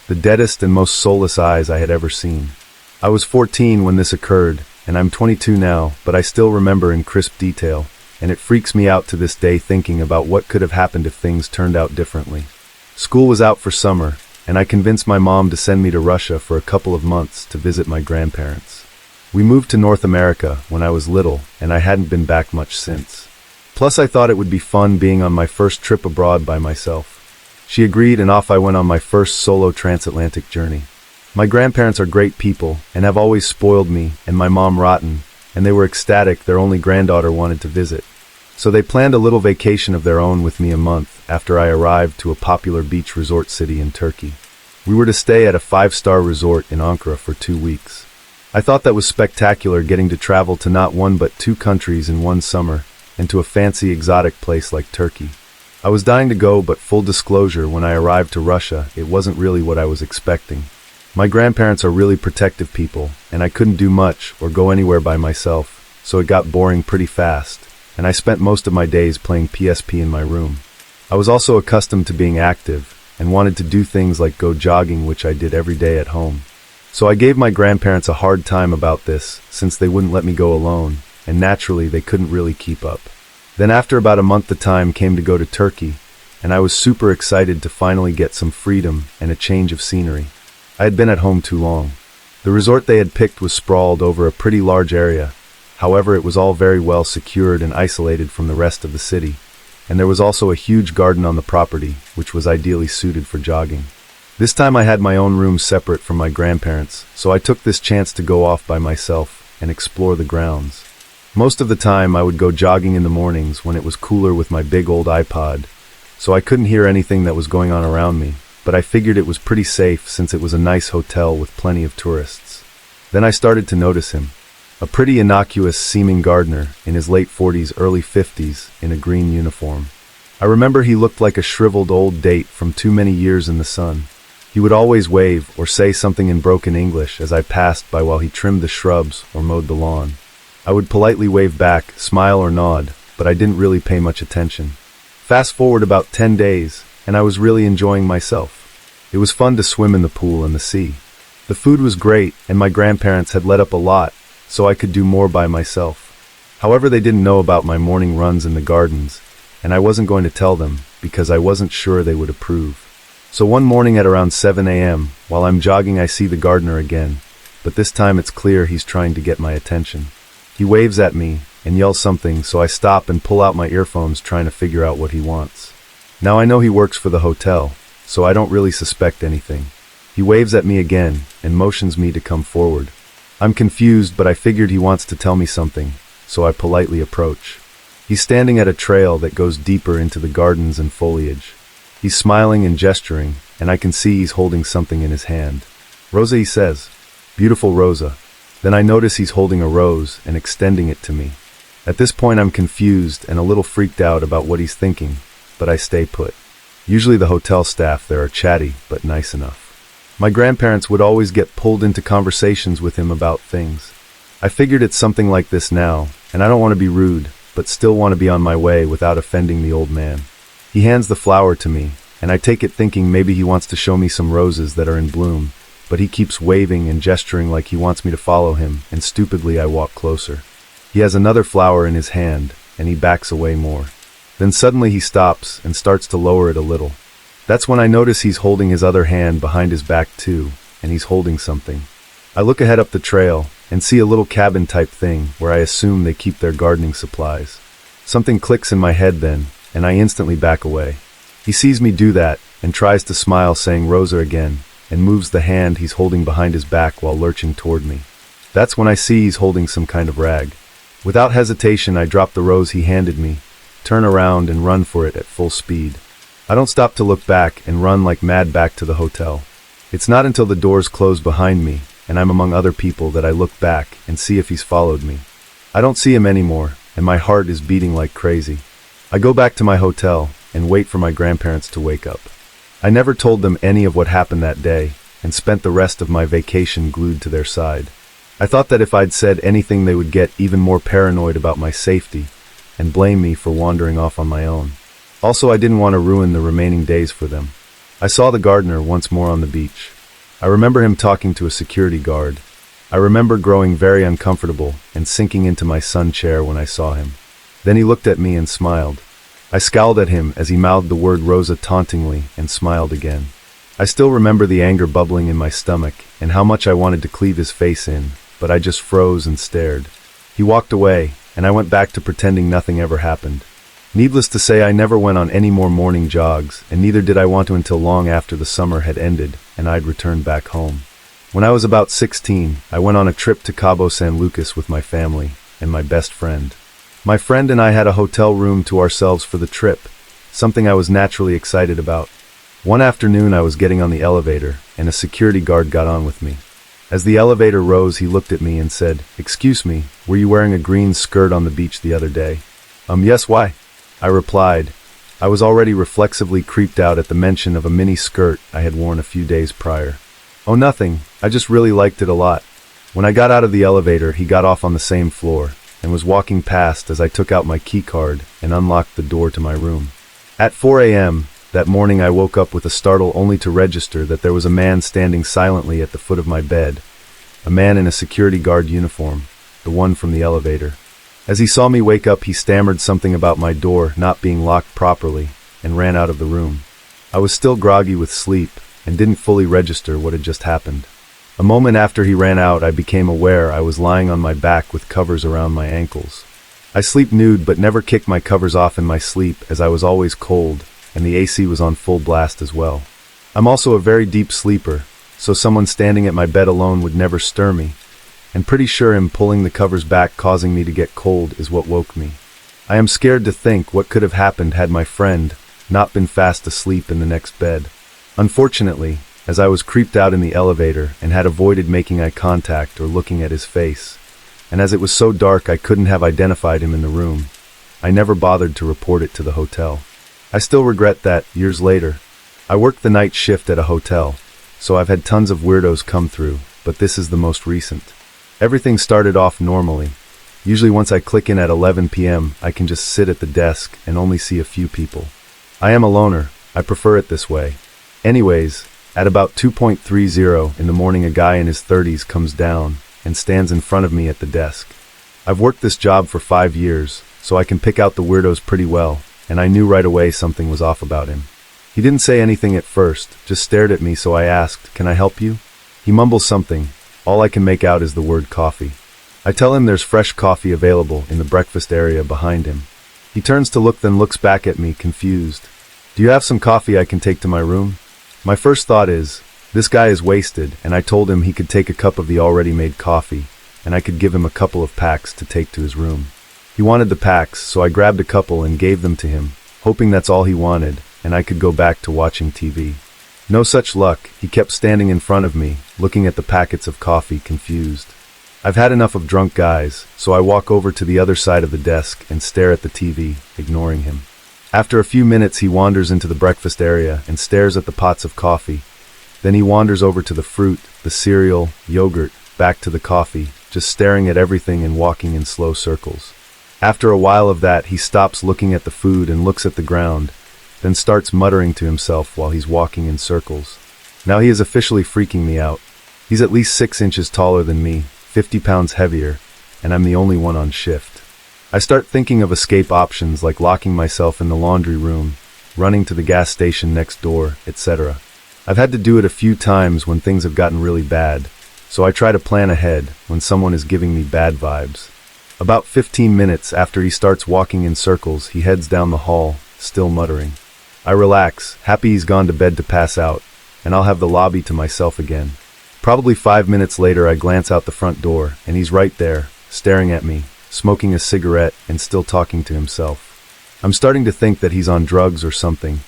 The deadest and most soulless eyes I had ever seen. I was 14 when this occurred, and I'm 22 now, but I still remember in crisp detail, and it freaks me out to this day thinking about what could have happened if things turned out differently. School was out for summer, and I convinced my mom to send me to Russia for a couple of months to visit my grandparents. We moved to North America when I was little, and I hadn't been back much since. Plus I thought it would be fun being on my first trip abroad by myself. She agreed, and off I went on my first solo transatlantic journey. My grandparents are great people and have always spoiled me and my mom rotten, and they were ecstatic their only granddaughter wanted to visit. So they planned a little vacation of their own with me a month after I arrived to a popular beach resort city in Turkey. We were to stay at a 5-star resort in Ankara for 2 weeks. I thought that was spectacular, getting to travel to not one but 2 countries in one summer, and to a fancy exotic place like Turkey. I was dying to go, but full disclosure, when I arrived to Russia, it wasn't really what I was expecting. My grandparents are really protective people, and I couldn't do much or go anywhere by myself, so it got boring pretty fast, and I spent most of my days playing PSP in my room. I was also accustomed to being active, and wanted to do things like go jogging, which I did every day at home. So I gave my grandparents a hard time about this, since they wouldn't let me go alone, and naturally they couldn't really keep up. Then after about a month the time came to go to Turkey, and I was super excited to finally get some freedom and a change of scenery. I had been at home too long. The resort they had picked was sprawled over a pretty large area. However, it was all very well secured and isolated from the rest of the city, and there was also a huge garden on the property, which was ideally suited for jogging. This time I had my own room separate from my grandparents', so I took this chance to go off by myself and explore the grounds. Most of the time I would go jogging in the mornings when it was cooler with my big old iPod, so I couldn't hear anything that was going on around me, but I figured it was pretty safe since it was a nice hotel with plenty of tourists. Then I started to notice him. A pretty innocuous-seeming gardener in his late 40s, early 50s, in a green uniform. I remember he looked like a shriveled old date from too many years in the sun. He would always wave or say something in broken English as I passed by while he trimmed the shrubs or mowed the lawn. I would politely wave back, smile or nod, but I didn't really pay much attention. Fast forward about 10 days, and I was really enjoying myself. It was fun to swim in the pool and the sea. The food was great, and my grandparents had let up a lot, so I could do more by myself. However, they didn't know about my morning runs in the gardens, and I wasn't going to tell them because I wasn't sure they would approve. So one morning at around 7 a.m., while I'm jogging, I see the gardener again, but this time it's clear he's trying to get my attention. He waves at me and yells something, so I stop and pull out my earphones trying to figure out what he wants. Now I know he works for the hotel, so I don't really suspect anything. He waves at me again and motions me to come forward. I'm confused, but I figured he wants to tell me something, so I politely approach. He's standing at a trail that goes deeper into the gardens and foliage. He's smiling and gesturing, and I can see he's holding something in his hand. "Rosa," he says. "Beautiful Rosa." Then I notice he's holding a rose and extending it to me. At this point I'm confused and a little freaked out about what he's thinking, but I stay put. Usually the hotel staff there are chatty, but nice enough. My grandparents would always get pulled into conversations with him about things. I figured it's something like this now, and I don't want to be rude, but still want to be on my way without offending the old man. He hands the flower to me, and I take it thinking maybe he wants to show me some roses that are in bloom, but he keeps waving and gesturing like he wants me to follow him, and stupidly I walk closer. He has another flower in his hand, and he backs away more. Then suddenly he stops and starts to lower it a little. That's when I notice he's holding his other hand behind his back too, and he's holding something. I look ahead up the trail and see a little cabin type thing where I assume they keep their gardening supplies. Something clicks in my head then, and I instantly back away. He sees me do that and tries to smile, saying "Rosa" again, and moves the hand he's holding behind his back while lurching toward me. That's when I see he's holding some kind of rag. Without hesitation, I drop the rose he handed me, turn around and run for it at full speed. I don't stop to look back and run like mad back to the hotel. It's not until the doors close behind me and I'm among other people that I look back and see if he's followed me. I don't see him anymore, and my heart is beating like crazy. I go back to my hotel and wait for my grandparents to wake up. I never told them any of what happened that day and spent the rest of my vacation glued to their side. I thought that if I'd said anything they would get even more paranoid about my safety and blame me for wandering off on my own. Also, I didn't want to ruin the remaining days for them. I saw the gardener once more on the beach. I remember him talking to a security guard. I remember growing very uncomfortable and sinking into my sun chair when I saw him. Then he looked at me and smiled. I scowled at him as he mouthed the word Rosa tauntingly and smiled again. I still remember the anger bubbling in my stomach and how much I wanted to cleave his face in, but I just froze and stared. He walked away, and I went back to pretending nothing ever happened. Needless to say, I never went on any more morning jogs, and neither did I want to until long after the summer had ended and I'd returned back home. When I was about 16, I went on a trip to Cabo San Lucas with my family and my best friend. My friend and I had a hotel room to ourselves for the trip, something I was naturally excited about. One afternoon I was getting on the elevator, and a security guard got on with me. As the elevator rose, he looked at me and said, "Excuse me, were you wearing a green skirt on the beach the other day?" Yes, why?" I replied. I was already reflexively creeped out at the mention of a mini skirt I had worn a few days prior. "Oh, nothing. I just really liked it a lot." When I got out of the elevator, he got off on the same floor and was walking past as I took out my key card and unlocked the door to my room. At 4 a.m. that morning, I woke up with a startle only to register that there was a man standing silently at the foot of my bed, a man in a security guard uniform, the one from the elevator. As he saw me wake up, he stammered something about my door not being locked properly and ran out of the room. I was still groggy with sleep and didn't fully register what had just happened. A moment after he ran out, I became aware I was lying on my back with covers around my ankles. I sleep nude but never kick my covers off in my sleep, as I was always cold and the AC was on full blast as well. I'm also a very deep sleeper, so someone standing at my bed alone would never stir me, and pretty sure him pulling the covers back causing me to get cold is what woke me. I am scared to think what could have happened had my friend not been fast asleep in the next bed. Unfortunately, as I was creeped out in the elevator and had avoided making eye contact or looking at his face, and as it was so dark I couldn't have identified him in the room, I never bothered to report it to the hotel. I still regret that, years later. I worked the night shift at a hotel, so I've had tons of weirdos come through, but this is the most recent. Everything started off normally. Usually once I click in at 11 p.m., I can just sit at the desk and only see a few people. I am a loner. I prefer it this way. Anyways, at about 2:30 in the morning, a guy in his 30s comes down and stands in front of me at the desk. I've worked this job for 5 years, so I can pick out the weirdos pretty well, and I knew right away something was off about him. He didn't say anything at first, just stared at me, so I asked, "Can I help you?" He mumbles something. All I can make out is the word coffee. I tell him there's fresh coffee available in the breakfast area behind him. He turns to look, then looks back at me, confused. "Do you have some coffee I can take to my room?" My first thought is, this guy is wasted, and I told him he could take a cup of the already made coffee, and I could give him a couple of packs to take to his room. He wanted the packs, so I grabbed a couple and gave them to him, hoping that's all he wanted, and I could go back to watching TV. No such luck. He kept standing in front of me, looking at the packets of coffee, confused. I've had enough of drunk guys, so I walk over to the other side of the desk and stare at the TV, ignoring him. After a few minutes, he wanders into the breakfast area and stares at the pots of coffee. Then he wanders over to the fruit, the cereal, yogurt, back to the coffee, just staring at everything and walking in slow circles. After a while of that, he stops looking at the food and looks at the ground, then starts muttering to himself while he's walking in circles. Now he is officially freaking me out. He's at least 6 inches taller than me, 50 pounds heavier, and I'm the only one on shift. I start thinking of escape options like locking myself in the laundry room, running to the gas station next door, etc. I've had to do it a few times when things have gotten really bad, so I try to plan ahead when someone is giving me bad vibes. About 15 minutes after he starts walking in circles, he heads down the hall, still muttering. I relax, happy he's gone to bed to pass out, and I'll have the lobby to myself again. Probably 5 minutes later, I glance out the front door, and he's right there, staring at me, smoking a cigarette and still talking to himself. I'm starting to think that he's on drugs or something,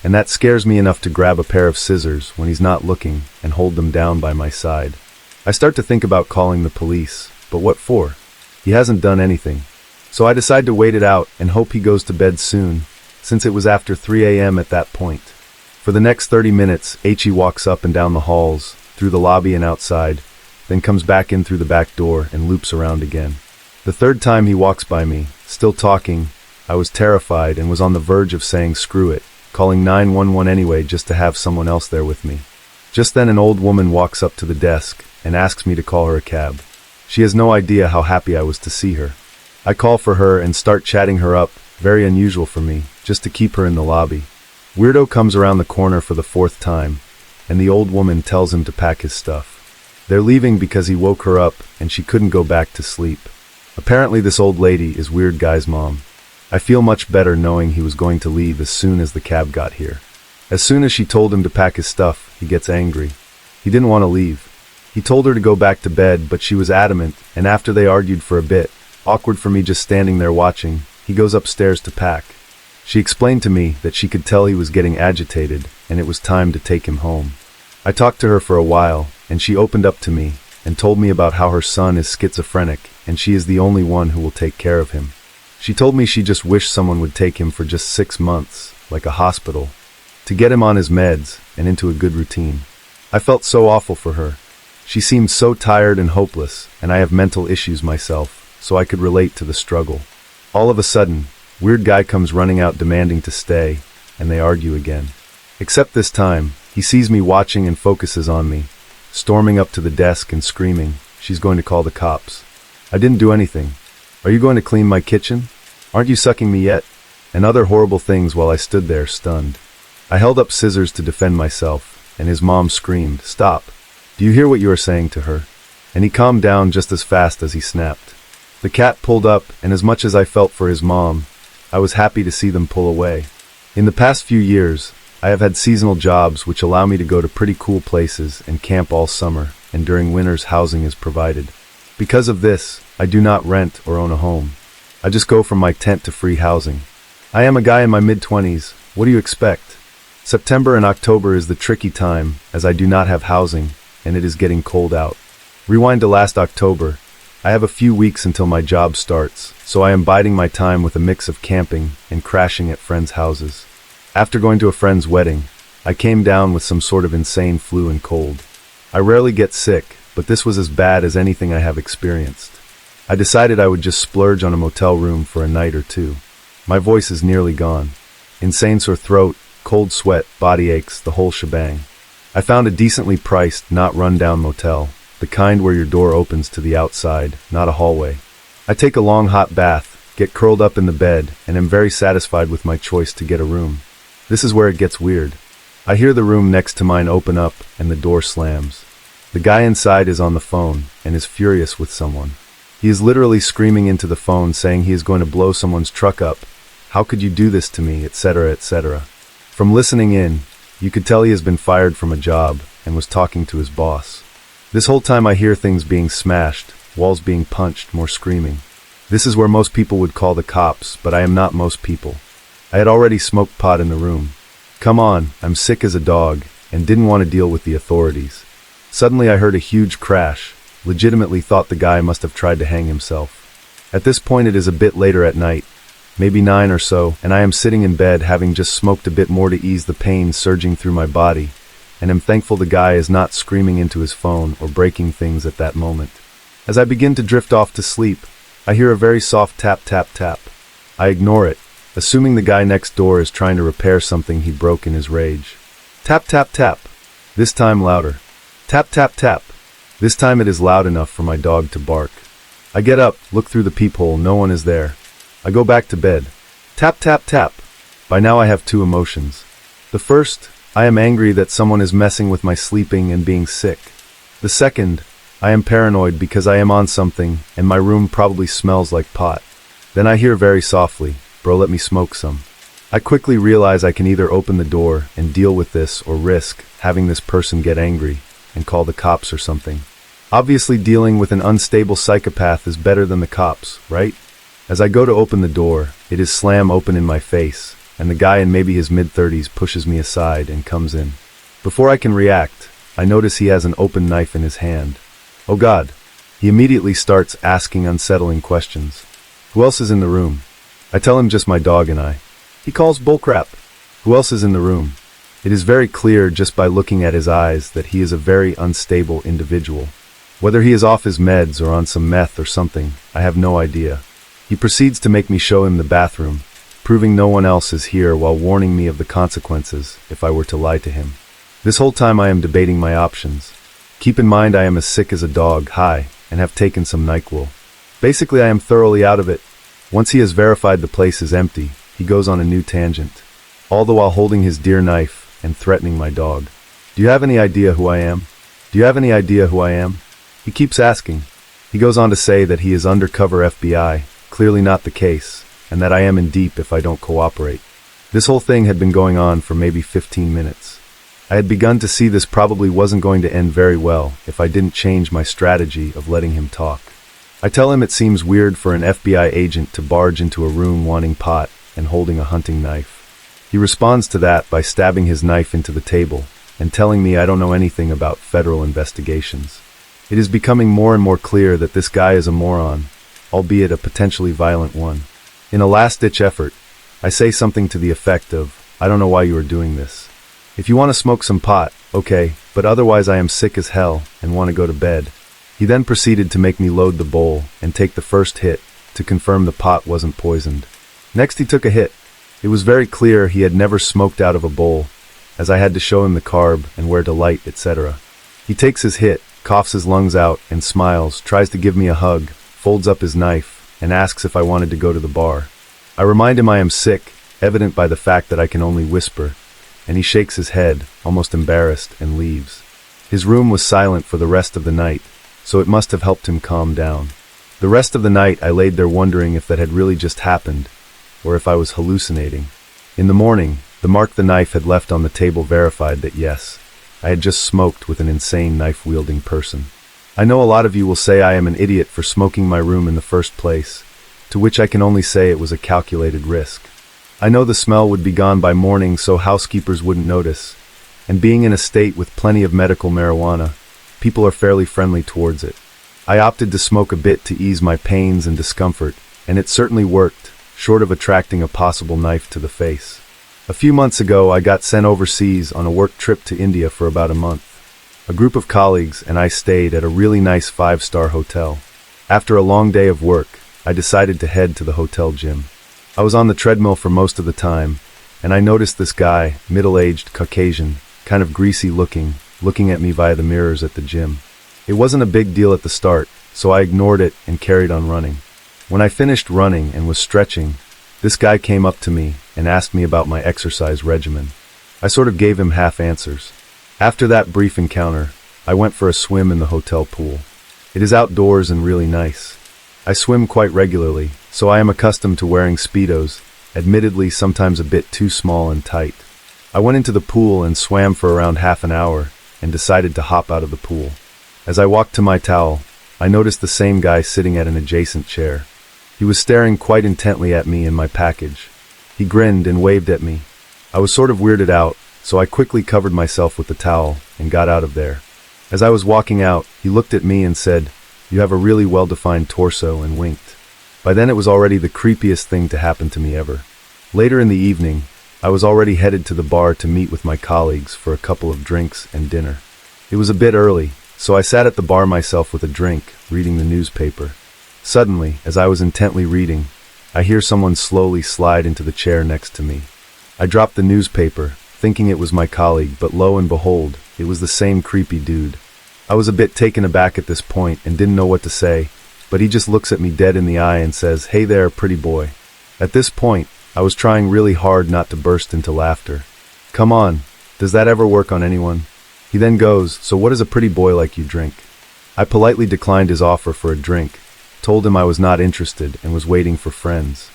and that scares me enough to grab a pair of scissors when he's not looking and hold them down by my side. I start to think about calling the police, but what for? He hasn't done anything. So I decide to wait it out and hope he goes to bed soon, since it was after 3 a.m. at that point. For the next 30 minutes, He walks up and down the halls, through the lobby and outside, then comes back in through the back door and loops around again. The third time he walks by me, still talking, I was terrified and was on the verge of saying screw it, calling 911 anyway just to have someone else there with me. Just then an old woman walks up to the desk and asks me to call her a cab. She has no idea how happy I was to see her. I call for her and start chatting her up, very unusual for me, just to keep her in the lobby. Weirdo comes around the corner for the 4th time, and the old woman tells him to pack his stuff. They're leaving because he woke her up and she couldn't go back to sleep. Apparently this old lady is Weird Guy's mom. I feel much better knowing he was going to leave as soon as the cab got here. As soon as she told him to pack his stuff, he gets angry. He didn't want to leave. He told her to go back to bed, but she was adamant, and after they argued for a bit, awkward for me just standing there watching, he goes upstairs to pack. She explained to me that she could tell he was getting agitated, and it was time to take him home. I talked to her for a while, and she opened up to me, and told me about how her son is schizophrenic, and she is the only one who will take care of him. She told me she just wished someone would take him for just 6 months, like a hospital, to get him on his meds and into a good routine. I felt so awful for her. She seemed so tired and hopeless, and I have mental issues myself, so I could relate to the struggle. All of a sudden, Weird Guy comes running out demanding to stay, and they argue again. Except this time, he sees me watching and focuses on me, storming up to the desk and screaming, she's going to call the cops. I didn't do anything. Are you going to clean my kitchen? Aren't you sucking me yet? And other horrible things while I stood there stunned. I held up scissors to defend myself, and his mom screamed, stop. Do you hear what you are saying to her? And he calmed down just as fast as he snapped. The cat pulled up, and as much as I felt for his mom, I was happy to see them pull away. In the past few years, I have had seasonal jobs which allow me to go to pretty cool places and camp all summer, and during winters housing is provided. Because of this, I do not rent or own a home. I just go from my tent to free housing. I am a guy in my mid-20s. What do you expect? September and October is the tricky time, as I do not have housing, and it is getting cold out. Rewind to last October. I have a few weeks until my job starts, so I am biding my time with a mix of camping and crashing at friends' houses. After going to a friend's wedding, I came down with some sort of insane flu and cold. I rarely get sick, but this was as bad as anything I have experienced. I decided I would just splurge on a motel room for a night or two. My voice is nearly gone. Insane sore throat, cold sweat, body aches, the whole shebang. I found a decently priced, not run-down motel, the kind where your door opens to the outside, not a hallway. I take a long hot bath, get curled up in the bed, and am very satisfied with my choice to get a room. This is where it gets weird. I hear the room next to mine open up, and the door slams. The guy inside is on the phone, and is furious with someone. He is literally screaming into the phone saying he is going to blow someone's truck up. How could you do this to me, etc., etc. From listening in, You could tell he has been fired from a job and was talking to his boss. This whole time I hear things being smashed, walls being punched, more screaming. This is where most people would call the cops, but I am not most people. I had already smoked pot in the room. Come on, I'm sick as a dog, and didn't want to deal with the authorities. Suddenly I heard a huge crash, legitimately thought the guy must have tried to hang himself. At this point it is a bit later at night, maybe 9 or so, and I am sitting in bed having just smoked a bit more to ease the pain surging through my body, and am thankful the guy is not screaming into his phone or breaking things at that moment. As I begin to drift off to sleep, I hear a very soft tap tap tap. I ignore it, assuming the guy next door is trying to repair something he broke in his rage. Tap tap tap. This time louder. Tap tap tap. This time it is loud enough for my dog to bark. I get up, look through the peephole, no one is there. I go back to bed. Tap tap tap. By now I have 2 emotions. The first, I am angry that someone is messing with my sleeping and being sick. The second, I am paranoid because I am on something and my room probably smells like pot. Then I hear very softly, "Bro, let me smoke some." I quickly realize I can either open the door and deal with this or risk having this person get angry and call the cops or something. Obviously dealing with an unstable psychopath is better than the cops, right? As I go to open the door, it is slam open in my face, and the guy in maybe his mid-30s pushes me aside and comes in. Before I can react, I notice he has an open knife in his hand. Oh God. He immediately starts asking unsettling questions. Who else is in the room? I tell him just my dog and I. He calls bullcrap. Who else is in the room? It is very clear just by looking at his eyes that he is a very unstable individual. Whether he is off his meds or on some meth or something, I have no idea. He proceeds to make me show him the bathroom, proving no one else is here while warning me of the consequences if I were to lie to him. This whole time I am debating my options. Keep in mind I am as sick as a dog, high, and have taken some NyQuil. Basically I am thoroughly out of it. Once he has verified the place is empty, he goes on a new tangent, all the while holding his dear knife and threatening my dog. Do you have any idea who I am? Do you have any idea who I am? He keeps asking. He goes on to say that he is undercover FBI, clearly not the case, and that I am in deep if I don't cooperate. This whole thing had been going on for maybe 15 minutes. I had begun to see this probably wasn't going to end very well if I didn't change my strategy of letting him talk. I tell him it seems weird for an FBI agent to barge into a room wanting pot and holding a hunting knife. He responds to that by stabbing his knife into the table and telling me I don't know anything about federal investigations. It is becoming more and more clear that this guy is a moron, albeit a potentially violent one. In a last-ditch effort, I say something to the effect of, "I don't know why you are doing this. If you want to smoke some pot, okay, but otherwise I am sick as hell and want to go to bed." He then proceeded to make me load the bowl and take the first hit to confirm the pot wasn't poisoned. Next he took a hit. It was very clear he had never smoked out of a bowl, as I had to show him the carb and where to light, etc. He takes his hit, coughs his lungs out, and smiles, tries to give me a hug, folds up his knife, and asks if I wanted to go to the bar. I remind him I am sick, evident by the fact that I can only whisper, and he shakes his head, almost embarrassed, and leaves. His room was silent for the rest of the night, so it must have helped him calm down. The rest of the night I laid there wondering if that had really just happened, or if I was hallucinating. In the morning, the mark the knife had left on the table verified that yes, I had just smoked with an insane knife-wielding person. I know a lot of you will say I am an idiot for smoking my room in the first place, to which I can only say it was a calculated risk. I know the smell would be gone by morning so housekeepers wouldn't notice, and being in a state with plenty of medical marijuana, people are fairly friendly towards it. I opted to smoke a bit to ease my pains and discomfort, and it certainly worked, short of attracting a possible knife to the face. A few months ago, I got sent overseas on a work trip to India for about a month. A group of colleagues and I stayed at a really nice 5-star hotel. After a long day of work, I decided to head to the hotel gym. I was on the treadmill for most of the time, and I noticed this guy, middle-aged, Caucasian, kind of greasy looking at me via the mirrors at the gym. It wasn't a big deal at the start, so I ignored it and carried on running. When I finished running and was stretching, this guy came up to me and asked me about my exercise regimen. I sort of gave him half answers. After that brief encounter, I went for a swim in the hotel pool. It is outdoors and really nice. I swim quite regularly, so I am accustomed to wearing Speedos, admittedly sometimes a bit too small and tight. I went into the pool and swam for around half an hour and decided to hop out of the pool. As I walked to my towel, I noticed the same guy sitting at an adjacent chair. He was staring quite intently at me and my package. He grinned and waved at me. I was sort of weirded out, so I quickly covered myself with the towel and got out of there. As I was walking out, he looked at me and said, "You have a really well-defined torso," and winked. By then it was already the creepiest thing to happen to me ever. Later in the evening, I was already headed to the bar to meet with my colleagues for a couple of drinks and dinner. It was a bit early, so I sat at the bar myself with a drink, reading the newspaper. Suddenly, as I was intently reading, I hear someone slowly slide into the chair next to me. I dropped the newspaper, thinking it was my colleague, but lo and behold, it was the same creepy dude. I was a bit taken aback at this point and didn't know what to say, but he just looks at me dead in the eye and says, "Hey there, pretty boy." At this point, I was trying really hard not to burst into laughter. Come on, does that ever work on anyone? He then goes, "So what does a pretty boy like you drink?" I politely declined his offer for a drink, told him I was not interested and was waiting for friends.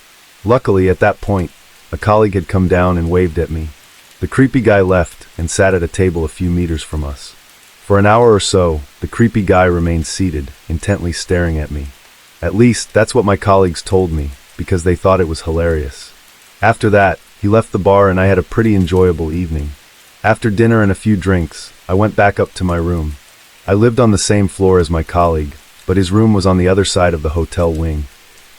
Luckily, at that point, a colleague had come down and waved at me. The creepy guy left and sat at a table a few meters from us. For an hour or so, the creepy guy remained seated, intently staring at me. At least, that's what my colleagues told me, because they thought it was hilarious. After that, he left the bar and I had a pretty enjoyable evening. After dinner and a few drinks, I went back up to my room. I lived on the same floor as my colleague, but his room was on the other side of the hotel wing.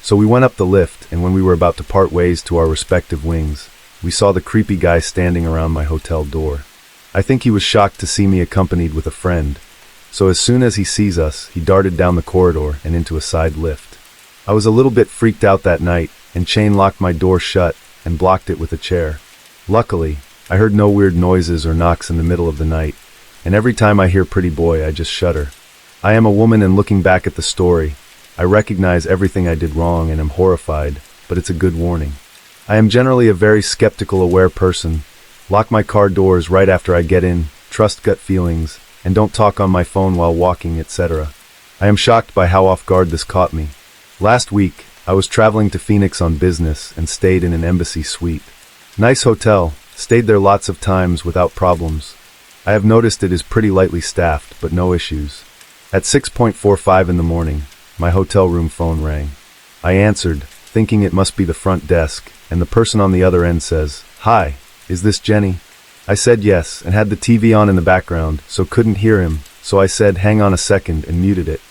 So we went up the lift, and when we were about to part ways to our respective wings, we saw the creepy guy standing around my hotel door. I think he was shocked to see me accompanied with a friend, so as soon as he sees us, he darted down the corridor and into a side lift. I was a little bit freaked out that night, and chain locked my door shut and blocked it with a chair. Luckily, I heard no weird noises or knocks in the middle of the night, and every time I hear "pretty boy," I just shudder. I am a woman, and looking back at the story, I recognize everything I did wrong and am horrified, but it's a good warning. I am generally a very skeptical, aware person, lock my car doors right after I get in, trust gut feelings, and don't talk on my phone while walking, etc. I am shocked by how off guard this caught me. Last week, I was traveling to Phoenix on business and stayed in an embassy suite. Nice hotel, stayed there lots of times without problems. I have noticed it is pretty lightly staffed, but no issues. At 6:45 in the morning, my hotel room phone rang. I answered, thinking it must be the front desk, and the person on the other end says, "Hi, is this Jenny?" I said yes, and had the TV on in the background, so couldn't hear him, so I said, "Hang on a second," and muted it.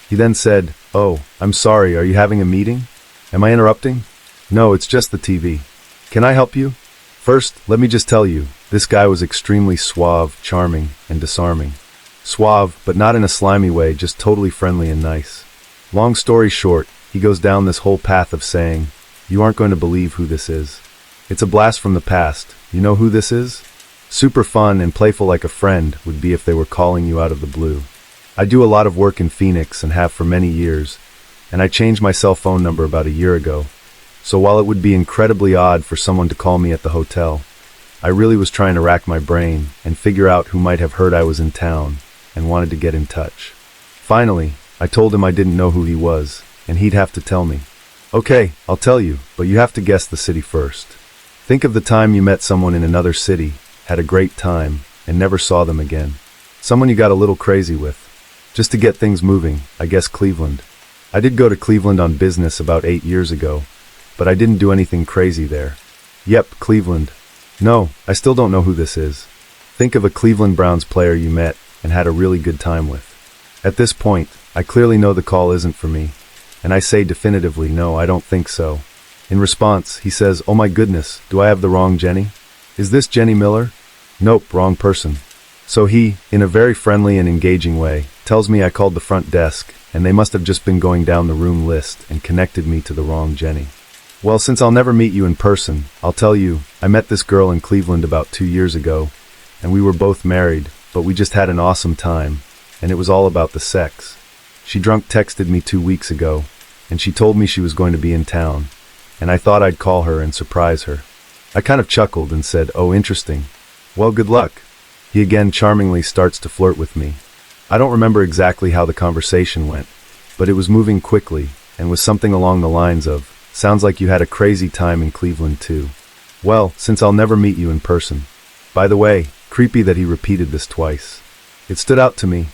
He then said, "Oh, I'm sorry, are you having a meeting? Am I interrupting?" "No, it's just the TV. Can I help you?" First, let me just tell you, this guy was extremely suave, charming, and disarming. Suave, but not in a slimy way, just totally friendly and nice. Long story short, he goes down this whole path of saying, "You aren't going to believe who this is. It's a blast from the past. You know who this is? Super fun and playful, like a friend would be if they were calling you out of the blue. I do a lot of work in Phoenix and have for many years, and I changed my cell phone number about a year ago. So while it would be incredibly odd for someone to call me at the hotel, I really was trying to rack my brain and figure out who might have heard I was in town and wanted to get in touch. Finally, I told him I didn't know who he was, and he'd have to tell me. Okay, I'll tell you, but you have to guess the city first. Think of the time you met someone in another city, had a great time, and never saw them again. Someone you got a little crazy with. Just to get things moving, I guess Cleveland. I did go to Cleveland on business about 8 years ago, but I didn't do anything crazy there. Yep, Cleveland. No, I still don't know who this is. Think of a Cleveland Browns player you met and had a really good time with. At this point, I clearly know the call isn't for me, and I say definitively, no, I don't think so. In response, he says, "Oh my goodness, do I have the wrong Jenny? Is this Jenny Miller?" Nope, wrong person. So he, in a very friendly and engaging way, tells me I called the front desk, and they must have just been going down the room list and connected me to the wrong Jenny. Well, since I'll never meet you in person, I'll tell you, I met this girl in Cleveland about 2 years ago, and we were both married, but we just had an awesome time, and it was all about the sex. She drunk texted me 2 weeks ago, and she told me she was going to be in town, and I thought I'd call her and surprise her. I kind of chuckled and said, "Oh, interesting. Well, good luck." He again charmingly starts to flirt with me. I don't remember exactly how the conversation went, but it was moving quickly, and was something along the lines of, "Sounds like you had a crazy time in Cleveland too. Well, since I'll never meet you in person, By the way, creepy that he repeated this twice. It stood out to me.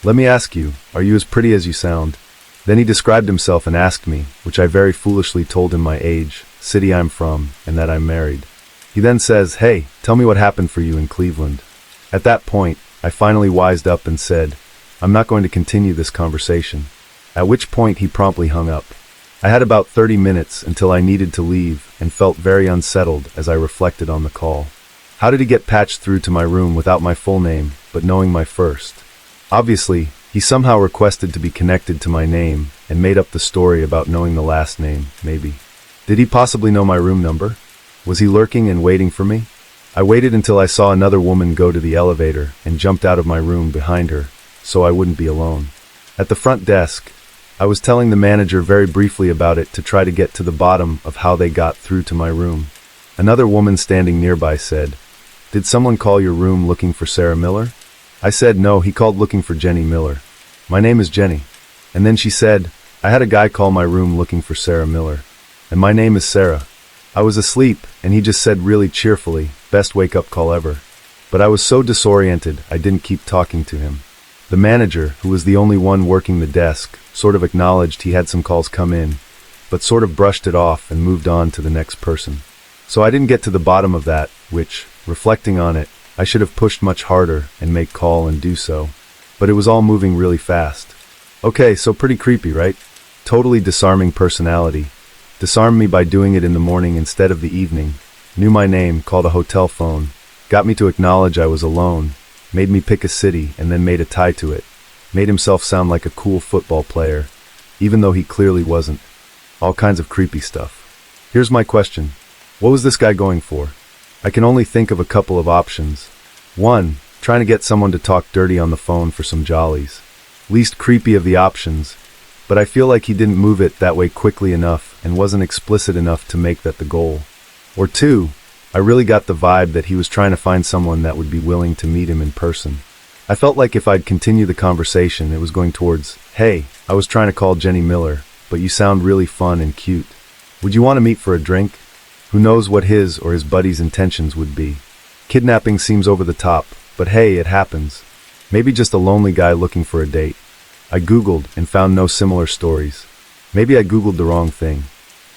Let me ask you, are you as pretty as you sound? Then he described himself and asked me, which I very foolishly told him my age, city I'm from, and that I'm married. He then says, hey, tell me what happened for you in Cleveland. At that point, I finally wised up and said, I'm not going to continue this conversation. At which point he promptly hung up. I had about 30 minutes until I needed to leave and felt very unsettled as I reflected on the call. How did he get patched through to my room without my full name, but knowing my first? Obviously, he somehow requested to be connected to my name and made up the story about knowing the last name, maybe. Did he possibly know my room number? Was he lurking and waiting for me? I waited until I saw another woman go to the elevator and jumped out of my room behind her, so I wouldn't be alone. At the front desk, I was telling the manager very briefly about it to try to get to the bottom of how they got through to my room. Another woman standing nearby said, did someone call your room looking for Sarah Miller? I said, no, he called looking for Jenny Miller. My name is Jenny. And then she said, I had a guy call my room looking for Sarah Miller. And my name is Sarah. I was asleep, and he just said really cheerfully, best wake-up call ever. But I was so disoriented, I didn't keep talking to him. The manager, who was the only one working the desk, sort of acknowledged he had some calls come in, but sort of brushed it off and moved on to the next person. So I didn't get to the bottom of that, which, reflecting on it, I should have pushed much harder and make call and do so. But it was all moving really fast. Okay, so pretty creepy, right? Totally disarming personality. Disarmed me by doing it in the morning instead of the evening. Knew my name, called a hotel phone. Got me to acknowledge I was alone. Made me pick a city and then made a tie to it. Made himself sound like a cool football player, even though he clearly wasn't. All kinds of creepy stuff. Here's my question. What was this guy going for? I can only think of a couple of options. 1. Trying to get someone to talk dirty on the phone for some jollies. Least creepy of the options, but I feel like he didn't move it that way quickly enough and wasn't explicit enough to make that the goal. Or 2. I really got the vibe that he was trying to find someone that would be willing to meet him in person. I felt like if I'd continue the conversation, it was going towards, hey, I was trying to call Jenny Miller, but you sound really fun and cute. Would you want to meet for a drink? Who knows what his or his buddy's intentions would be. Kidnapping seems over the top, but hey, it happens. Maybe just a lonely guy looking for a date. I Googled and found no similar stories. Maybe I Googled the wrong thing.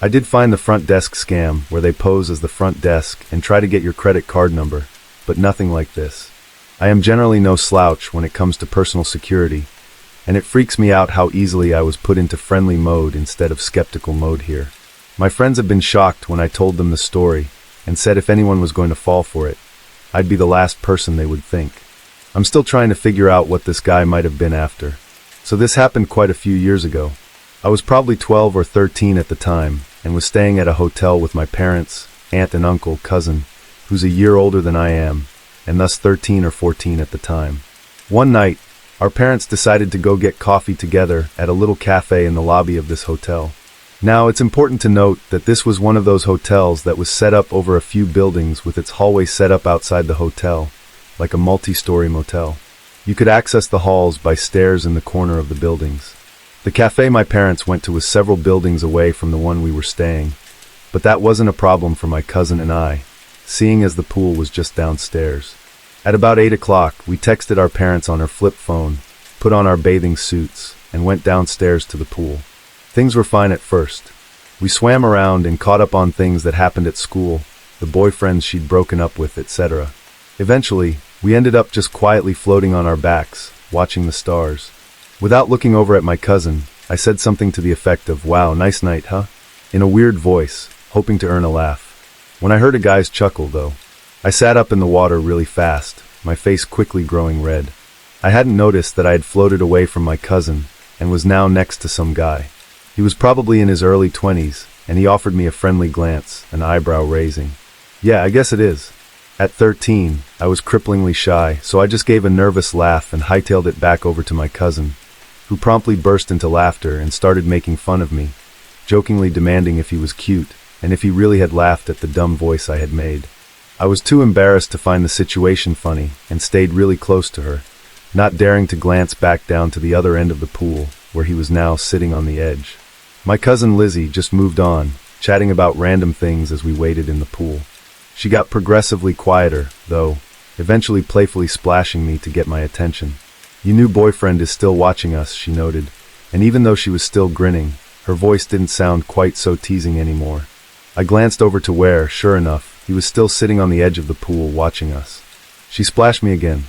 I did find the front desk scam where they pose as the front desk and try to get your credit card number, but nothing like this. I am generally no slouch when it comes to personal security, and it freaks me out how easily I was put into friendly mode instead of skeptical mode here. My friends have been shocked when I told them the story and said if anyone was going to fall for it, I'd be the last person they would think. I'm still trying to figure out what this guy might have been after. So this happened quite a few years ago. I was probably 12 or 13 at the time and was staying at a hotel with my parents, aunt and uncle, cousin, who's a year older than I am, and thus 13 or 14 at the time. One night, our parents decided to go get coffee together at a little cafe in the lobby of this hotel. Now, it's important to note that this was one of those hotels that was set up over a few buildings with its hallway set up outside the hotel, like a multi-story motel. You could access the halls by stairs in the corner of the buildings. The cafe my parents went to was several buildings away from the one we were staying, but that wasn't a problem for my cousin and I, seeing as the pool was just downstairs. At about 8 o'clock, we texted our parents on our flip phone, put on our bathing suits, and went downstairs to the pool. Things were fine at first. We swam around and caught up on things that happened at school, the boyfriends she'd broken up with, etc. Eventually, we ended up just quietly floating on our backs, watching the stars. Without looking over at my cousin, I said something to the effect of, "Wow, nice night, huh?" in a weird voice, hoping to earn a laugh. When I heard a guy's chuckle, though, I sat up in the water really fast, my face quickly growing red. I hadn't noticed that I had floated away from my cousin and was now next to some guy. He was probably in his early 20s, and he offered me a friendly glance, an eyebrow raising. Yeah, I guess it is. At 13, I was cripplingly shy, so I just gave a nervous laugh and hightailed it back over to my cousin, who promptly burst into laughter and started making fun of me, jokingly demanding if he was cute, and if he really had laughed at the dumb voice I had made. I was too embarrassed to find the situation funny, and stayed really close to her, not daring to glance back down to the other end of the pool, where he was now sitting on the edge. My cousin Lizzie just moved on, chatting about random things as we waited in the pool. She got progressively quieter, though, eventually playfully splashing me to get my attention. "Your new boyfriend is still watching us," she noted, and even though she was still grinning, her voice didn't sound quite so teasing anymore. I glanced over to where, sure enough, he was still sitting on the edge of the pool watching us. She splashed me again.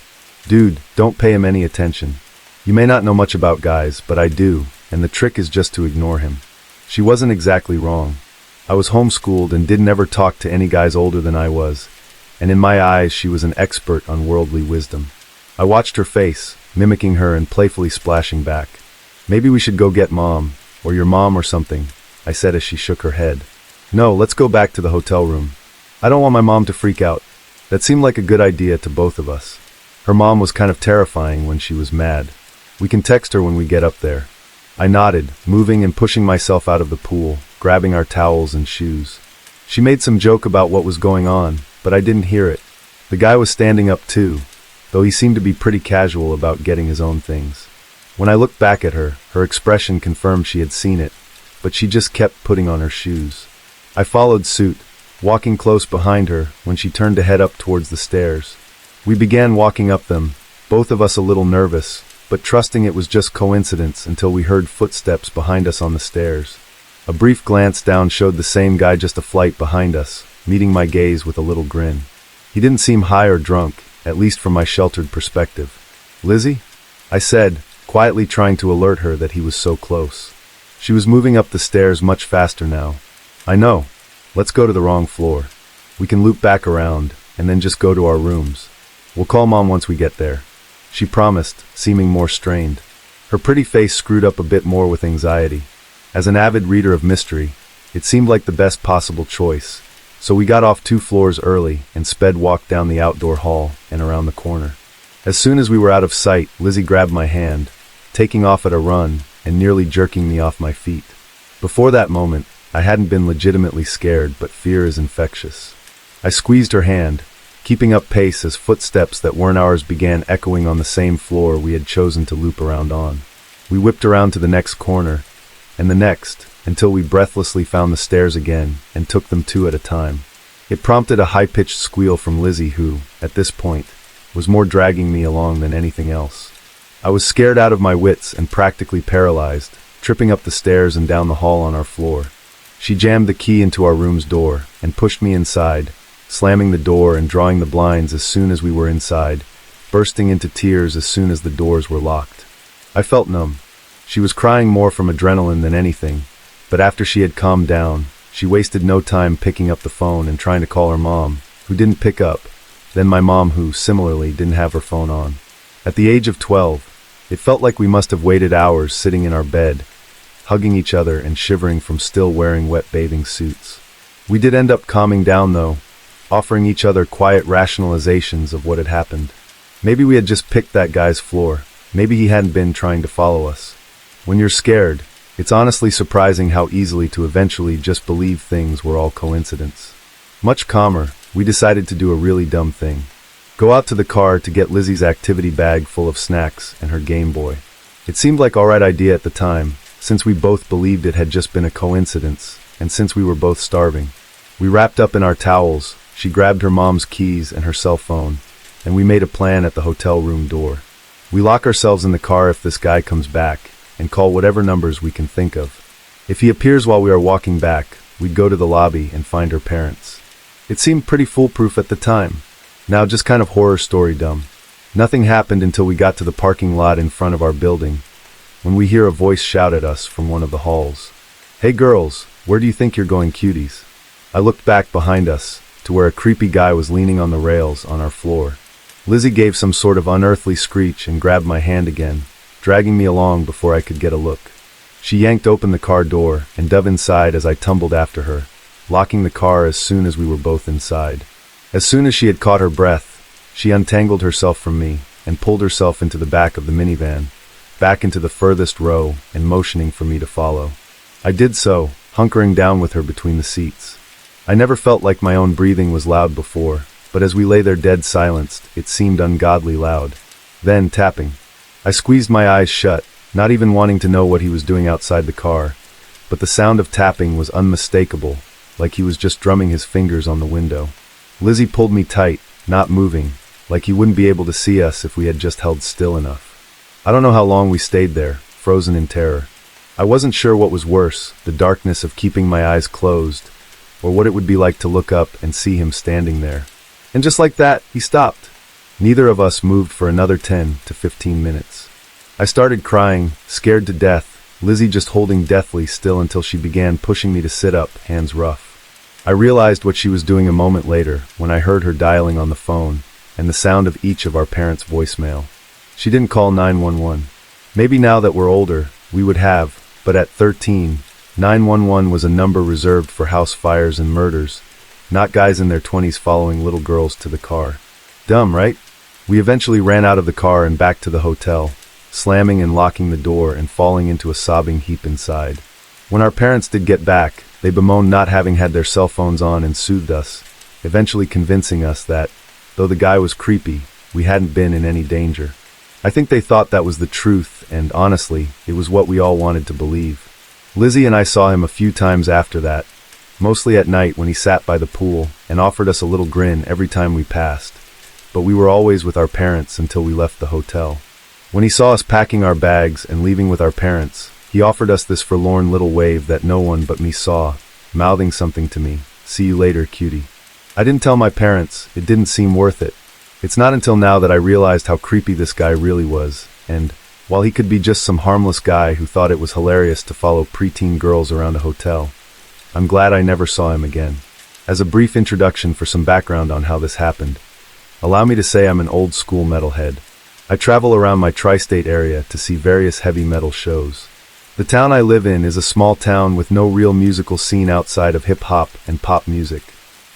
"Dude, don't pay him any attention. You may not know much about guys, but I do, and the trick is just to ignore him." She wasn't exactly wrong. I was homeschooled and didn't ever talk to any guys older than I was, and in my eyes she was an expert on worldly wisdom. I watched her face, mimicking her and playfully splashing back. "Maybe we should go get Mom, or your mom or something," I said as she shook her head. "No, let's go back to the hotel room. I don't want my mom to freak out." That seemed like a good idea to both of us. Her mom was kind of terrifying when she was mad. "We can text her when we get up there." I nodded, moving and pushing myself out of the pool, grabbing our towels and shoes. She made some joke about what was going on, but I didn't hear it. The guy was standing up too, though he seemed to be pretty casual about getting his own things. When I looked back at her, her expression confirmed she had seen it, but she just kept putting on her shoes. I followed suit, walking close behind her when she turned to head up towards the stairs. We began walking up them, both of us a little nervous, but trusting it was just coincidence until we heard footsteps behind us on the stairs. A brief glance down showed the same guy just a flight behind us, meeting my gaze with a little grin. He didn't seem high or drunk, at least from my sheltered perspective. "Lizzie?" I said, quietly trying to alert her that he was so close. She was moving up the stairs much faster now. "I know. Let's go to the wrong floor. We can loop back around, and then just go to our rooms. We'll call Mom once we get there," she promised, seeming more strained. Her pretty face screwed up a bit more with anxiety. As an avid reader of mystery, it seemed like the best possible choice, so we got off 2 floors early and sped walked down the outdoor hall and around the corner. As soon as we were out of sight, Lizzie grabbed my hand, taking off at a run and nearly jerking me off my feet. Before that moment, I hadn't been legitimately scared, but fear is infectious. I squeezed her hand, keeping up pace as footsteps that weren't ours began echoing on the same floor we had chosen to loop around on. We whipped around to the next corner, and the next, until we breathlessly found the stairs again and took them 2 at a time. It prompted a high-pitched squeal from Lizzie who, at this point, was more dragging me along than anything else. I was scared out of my wits and practically paralyzed, tripping up the stairs and down the hall on our floor. She jammed the key into our room's door and pushed me inside, slamming the door and drawing the blinds as soon as we were inside, bursting into tears as soon as the doors were locked. I felt numb. She was crying more from adrenaline than anything, but after she had calmed down, she wasted no time picking up the phone and trying to call her mom, who didn't pick up, then my mom who, similarly, didn't have her phone on. At the age of 12, it felt like we must have waited hours sitting in our bed, hugging each other and shivering from still wearing wet bathing suits. We did end up calming down though, offering each other quiet rationalizations of what had happened. Maybe we had just picked that guy's floor. Maybe he hadn't been trying to follow us. When you're scared, it's honestly surprising how easily to eventually just believe things were all coincidence. Much calmer, we decided to do a really dumb thing. Go out to the car to get Lizzie's activity bag full of snacks and her Game Boy. It seemed like alright idea at the time, since we both believed it had just been a coincidence, and since we were both starving. We wrapped up in our towels, she grabbed her mom's keys and her cell phone, and we made a plan at the hotel room door. We lock ourselves in the car if this guy comes back, and call whatever numbers we can think of. If he appears while we are walking back, we'd go to the lobby and find her parents. It seemed pretty foolproof at the time. Now just kind of horror story dumb. Nothing happened until we got to the parking lot in front of our building, when we hear a voice shout at us from one of the halls. "Hey girls, where do you think you're going, cuties?" I looked back behind us, to where a creepy guy was leaning on the rails on our floor. Lizzie gave some sort of unearthly screech and grabbed my hand again, dragging me along before I could get a look. She yanked open the car door and dove inside as I tumbled after her, locking the car as soon as we were both inside. As soon as she had caught her breath, she untangled herself from me and pulled herself into the back of the minivan, back into the furthest row and motioning for me to follow. I did so, hunkering down with her between the seats. I never felt like my own breathing was loud before, but as we lay there dead silenced, it seemed ungodly loud. Then tapping. I squeezed my eyes shut, not even wanting to know what he was doing outside the car, but the sound of tapping was unmistakable, like he was just drumming his fingers on the window. Lizzie pulled me tight, not moving, like he wouldn't be able to see us if we had just held still enough. I don't know how long we stayed there, frozen in terror. I wasn't sure what was worse, the darkness of keeping my eyes closed, or what it would be like to look up and see him standing there. And just like that, he stopped. Neither of us moved for another 10 to 15 minutes. I started crying, scared to death, Lizzie just holding deathly still until she began pushing me to sit up, hands rough. I realized what she was doing a moment later when I heard her dialing on the phone and the sound of each of our parents' voicemail. She didn't call 911. Maybe now that we're older, we would have, but at 13, 911 was a number reserved for house fires and murders, not guys in their 20s following little girls to the car. Dumb, right? We eventually ran out of the car and back to the hotel, slamming and locking the door and falling into a sobbing heap inside. When our parents did get back, they bemoaned not having had their cell phones on and soothed us, eventually convincing us that, though the guy was creepy, we hadn't been in any danger. I think they thought that was the truth, and honestly, it was what we all wanted to believe. Lizzie and I saw him a few times after that, mostly at night when he sat by the pool and offered us a little grin every time we passed, but we were always with our parents until we left the hotel. When he saw us packing our bags and leaving with our parents, he offered us this forlorn little wave that no one but me saw, mouthing something to me, "See you later, cutie." I didn't tell my parents, it didn't seem worth it. It's not until now that I realized how creepy this guy really was, and, while he could be just some harmless guy who thought it was hilarious to follow preteen girls around a hotel, I'm glad I never saw him again. As a brief introduction for some background on how this happened, allow me to say I'm an old school metalhead. I travel around my tri-state area to see various heavy metal shows. The town I live in is a small town with no real musical scene outside of hip-hop and pop music.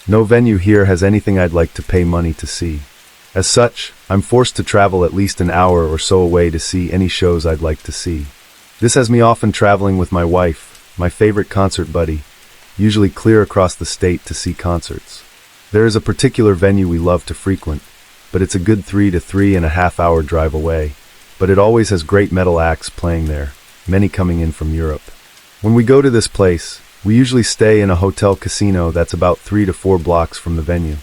No venue here has anything I'd like to pay money to see. As such, I'm forced to travel at least an hour or so away to see any shows I'd like to see. This has me often traveling with my wife, my favorite concert buddy, usually clear across the state to see concerts. There is a particular venue we love to frequent, but it's a good 3 to 3.5 hour drive away, but it always has great metal acts playing there, many coming in from Europe. When we go to this place, we usually stay in a hotel casino that's about 3 to 4 blocks from the venue.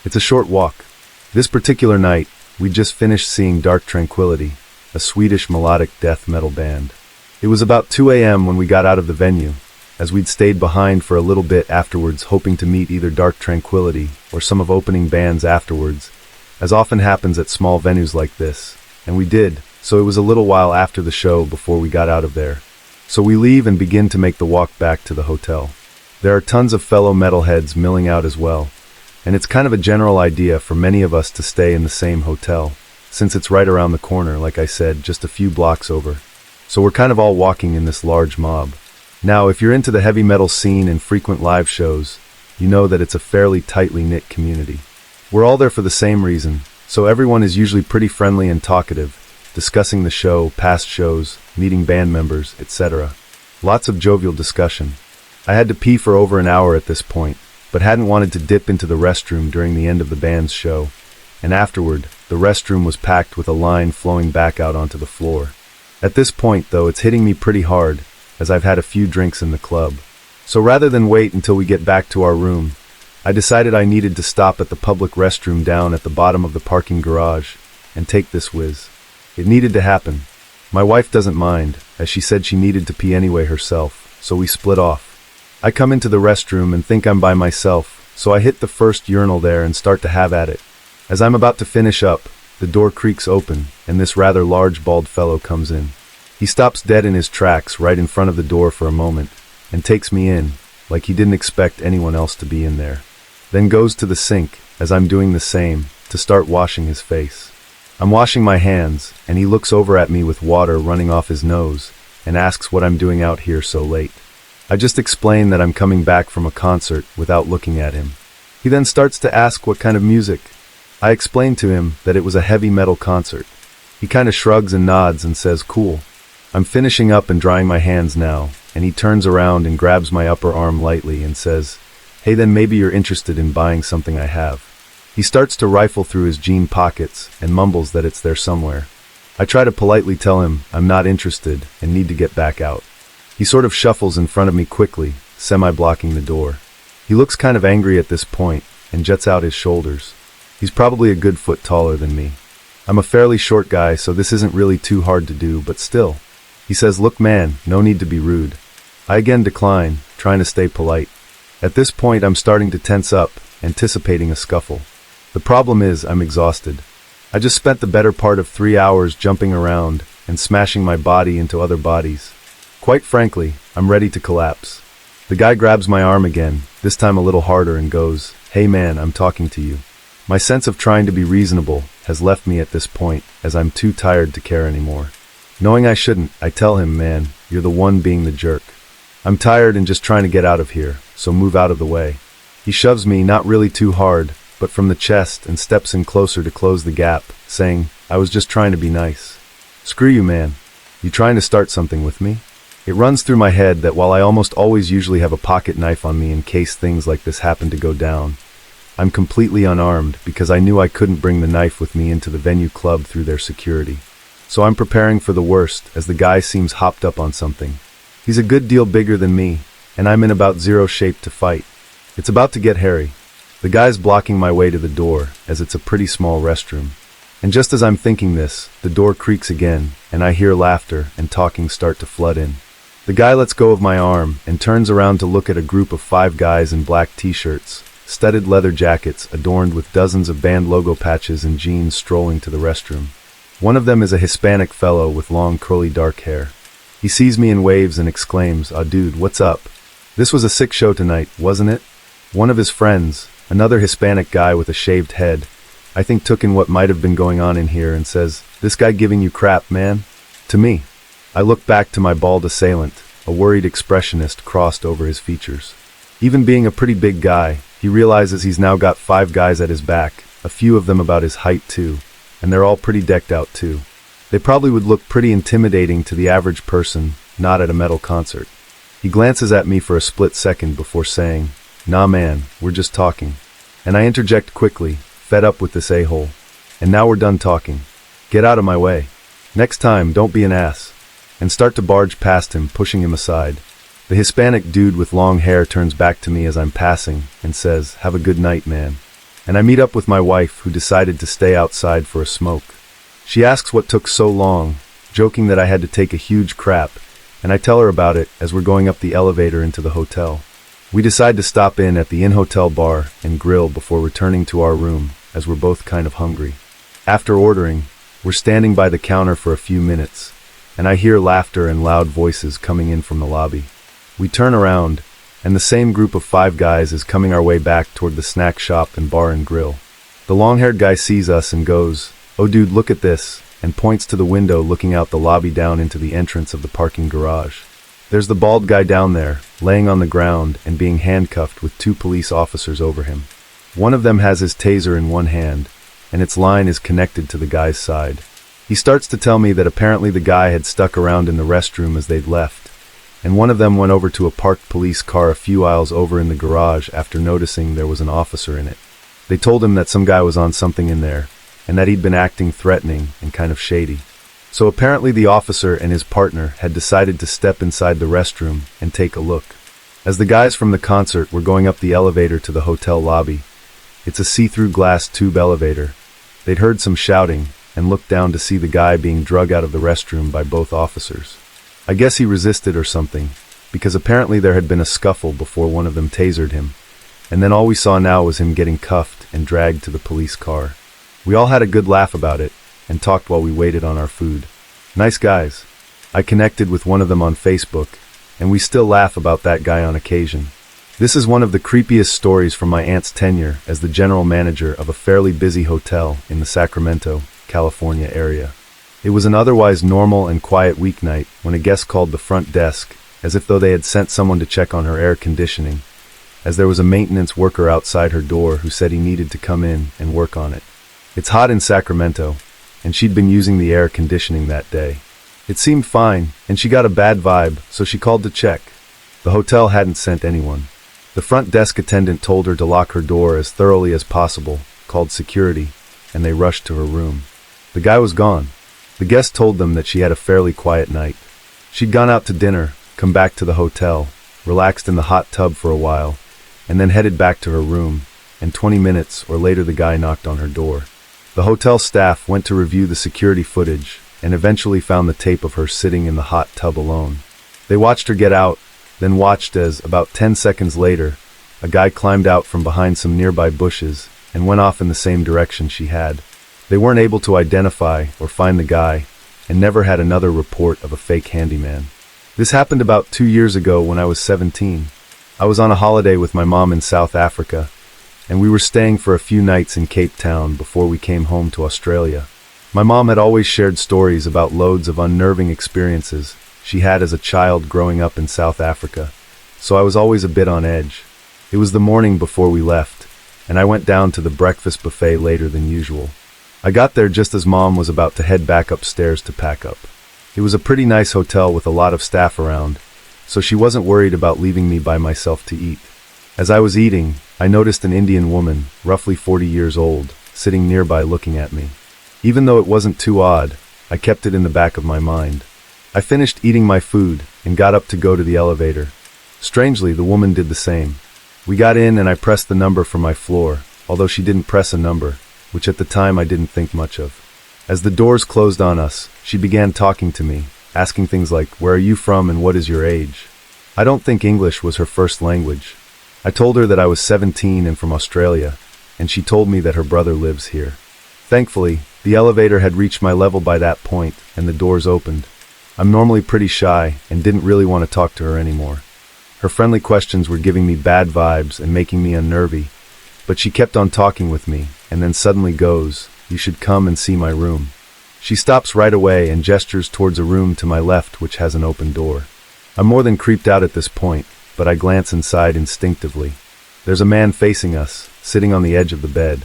It's a short walk. This particular night, we just finished seeing Dark Tranquility, a Swedish melodic death metal band. It was about 2 a.m. when we got out of the venue, as we'd stayed behind for a little bit afterwards hoping to meet either Dark Tranquility or some of opening bands afterwards, as often happens at small venues like this, and we did, so it was a little while after the show before we got out of there. So we leave and begin to make the walk back to the hotel. There are tons of fellow metalheads milling out as well, and it's kind of a general idea for many of us to stay in the same hotel, since it's right around the corner, like I said, just a few blocks over. So we're kind of all walking in this large mob. Now, if you're into the heavy metal scene and frequent live shows, you know that it's a fairly tightly knit community. We're all there for the same reason, so everyone is usually pretty friendly and talkative, discussing the show, past shows, meeting band members, etc. Lots of jovial discussion. I had to pee for over an hour at this point, but hadn't wanted to dip into the restroom during the end of the band's show, and afterward, the restroom was packed with a line flowing back out onto the floor. At this point, though, it's hitting me pretty hard, as I've had a few drinks in the club. So rather than wait until we get back to our room, I decided I needed to stop at the public restroom down at the bottom of the parking garage and take this whiz. It needed to happen. My wife doesn't mind, as she said she needed to pee anyway herself, so we split off. I come into the restroom and think I'm by myself, so I hit the first urinal there and start to have at it. As I'm about to finish up, the door creaks open, and this rather large bald fellow comes in. He stops dead in his tracks right in front of the door for a moment, and takes me in, like he didn't expect anyone else to be in there. Then goes to the sink, as I'm doing the same, to start washing his face. I'm washing my hands, and he looks over at me with water running off his nose, and asks what I'm doing out here so late. I just explain that I'm coming back from a concert without looking at him. He then starts to ask what kind of music. I explain to him that it was a heavy metal concert. He kind of shrugs and nods and says, "Cool." I'm finishing up and drying my hands now, and he turns around and grabs my upper arm lightly and says, "Hey, then maybe you're interested in buying something I have." He starts to rifle through his jean pockets and mumbles that it's there somewhere. I try to politely tell him I'm not interested and need to get back out. He sort of shuffles in front of me quickly, semi-blocking the door. He looks kind of angry at this point and juts out his shoulders. He's probably a good foot taller than me. I'm a fairly short guy, so this isn't really too hard to do, but still. He says, "Look man, no need to be rude." I again decline, trying to stay polite. At this point, I'm starting to tense up, anticipating a scuffle. The problem is, I'm exhausted. I just spent the better part of 3 hours jumping around and smashing my body into other bodies. Quite frankly, I'm ready to collapse. The guy grabs my arm again, this time a little harder, and goes, "Hey man, I'm talking to you." My sense of trying to be reasonable has left me at this point, as I'm too tired to care anymore. Knowing I shouldn't, I tell him, "Man, you're the one being the jerk. I'm tired and just trying to get out of here, so move out of the way." He shoves me, not really too hard, but from the chest, and steps in closer to close the gap, saying, "I was just trying to be nice." "Screw you, man. You trying to start something with me?" It runs through my head that while I almost always usually have a pocket knife on me in case things like this happen to go down, I'm completely unarmed because I knew I couldn't bring the knife with me into the venue club through their security. So I'm preparing for the worst, as the guy seems hopped up on something. He's a good deal bigger than me, and I'm in about zero shape to fight. It's about to get hairy. The guy's blocking my way to the door, as it's a pretty small restroom. And just as I'm thinking this, the door creaks again, and I hear laughter and talking start to flood in. The guy lets go of my arm and turns around to look at a group of 5 guys in black t-shirts, studded leather jackets adorned with dozens of band logo patches, and jeans strolling to the restroom. One of them is a Hispanic fellow with long curly dark hair. He sees me and waves and exclaims, "Ah dude, what's up? This was a sick show tonight, wasn't it?" One of his friends, another Hispanic guy with a shaved head, I think took in what might have been going on in here and says, "This guy giving you crap, man?" To me. I look back to my bald assailant, a worried expressionist crossed over his features. Even being a pretty big guy, he realizes he's now got 5 guys at his back, a few of them about his height too, and they're all pretty decked out too. They probably would look pretty intimidating to the average person, not at a metal concert. He glances at me for a split second before saying, "Nah man, we're just talking." And I interject quickly, fed up with this a-hole. "And now we're done talking. Get out of my way. Next time, don't be an ass." And start to barge past him, pushing him aside. The Hispanic dude with long hair turns back to me as I'm passing and says, "Have a good night, man." And I meet up with my wife, who decided to stay outside for a smoke. She asks what took so long, joking that I had to take a huge crap, and I tell her about it as we're going up the elevator into the hotel. We decide to stop in at the in-hotel bar and grill before returning to our room, as we're both kind of hungry. After ordering, we're standing by the counter for a few minutes, and I hear laughter and loud voices coming in from the lobby. We turn around, and the same group of 5 guys is coming our way back toward the snack shop and bar and grill. The long-haired guy sees us and goes, "Oh dude, look at this," and points to the window looking out the lobby down into the entrance of the parking garage. There's the bald guy down there, laying on the ground and being handcuffed with 2 police officers over him. One of them has his taser in one hand, and its line is connected to the guy's side. He starts to tell me that apparently the guy had stuck around in the restroom as they'd left, and one of them went over to a parked police car a few aisles over in the garage after noticing there was an officer in it. They told him that some guy was on something in there, and that he'd been acting threatening and kind of shady. So apparently the officer and his partner had decided to step inside the restroom and take a look. As the guys from the concert were going up the elevator to the hotel lobby, it's a see-through glass tube elevator, they'd heard some shouting and looked down to see the guy being dragged out of the restroom by both officers. I guess he resisted or something, because apparently there had been a scuffle before one of them tasered him, and then all we saw now was him getting cuffed and dragged to the police car. We all had a good laugh about it, and talked while we waited on our food. Nice guys. I connected with one of them on Facebook, and we still laugh about that guy on occasion. This is one of the creepiest stories from my aunt's tenure as the general manager of a fairly busy hotel in the Sacramento, California area. It was an otherwise normal and quiet weeknight when a guest called the front desk, as if though they had sent someone to check on her air conditioning, as there was a maintenance worker outside her door who said he needed to come in and work on it. It's hot in Sacramento, and she'd been using the air conditioning that day. It seemed fine, and she got a bad vibe, so she called to check. The hotel hadn't sent anyone. The front desk attendant told her to lock her door as thoroughly as possible, called security, and they rushed to her room. The guy was gone. The guest told them that she had a fairly quiet night. She'd gone out to dinner, come back to the hotel, relaxed in the hot tub for a while, and then headed back to her room, and 20 minutes or later the guy knocked on her door. The hotel staff went to review the security footage and eventually found the tape of her sitting in the hot tub alone. They watched her get out, then watched as, about 10 seconds later, a guy climbed out from behind some nearby bushes and went off in the same direction she had. They weren't able to identify or find the guy and never had another report of a fake handyman. This happened about 2 years ago when I was 17. I was on a holiday with my mom in South Africa, and we were staying for a few nights in Cape Town before we came home to Australia. My mom had always shared stories about loads of unnerving experiences she had as a child growing up in South Africa, so I was always a bit on edge. It was the morning before we left, and I went down to the breakfast buffet later than usual. I got there just as Mom was about to head back upstairs to pack up. It was a pretty nice hotel with a lot of staff around, so she wasn't worried about leaving me by myself to eat. As I was eating, I noticed an Indian woman, roughly 40 years old, sitting nearby looking at me. Even though it wasn't too odd, I kept it in the back of my mind. I finished eating my food and got up to go to the elevator. Strangely, the woman did the same. We got in and I pressed the number for my floor, although she didn't press a number, which at the time I didn't think much of. As the doors closed on us, she began talking to me, asking things like, "Where are you from and what is your age?" I don't think English was her first language. I told her that I was 17 and from Australia, and she told me that her brother lives here. Thankfully, the elevator had reached my level by that point, and the doors opened. I'm normally pretty shy and didn't really want to talk to her anymore. Her friendly questions were giving me bad vibes and making me unnervy, but she kept on talking with me, and then suddenly goes, "You should come and see my room." She stops right away and gestures towards a room to my left which has an open door. I'm more than creeped out at this point, but I glance inside instinctively. There's a man facing us, sitting on the edge of the bed.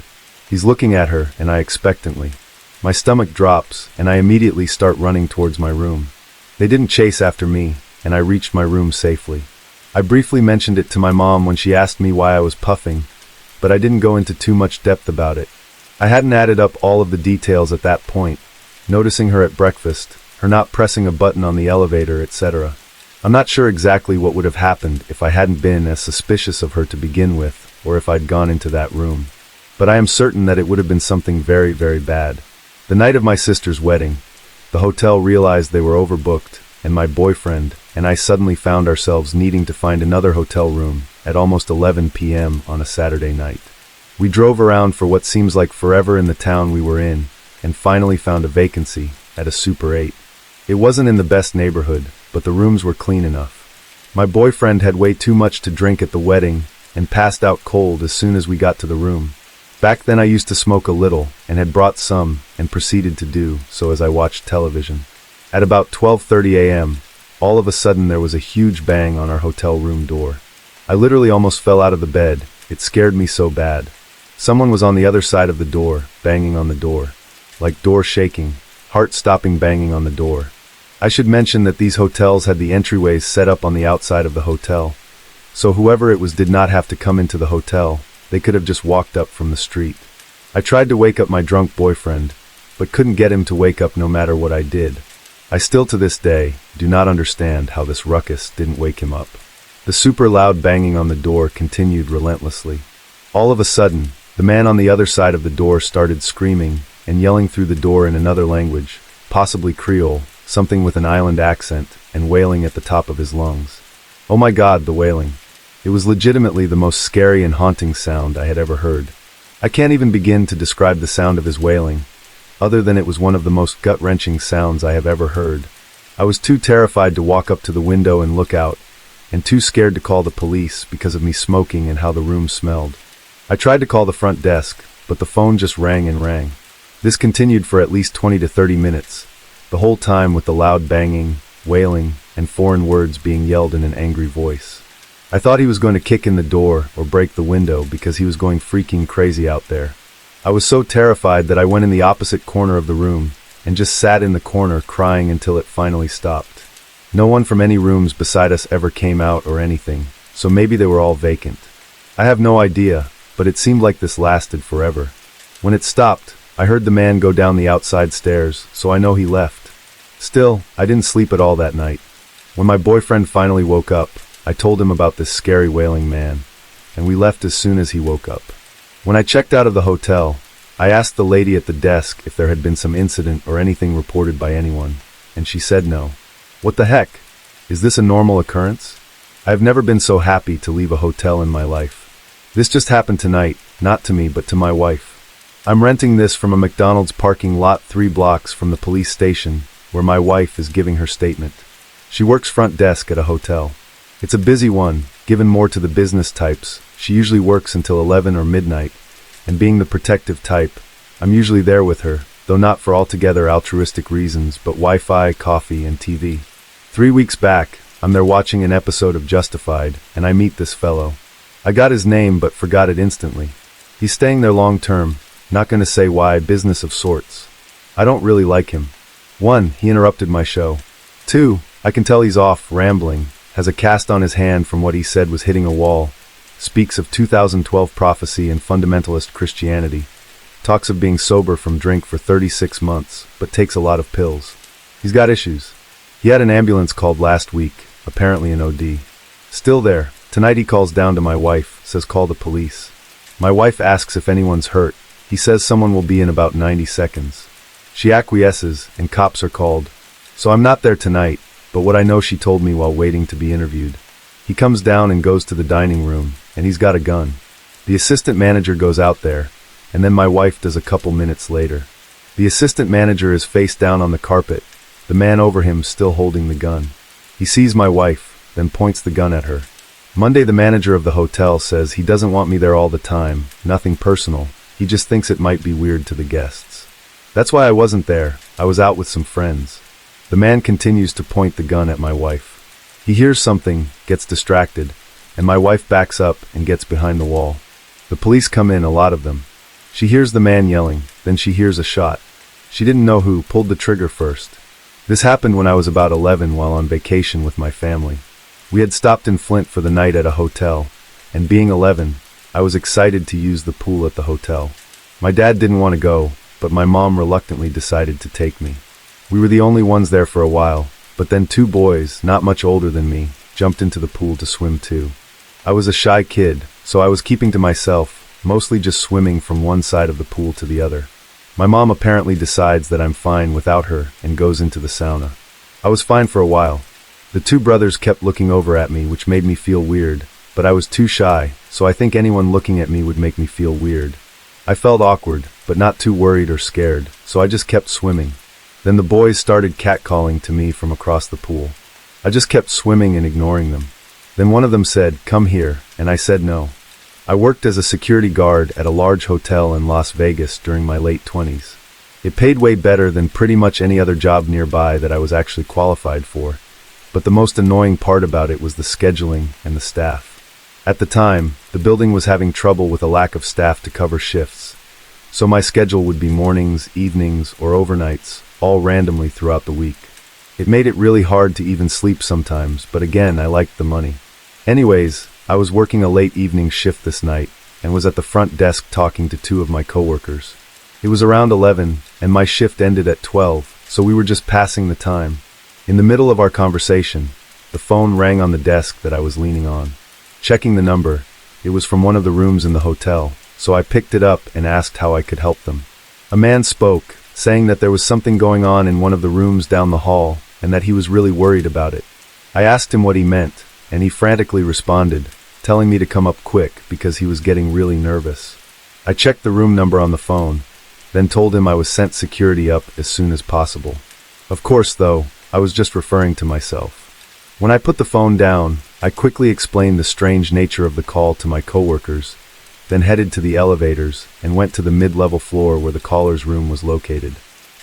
He's looking at her, and I expectantly. My stomach drops, and I immediately start running towards my room. They didn't chase after me, and I reached my room safely. I briefly mentioned it to my mom when she asked me why I was puffing, but I didn't go into too much depth about it. I hadn't added up all of the details at that point, noticing her at breakfast, her not pressing a button on the elevator, etc. I'm not sure exactly what would have happened if I hadn't been as suspicious of her to begin with, or if I'd gone into that room. But I am certain that it would have been something very, very bad. The night of my sister's wedding, the hotel realized they were overbooked, and my boyfriend and I suddenly found ourselves needing to find another hotel room at almost 11 p.m. on a Saturday night. We drove around for what seems like forever in the town we were in, and finally found a vacancy at a Super 8. It wasn't in the best neighborhood, but the rooms were clean enough. My boyfriend had way too much to drink at the wedding and passed out cold as soon as we got to the room. Back then I used to smoke a little and had brought some and proceeded to do so as I watched television. At about 12:30 a.m., all of a sudden there was a huge bang on our hotel room door. I literally almost fell out of the bed. It scared me so bad. Someone was on the other side of the door, banging on the door. Like door shaking, heart-stopping banging on the door. I should mention that these hotels had the entryways set up on the outside of the hotel, so whoever it was did not have to come into the hotel. They could have just walked up from the street. I tried to wake up my drunk boyfriend, but couldn't get him to wake up no matter what I did. I still to this day do not understand how this ruckus didn't wake him up. The super loud banging on the door continued relentlessly. All of a sudden, the man on the other side of the door started screaming and yelling through the door in another language, possibly Creole, something with an island accent, and wailing at the top of his lungs. Oh my God, the wailing. It was legitimately the most scary and haunting sound I had ever heard. I can't even begin to describe the sound of his wailing, other than it was one of the most gut-wrenching sounds I have ever heard. I was too terrified to walk up to the window and look out, and too scared to call the police because of me smoking and how the room smelled. I tried to call the front desk, but the phone just rang and rang. This continued for at least 20 to 30 minutes, the whole time with the loud banging, wailing, and foreign words being yelled in an angry voice. I thought he was going to kick in the door or break the window because he was going freaking crazy out there. I was so terrified that I went in the opposite corner of the room and just sat in the corner crying until it finally stopped. No one from any rooms beside us ever came out or anything, so maybe they were all vacant. I have no idea, but it seemed like this lasted forever. When it stopped, I heard the man go down the outside stairs, so I know he left. Still, I didn't sleep at all that night. When my boyfriend finally woke up, I told him about this scary wailing man, and we left as soon as he woke up. When I checked out of the hotel, I asked the lady at the desk if there had been some incident or anything reported by anyone, and she said no. What the heck? Is this a normal occurrence? I have never been so happy to leave a hotel in my life. This just happened tonight, not to me but to my wife. I'm renting this from a McDonald's parking lot 3 blocks from the police station, where my wife is giving her statement. She works front desk at a hotel. It's a busy one, given more to the business types. She usually works until 11 or midnight, and being the protective type, I'm usually there with her, though not for altogether altruistic reasons, but Wi-Fi, coffee, and TV. 3 weeks back, I'm there watching an episode of Justified, and I meet this fellow. I got his name but forgot it instantly. He's staying there long term, not gonna say why, business of sorts. I don't really like him. 1, he interrupted my show. 2, I can tell he's off, rambling, has a cast on his hand from what he said was hitting a wall, speaks of 2012 prophecy and fundamentalist Christianity, talks of being sober from drink for 36 months, but takes a lot of pills. He's got issues. He had an ambulance called last week, apparently an OD. Still there. Tonight he calls down to my wife, says call the police. My wife asks if anyone's hurt. He says someone will be in about 90 seconds. She acquiesces, and cops are called. So I'm not there tonight, but what I know she told me while waiting to be interviewed. He comes down and goes to the dining room, and he's got a gun. The assistant manager goes out there, and then my wife does a couple minutes later. The assistant manager is face down on the carpet, the man over him still holding the gun. He sees my wife, then points the gun at her. Monday, the manager of the hotel says he doesn't want me there all the time, nothing personal, he just thinks it might be weird to the guests. That's why I wasn't there, I was out with some friends. The man continues to point the gun at my wife. He hears something, gets distracted, and my wife backs up and gets behind the wall. The police come in, a lot of them. She hears the man yelling, then she hears a shot. She didn't know who pulled the trigger first. This happened when I was about 11 while on vacation with my family. We had stopped in Flint for the night at a hotel, and being 11, I was excited to use the pool at the hotel. My dad didn't want to go, but my mom reluctantly decided to take me. We were the only ones there for a while, but then 2 boys, not much older than me, jumped into the pool to swim too. I was a shy kid, so I was keeping to myself, mostly just swimming from one side of the pool to the other. My mom apparently decides that I'm fine without her and goes into the sauna. I was fine for a while. The 2 brothers kept looking over at me, which made me feel weird, but I was too shy, so I think anyone looking at me would make me feel weird. I felt awkward, but not too worried or scared, so I just kept swimming. Then the boys started catcalling to me from across the pool. I just kept swimming and ignoring them. Then one of them said, "Come here," and I said no. I worked as a security guard at a large hotel in Las Vegas during my late 20s. It paid way better than pretty much any other job nearby that I was actually qualified for, but the most annoying part about it was the scheduling and the staff. At the time, the building was having trouble with a lack of staff to cover shifts, so my schedule would be mornings, evenings, or overnights, all randomly throughout the week. It made it really hard to even sleep sometimes, but again, I liked the money. Anyways, I was working a late evening shift this night, and was at the front desk talking to 2 of my coworkers. It was around 11, and my shift ended at 12, so we were just passing the time. In the middle of our conversation, the phone rang on the desk that I was leaning on. Checking the number, it was from one of the rooms in the hotel, so I picked it up and asked how I could help them. A man spoke, saying that there was something going on in one of the rooms down the hall, and that he was really worried about it. I asked him what he meant, and he frantically responded, telling me to come up quick because he was getting really nervous. I checked the room number on the phone, then told him I was sent security up as soon as possible. Of course, though, I was just referring to myself. When I put the phone down, I quickly explained the strange nature of the call to my coworkers, then headed to the elevators and went to the mid-level floor where the caller's room was located.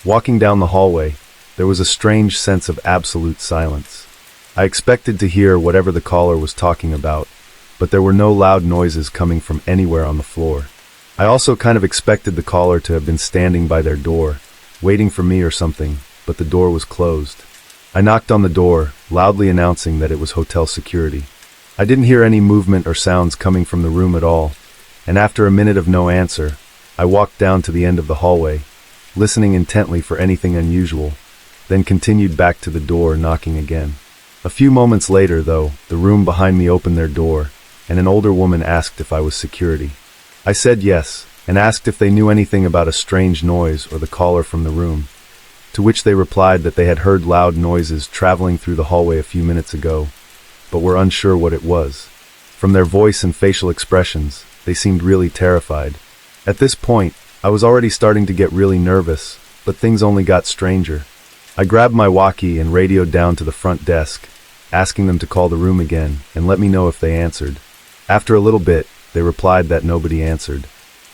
Walking down the hallway, there was a strange sense of absolute silence. I expected to hear whatever the caller was talking about, but there were no loud noises coming from anywhere on the floor. I also kind of expected the caller to have been standing by their door, waiting for me or something, but the door was closed. I knocked on the door, loudly announcing that it was hotel security. I didn't hear any movement or sounds coming from the room at all, and after a minute of no answer, I walked down to the end of the hallway, listening intently for anything unusual, then continued back to the door, knocking again. A few moments later, though, the room behind me opened their door, and an older woman asked if I was security. I said yes, and asked if they knew anything about a strange noise or the caller from the room, to which they replied that they had heard loud noises traveling through the hallway a few minutes ago, but were unsure what it was. From their voice and facial expressions, they seemed really terrified. At this point, I was already starting to get really nervous, but things only got stranger. I grabbed my walkie and radioed down to the front desk, asking them to call the room again and let me know if they answered. After a little bit, they replied that nobody answered.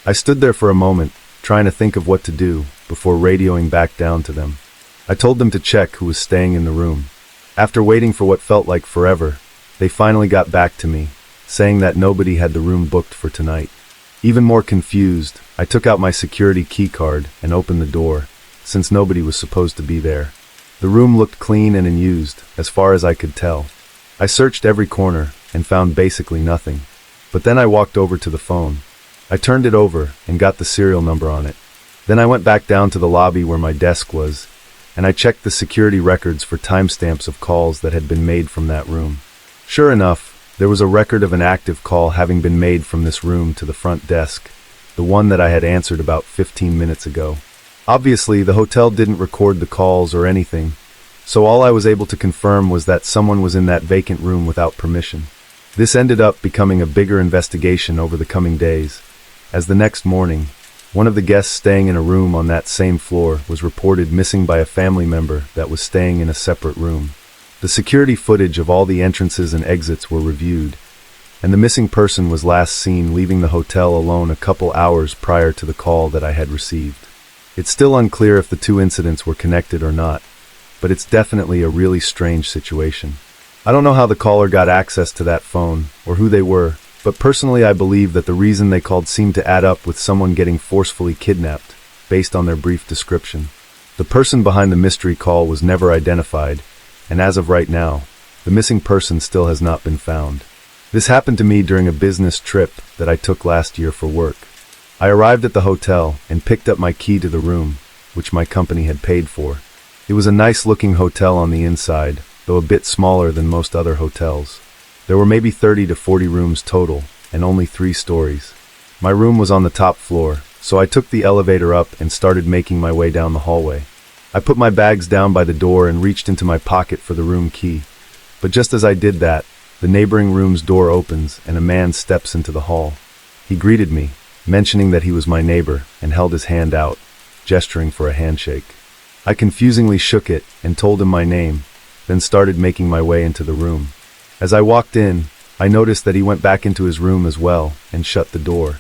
I stood there for a moment, trying to think of what to do, before radioing back down to them. I told them to check who was staying in the room. After waiting for what felt like forever, they finally got back to me, saying that nobody had the room booked for tonight. Even more confused, I took out my security key card and opened the door, since nobody was supposed to be there. The room looked clean and unused, as far as I could tell. I searched every corner and found basically nothing. But then I walked over to the phone. I turned it over and got the serial number on it. Then I went back down to the lobby where my desk was, and I checked the security records for timestamps of calls that had been made from that room. Sure enough, there was a record of an active call having been made from this room to the front desk, the one that I had answered about 15 minutes ago. Obviously, the hotel didn't record the calls or anything, so all I was able to confirm was that someone was in that vacant room without permission. This ended up becoming a bigger investigation over the coming days, as the next morning, one of the guests staying in a room on that same floor was reported missing by a family member that was staying in a separate room. The security footage of all the entrances and exits were reviewed, and the missing person was last seen leaving the hotel alone a couple hours prior to the call that I had received. It's still unclear if the two incidents were connected or not, but it's definitely a really strange situation. I don't know how the caller got access to that phone, or who they were, but personally I believe that the reason they called seemed to add up with someone getting forcefully kidnapped, based on their brief description. The person behind the mystery call was never identified, and as of right now, the missing person still has not been found. This happened to me during a business trip that I took last year for work. I arrived at the hotel and picked up my key to the room, which my company had paid for. It was a nice-looking hotel on the inside, though a bit smaller than most other hotels. There were maybe 30 to 40 rooms total, and only 3 stories. My room was on the top floor, so I took the elevator up and started making my way down the hallway. I put my bags down by the door and reached into my pocket for the room key. But just as I did that, the neighboring room's door opens and a man steps into the hall. He greeted me, mentioning that he was my neighbor, and held his hand out, gesturing for a handshake. I confusingly shook it and told him my name, then started making my way into the room. As I walked in, I noticed that he went back into his room as well and shut the door.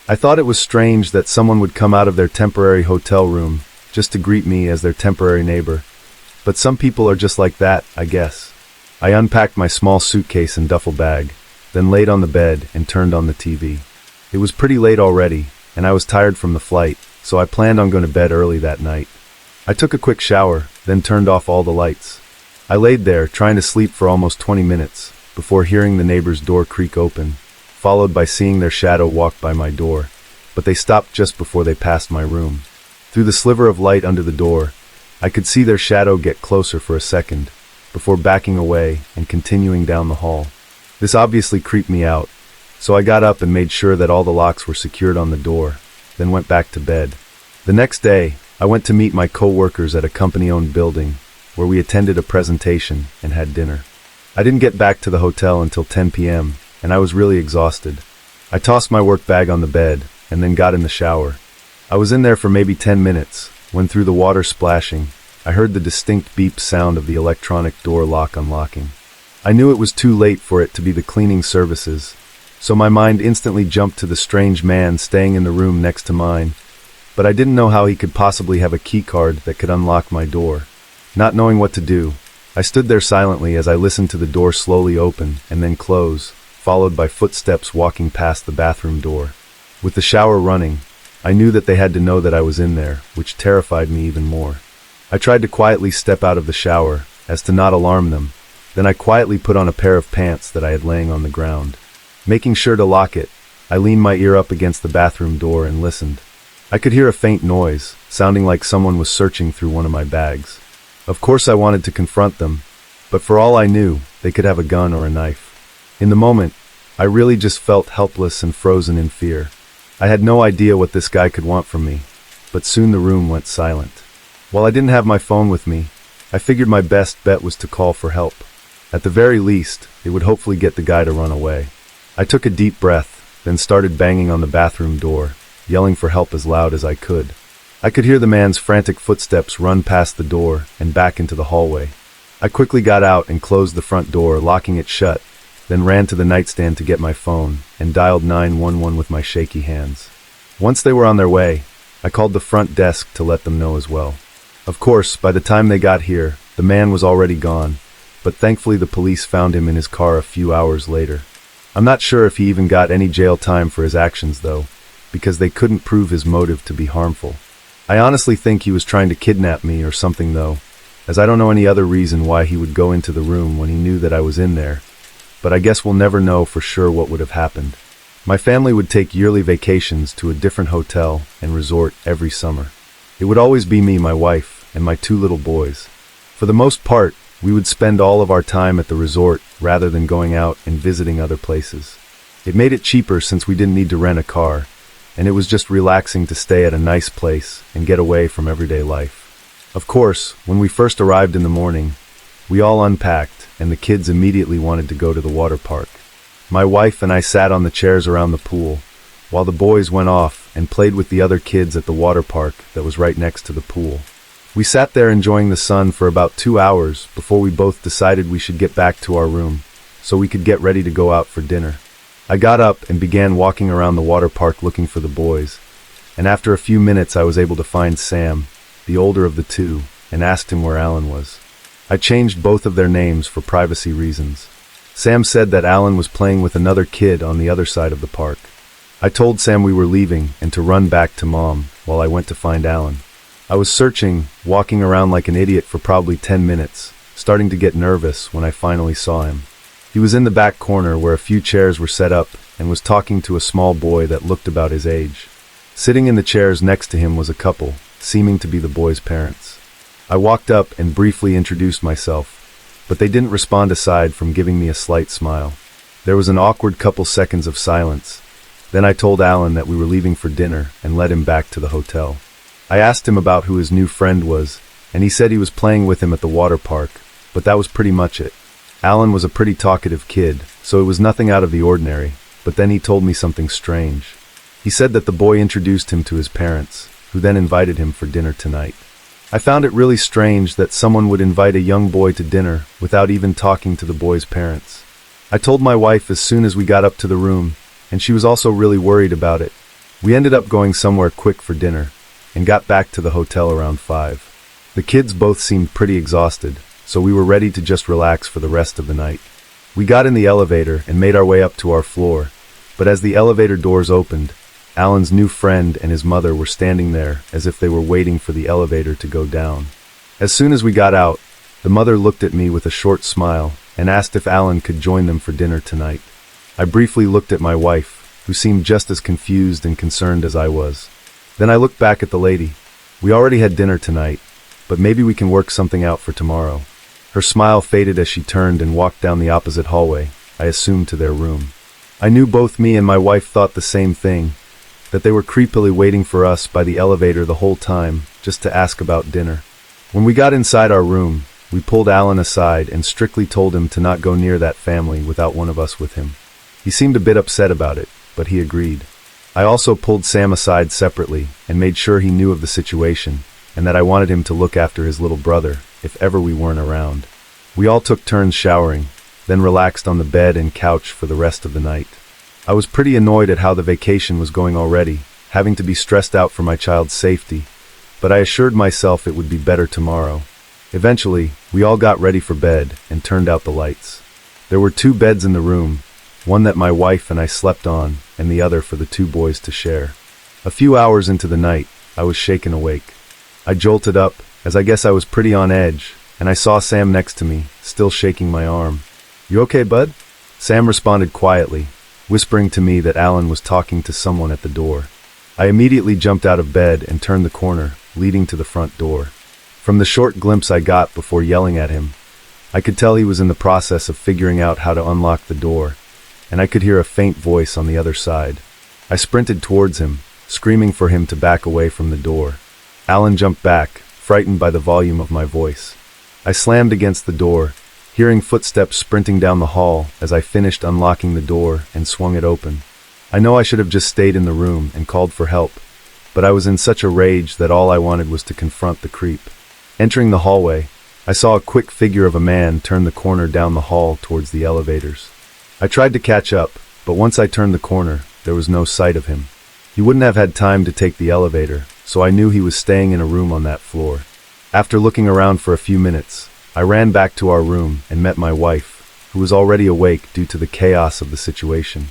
I thought it was strange that someone would come out of their temporary hotel room just to greet me as their temporary neighbor, but some people are just like that, I guess. I unpacked my small suitcase and duffel bag, then laid on the bed and turned on the TV. It was pretty late already, and I was tired from the flight, so I planned on going to bed early that night. I took a quick shower, then turned off all the lights. I laid there, trying to sleep for almost 20 minutes, before hearing the neighbor's door creak open, followed by seeing their shadow walk by my door, but they stopped just before they passed my room. Through the sliver of light under the door, I could see their shadow get closer for a second, before backing away and continuing down the hall. This obviously creeped me out, so I got up and made sure that all the locks were secured on the door, then went back to bed. The next day, I went to meet my co-workers at a company-owned building, where we attended a presentation and had dinner. I didn't get back to the hotel until 10 p.m., and I was really exhausted. I tossed my work bag on the bed, and then got in the shower. I was in there for maybe 10 minutes, when through the water splashing, I heard the distinct beep sound of the electronic door lock unlocking. I knew it was too late for it to be the cleaning services, so my mind instantly jumped to the strange man staying in the room next to mine, but I didn't know how he could possibly have a key card that could unlock my door. Not knowing what to do, I stood there silently as I listened to the door slowly open and then close, followed by footsteps walking past the bathroom door. With the shower running, I knew that they had to know that I was in there, which terrified me even more. I tried to quietly step out of the shower, as to not alarm them. Then I quietly put on a pair of pants that I had laying on the ground. Making sure to lock it, I leaned my ear up against the bathroom door and listened. I could hear a faint noise, sounding like someone was searching through one of my bags. Of course I wanted to confront them, but for all I knew, they could have a gun or a knife. In the moment, I really just felt helpless and frozen in fear. I had no idea what this guy could want from me, but soon the room went silent. While I didn't have my phone with me, I figured my best bet was to call for help. At the very least, it would hopefully get the guy to run away. I took a deep breath, then started banging on the bathroom door, yelling for help as loud as I could. I could hear the man's frantic footsteps run past the door and back into the hallway. I quickly got out and closed the front door, locking it shut, then ran to the nightstand to get my phone and dialed 911 with my shaky hands. Once they were on their way, I called the front desk to let them know as well. Of course, by the time they got here, the man was already gone, but thankfully the police found him in his car a few hours later. I'm not sure if he even got any jail time for his actions though, because they couldn't prove his motive to be harmful. I honestly think he was trying to kidnap me or something though, as I don't know any other reason why he would go into the room when he knew that I was in there, but I guess we'll never know for sure what would have happened. My family would take yearly vacations to a different hotel and resort every summer. It would always be me, my wife, and my 2 little boys. For the most part, we would spend all of our time at the resort rather than going out and visiting other places. It made it cheaper since we didn't need to rent a car, and it was just relaxing to stay at a nice place and get away from everyday life. Of course, when we first arrived in the morning, we all unpacked, and the kids immediately wanted to go to the water park. My wife and I sat on the chairs around the pool, while the boys went off and played with the other kids at the water park that was right next to the pool. We sat there enjoying the sun for about 2 hours before we both decided we should get back to our room, so we could get ready to go out for dinner. I got up and began walking around the water park looking for the boys, and after a few minutes I was able to find Sam, the older of the 2, and asked him where Alan was. I changed both of their names for privacy reasons. Sam said that Alan was playing with another kid on the other side of the park. I told Sam we were leaving and to run back to Mom while I went to find Alan. I was searching, walking around like an idiot for probably 10 minutes, starting to get nervous when I finally saw him. He was in the back corner where a few chairs were set up and was talking to a small boy that looked about his age. Sitting in the chairs next to him was a couple, seeming to be the boy's parents. I walked up and briefly introduced myself, but they didn't respond aside from giving me a slight smile. There was an awkward couple seconds of silence. Then I told Alan that we were leaving for dinner and led him back to the hotel. I asked him about who his new friend was, and he said he was playing with him at the water park, but that was pretty much it. Alan was a pretty talkative kid, so it was nothing out of the ordinary, but then he told me something strange. He said that the boy introduced him to his parents, who then invited him for dinner tonight. I found it really strange that someone would invite a young boy to dinner without even talking to the boy's parents. I told my wife as soon as we got up to the room, and she was also really worried about it. We ended up going somewhere quick for dinner, and got back to the hotel around 5. The kids both seemed pretty exhausted, so we were ready to just relax for the rest of the night. We got in the elevator and made our way up to our floor, but as the elevator doors opened, Alan's new friend and his mother were standing there as if they were waiting for the elevator to go down. As soon as we got out, the mother looked at me with a short smile and asked if Alan could join them for dinner tonight. I briefly looked at my wife, who seemed just as confused and concerned as I was. Then I looked back at the lady. We already had dinner tonight, but maybe we can work something out for tomorrow. Her smile faded as she turned and walked down the opposite hallway, I assumed to their room. I knew both me and my wife thought the same thing, that they were creepily waiting for us by the elevator the whole time, just to ask about dinner. When we got inside our room, we pulled Alan aside and strictly told him to not go near that family without one of us with him. He seemed a bit upset about it, but he agreed. I also pulled Sam aside separately and made sure he knew of the situation, and that I wanted him to look after his little brother if ever we weren't around. We all took turns showering, then relaxed on the bed and couch for the rest of the night. I was pretty annoyed at how the vacation was going already, having to be stressed out for my child's safety, but I assured myself it would be better tomorrow. Eventually, we all got ready for bed and turned out the lights. There were 2 beds in the room, one that my wife and I slept on, and the other for the 2 boys to share. A few hours into the night, I was shaken awake. I jolted up, as I guess I was pretty on edge, and I saw Sam next to me, still shaking my arm. "You okay, bud?" Sam responded quietly, whispering to me that Alan was talking to someone at the door. I immediately jumped out of bed and turned the corner, leading to the front door. From the short glimpse I got before yelling at him, I could tell he was in the process of figuring out how to unlock the door, and I could hear a faint voice on the other side. I sprinted towards him, screaming for him to back away from the door. Alan jumped back, frightened by the volume of my voice. I slammed against the door, hearing footsteps sprinting down the hall as I finished unlocking the door and swung it open. I know I should have just stayed in the room and called for help, but I was in such a rage that all I wanted was to confront the creep. Entering the hallway, I saw a quick figure of a man turn the corner down the hall towards the elevators. I tried to catch up, but once I turned the corner, there was no sight of him. He wouldn't have had time to take the elevator, so I knew he was staying in a room on that floor. After looking around for a few minutes, I ran back to our room and met my wife, who was already awake due to the chaos of the situation.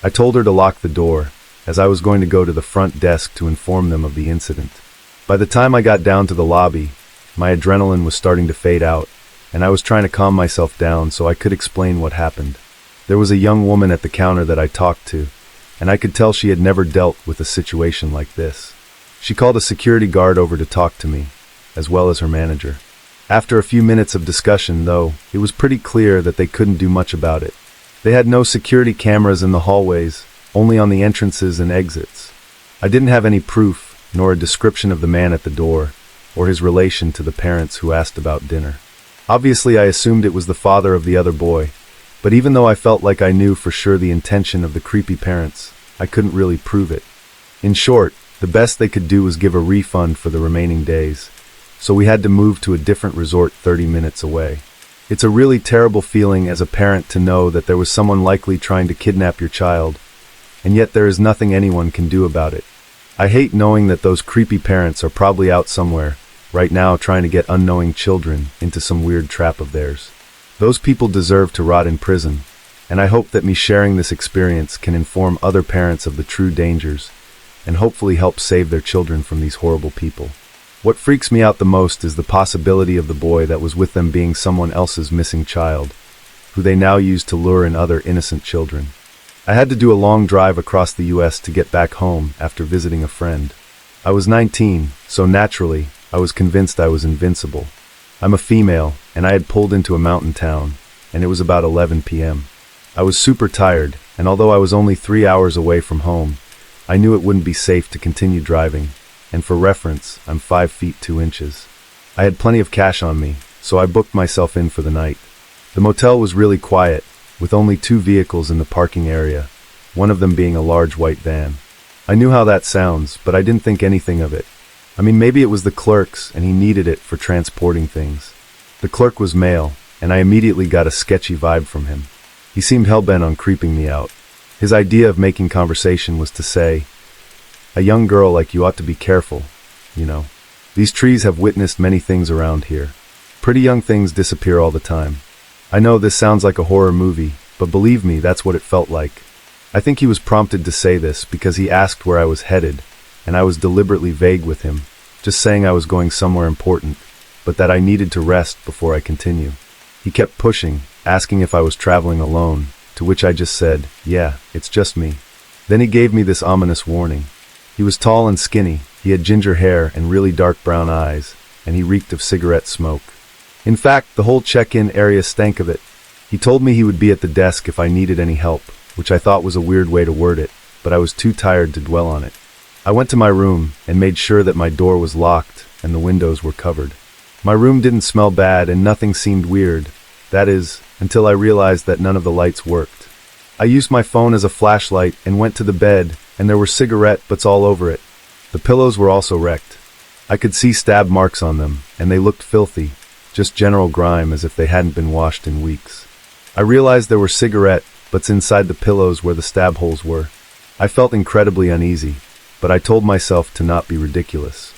I told her to lock the door, as I was going to go to the front desk to inform them of the incident. By the time I got down to the lobby, my adrenaline was starting to fade out, and I was trying to calm myself down so I could explain what happened. There was a young woman at the counter that I talked to, and I could tell she had never dealt with a situation like this. She called a security guard over to talk to me, as well as her manager. After a few minutes of discussion, though, it was pretty clear that they couldn't do much about it. They had no security cameras in the hallways, only on the entrances and exits. I didn't have any proof, nor a description of the man at the door, or his relation to the parents who asked about dinner. Obviously, I assumed it was the father of the other boy, but even though I felt like I knew for sure the intention of the creepy parents, I couldn't really prove it. In short, the best they could do was give a refund for the remaining days, so we had to move to a different resort 30 minutes away. It's a really terrible feeling as a parent to know that there was someone likely trying to kidnap your child, and yet there is nothing anyone can do about it. I hate knowing that those creepy parents are probably out somewhere, right now trying to get unknowing children into some weird trap of theirs. Those people deserve to rot in prison, and I hope that me sharing this experience can inform other parents of the true dangers, and hopefully help save their children from these horrible people. What freaks me out the most is the possibility of the boy that was with them being someone else's missing child, who they now use to lure in other innocent children. I had to do a long drive across the US to get back home after visiting a friend. I was 19, so naturally, I was convinced I was invincible. I'm a female, and I had pulled into a mountain town, and it was about 11 p.m. I was super tired, and although I was only 3 hours away from home, I knew it wouldn't be safe to continue driving, and for reference, I'm 5 feet 2 inches. I had plenty of cash on me, so I booked myself in for the night. The motel was really quiet, with only 2 vehicles in the parking area, one of them being a large white van. I knew how that sounds, but I didn't think anything of it. I mean, maybe it was the clerk's and he needed it for transporting things. The clerk was male, and I immediately got a sketchy vibe from him. He seemed hell-bent on creeping me out. His idea of making conversation was to say, "A young girl like you ought to be careful, you know. These trees have witnessed many things around here. Pretty young things disappear all the time." I know this sounds like a horror movie, but believe me, that's what it felt like. I think he was prompted to say this because he asked where I was headed, and I was deliberately vague with him, just saying I was going somewhere important, but that I needed to rest before I continue. He kept pushing, asking if I was traveling alone, to which I just said, "Yeah, it's just me." Then he gave me this ominous warning. He was tall and skinny, he had ginger hair and really dark brown eyes, and he reeked of cigarette smoke. In fact, the whole check-in area stank of it. He told me he would be at the desk if I needed any help, which I thought was a weird way to word it, but I was too tired to dwell on it. I went to my room and made sure that my door was locked and the windows were covered. My room didn't smell bad and nothing seemed weird, that is, until I realized that none of the lights worked. I used my phone as a flashlight and went to the bed, and there were cigarette butts all over it. The pillows were also wrecked. I could see stab marks on them, and they looked filthy, just general grime as if they hadn't been washed in weeks. I realized there were cigarette butts inside the pillows where the stab holes were. I felt incredibly uneasy, but I told myself to not be ridiculous.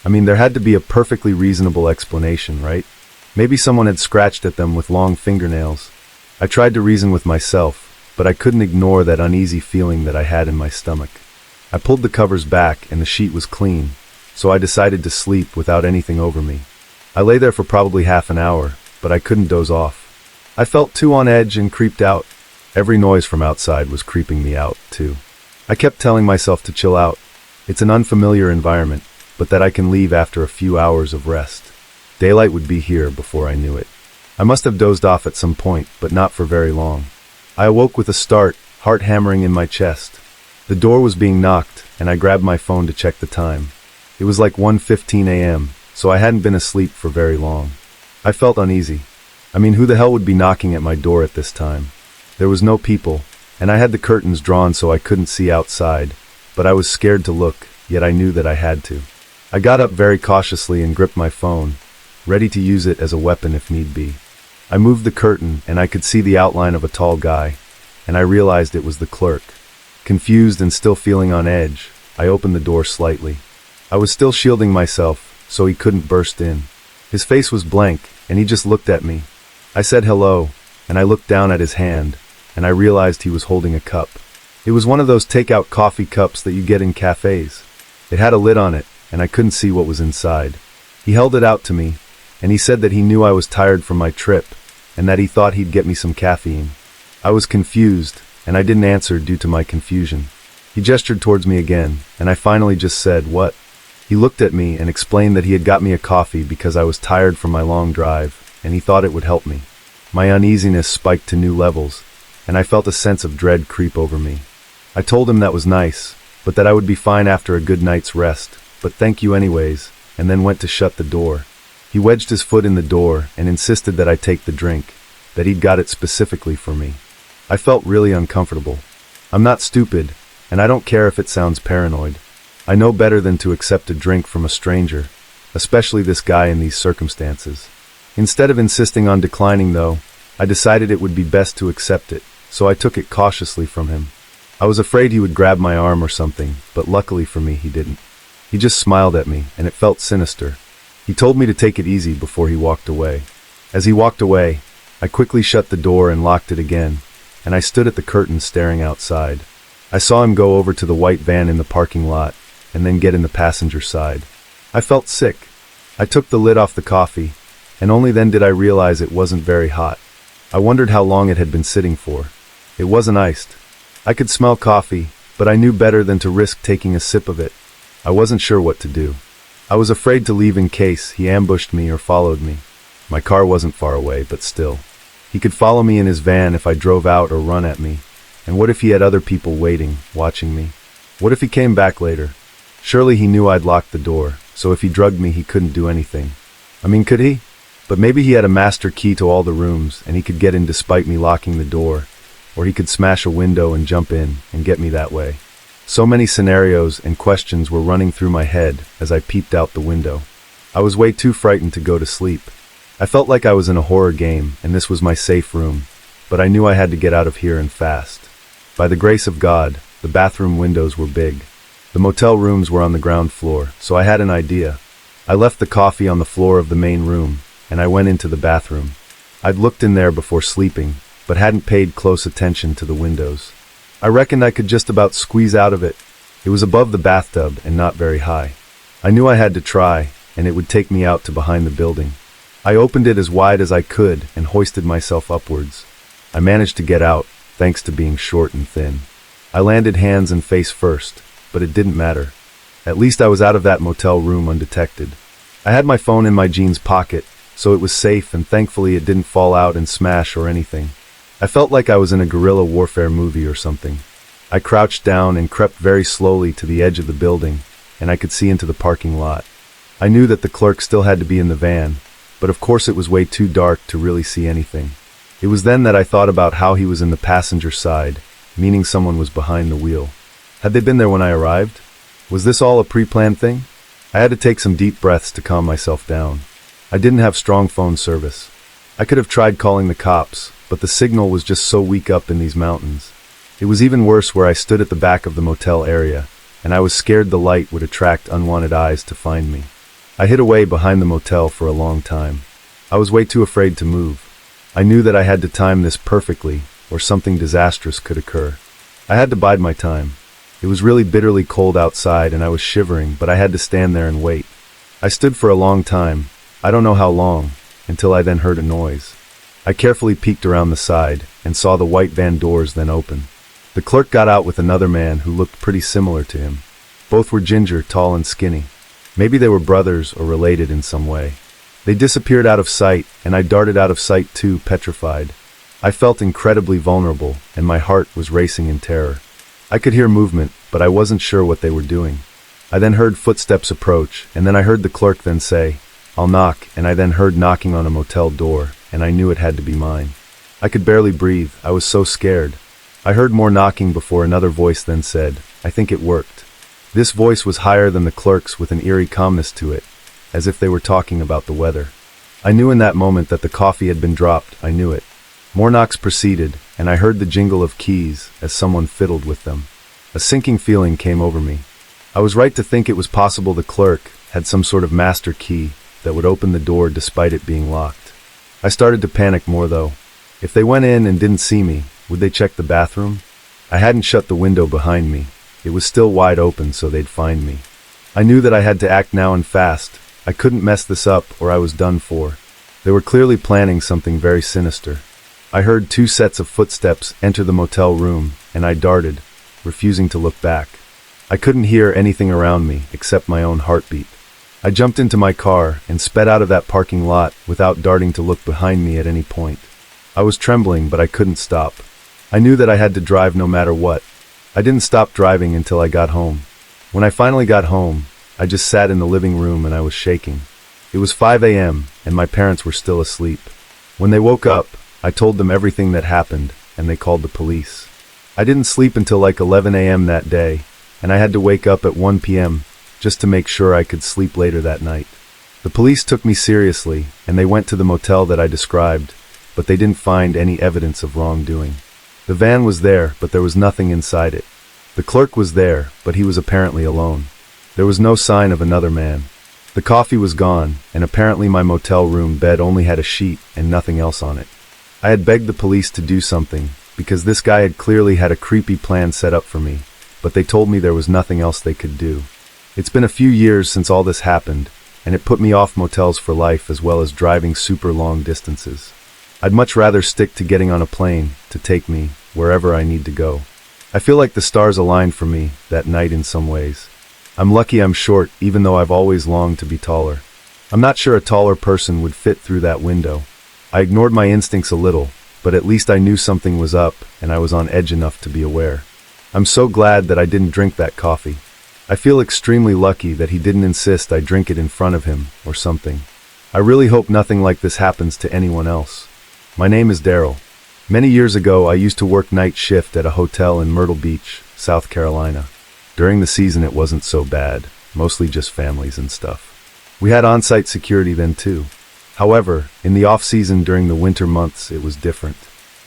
I mean, there had to be a perfectly reasonable explanation, right? Maybe someone had scratched at them with long fingernails. I tried to reason with myself, but I couldn't ignore that uneasy feeling that I had in my stomach. I pulled the covers back and the sheet was clean, so I decided to sleep without anything over me. I lay there for probably half an hour, but I couldn't doze off. I felt too on edge and creeped out. Every noise from outside was creeping me out, too. I kept telling myself to chill out. It's an unfamiliar environment, but that I can leave after a few hours of rest. Daylight would be here before I knew it. I must have dozed off at some point, but not for very long. I awoke with a start, heart hammering in my chest. The door was being knocked, and I grabbed my phone to check the time. It was like 1:15 a.m., so I hadn't been asleep for very long. I felt uneasy. I mean, who the hell would be knocking at my door at this time? There was no people, and I had the curtains drawn so I couldn't see outside, but I was scared to look, yet I knew that I had to. I got up very cautiously and gripped my phone, ready to use it as a weapon if need be. I moved the curtain, and I could see the outline of a tall guy, and I realized it was the clerk. Confused and still feeling on edge, I opened the door slightly. I was still shielding myself, so he couldn't burst in. His face was blank, and he just looked at me. I said hello, and I looked down at his hand, and I realized he was holding a cup. It was one of those takeout coffee cups that you get in cafes. It had a lid on it, and I couldn't see what was inside. He held it out to me, and he said that he knew I was tired from my trip, and that he thought he'd get me some caffeine. I was confused, and I didn't answer due to my confusion. He gestured towards me again, and I finally just said, "What?" He looked at me and explained that he had got me a coffee because I was tired from my long drive, and he thought it would help me. My uneasiness spiked to new levels, and I felt a sense of dread creep over me. I told him that was nice, but that I would be fine after a good night's rest, but thank you anyways, and then went to shut the door. He wedged his foot in the door and insisted that I take the drink, that he'd got it specifically for me. I felt really uncomfortable. I'm not stupid, and I don't care if it sounds paranoid. I know better than to accept a drink from a stranger, especially this guy in these circumstances. Instead of insisting on declining, though, I decided it would be best to accept it, so I took it cautiously from him. I was afraid he would grab my arm or something, but luckily for me he didn't. He just smiled at me, and it felt sinister. He told me to take it easy before he walked away. As he walked away, I quickly shut the door and locked it again, and I stood at the curtain staring outside. I saw him go over to the white van in the parking lot, and then get in the passenger side. I felt sick. I took the lid off the coffee, and only then did I realize it wasn't very hot. I wondered how long it had been sitting for. It wasn't iced. I could smell coffee, but I knew better than to risk taking a sip of it. I wasn't sure what to do. I was afraid to leave in case he ambushed me or followed me. My car wasn't far away, but still. He could follow me in his van if I drove out or run at me. And what if he had other people waiting, watching me? What if he came back later? Surely he knew I'd locked the door, so if he drugged me he couldn't do anything. I mean, could he? But maybe he had a master key to all the rooms, and he could get in despite me locking the door. Or he could smash a window and jump in, and get me that way. So many scenarios and questions were running through my head as I peeped out the window. I was way too frightened to go to sleep. I felt like I was in a horror game, and this was my safe room, but I knew I had to get out of here and fast. By the grace of God, the bathroom windows were big. The motel rooms were on the ground floor, so I had an idea. I left the coffee on the floor of the main room, and I went into the bathroom. I'd looked in there before sleeping, but hadn't paid close attention to the windows. I reckoned I could just about squeeze out of it. It was above the bathtub and not very high. I knew I had to try, and it would take me out to behind the building. I opened it as wide as I could and hoisted myself upwards. I managed to get out, thanks to being short and thin. I landed hands and face first, but it didn't matter. At least I was out of that motel room undetected. I had my phone in my jeans pocket, so it was safe, and thankfully it didn't fall out and smash or anything. I felt like I was in a guerrilla warfare movie or something. I crouched down and crept very slowly to the edge of the building, and I could see into the parking lot. I knew that the clerk still had to be in the van, but of course it was way too dark to really see anything. It was then that I thought about how he was in the passenger side, meaning someone was behind the wheel. Had they been there when I arrived? Was this all a pre-planned thing? I had to take some deep breaths to calm myself down. I didn't have strong phone service. I could have tried calling the cops, but the signal was just so weak up in these mountains. It was even worse where I stood at the back of the motel area, and I was scared the light would attract unwanted eyes to find me. I hid away behind the motel for a long time. I was way too afraid to move. I knew that I had to time this perfectly, or something disastrous could occur. I had to bide my time. It was really bitterly cold outside and I was shivering, but I had to stand there and wait. I stood for a long time, I don't know how long, until I then heard a noise. I carefully peeked around the side and saw the white van doors then open. The clerk got out with another man who looked pretty similar to him. Both were ginger, tall and skinny. Maybe they were brothers or related in some way. They disappeared out of sight, and I darted out of sight too, petrified. I felt incredibly vulnerable, and my heart was racing in terror. I could hear movement, but I wasn't sure what they were doing. I then heard footsteps approach, and then I heard the clerk then say, "I'll knock," and I then heard knocking on a motel door, and I knew it had to be mine. I could barely breathe, I was so scared. I heard more knocking before another voice then said, "I think it worked." This voice was higher than the clerk's with an eerie calmness to it, as if they were talking about the weather. I knew in that moment that the coffee had been dropped, I knew it. More knocks proceeded, and I heard the jingle of keys as someone fiddled with them. A sinking feeling came over me. I was right to think it was possible the clerk had some sort of master key that would open the door despite it being locked. I started to panic more though. If they went in and didn't see me, would they check the bathroom? I hadn't shut the window behind me. It was still wide open so they'd find me. I knew that I had to act now and fast. I couldn't mess this up or I was done for. They were clearly planning something very sinister. I heard 2 sets of footsteps enter the motel room, and I darted, refusing to look back. I couldn't hear anything around me except my own heartbeat. I jumped into my car and sped out of that parking lot without darting to look behind me at any point. I was trembling, but I couldn't stop. I knew that I had to drive no matter what. I didn't stop driving until I got home. When I finally got home, I just sat in the living room and I was shaking. It was 5 a.m. and my parents were still asleep. When they woke up, I told them everything that happened and they called the police. I didn't sleep until like 11 a.m. that day, and I had to wake up at 1 p.m. just to make sure I could sleep later that night. The police took me seriously, and they went to the motel that I described, but they didn't find any evidence of wrongdoing. The van was there, but there was nothing inside it. The clerk was there, but he was apparently alone. There was no sign of another man. The coffee was gone, and apparently my motel room bed only had a sheet and nothing else on it. I had begged the police to do something, because this guy had clearly had a creepy plan set up for me, but they told me there was nothing else they could do. It's been a few years since all this happened, and it put me off motels for life as well as driving super long distances. I'd much rather stick to getting on a plane to take me wherever I need to go. I feel like the stars aligned for me that night in some ways. I'm lucky I'm short, even though I've always longed to be taller. I'm not sure a taller person would fit through that window. I ignored my instincts a little, but at least I knew something was up and I was on edge enough to be aware. I'm so glad that I didn't drink that coffee. I feel extremely lucky that he didn't insist I drink it in front of him or something. I really hope nothing like this happens to anyone else. My name is Daryl. Many years ago, I used to work night shift at a hotel in Myrtle Beach, South Carolina. During the season, it wasn't so bad, mostly just families and stuff. We had on-site security then too. However, in the off-season during the winter months, it was different.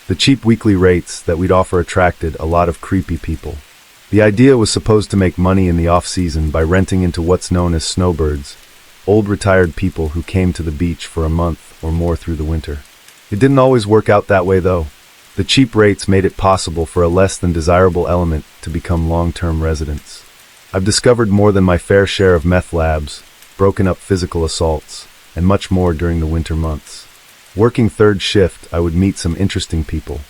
The cheap weekly rates that we'd offer attracted a lot of creepy people. The idea was supposed to make money in the off-season by renting into what's known as snowbirds, old retired people who came to the beach for a month or more through the winter. It didn't always work out that way though. The cheap rates made it possible for a less than desirable element to become long-term residents. I've discovered more than my fair share of meth labs, broken up physical assaults, and much more during the winter months. Working third shift, I would meet some interesting people.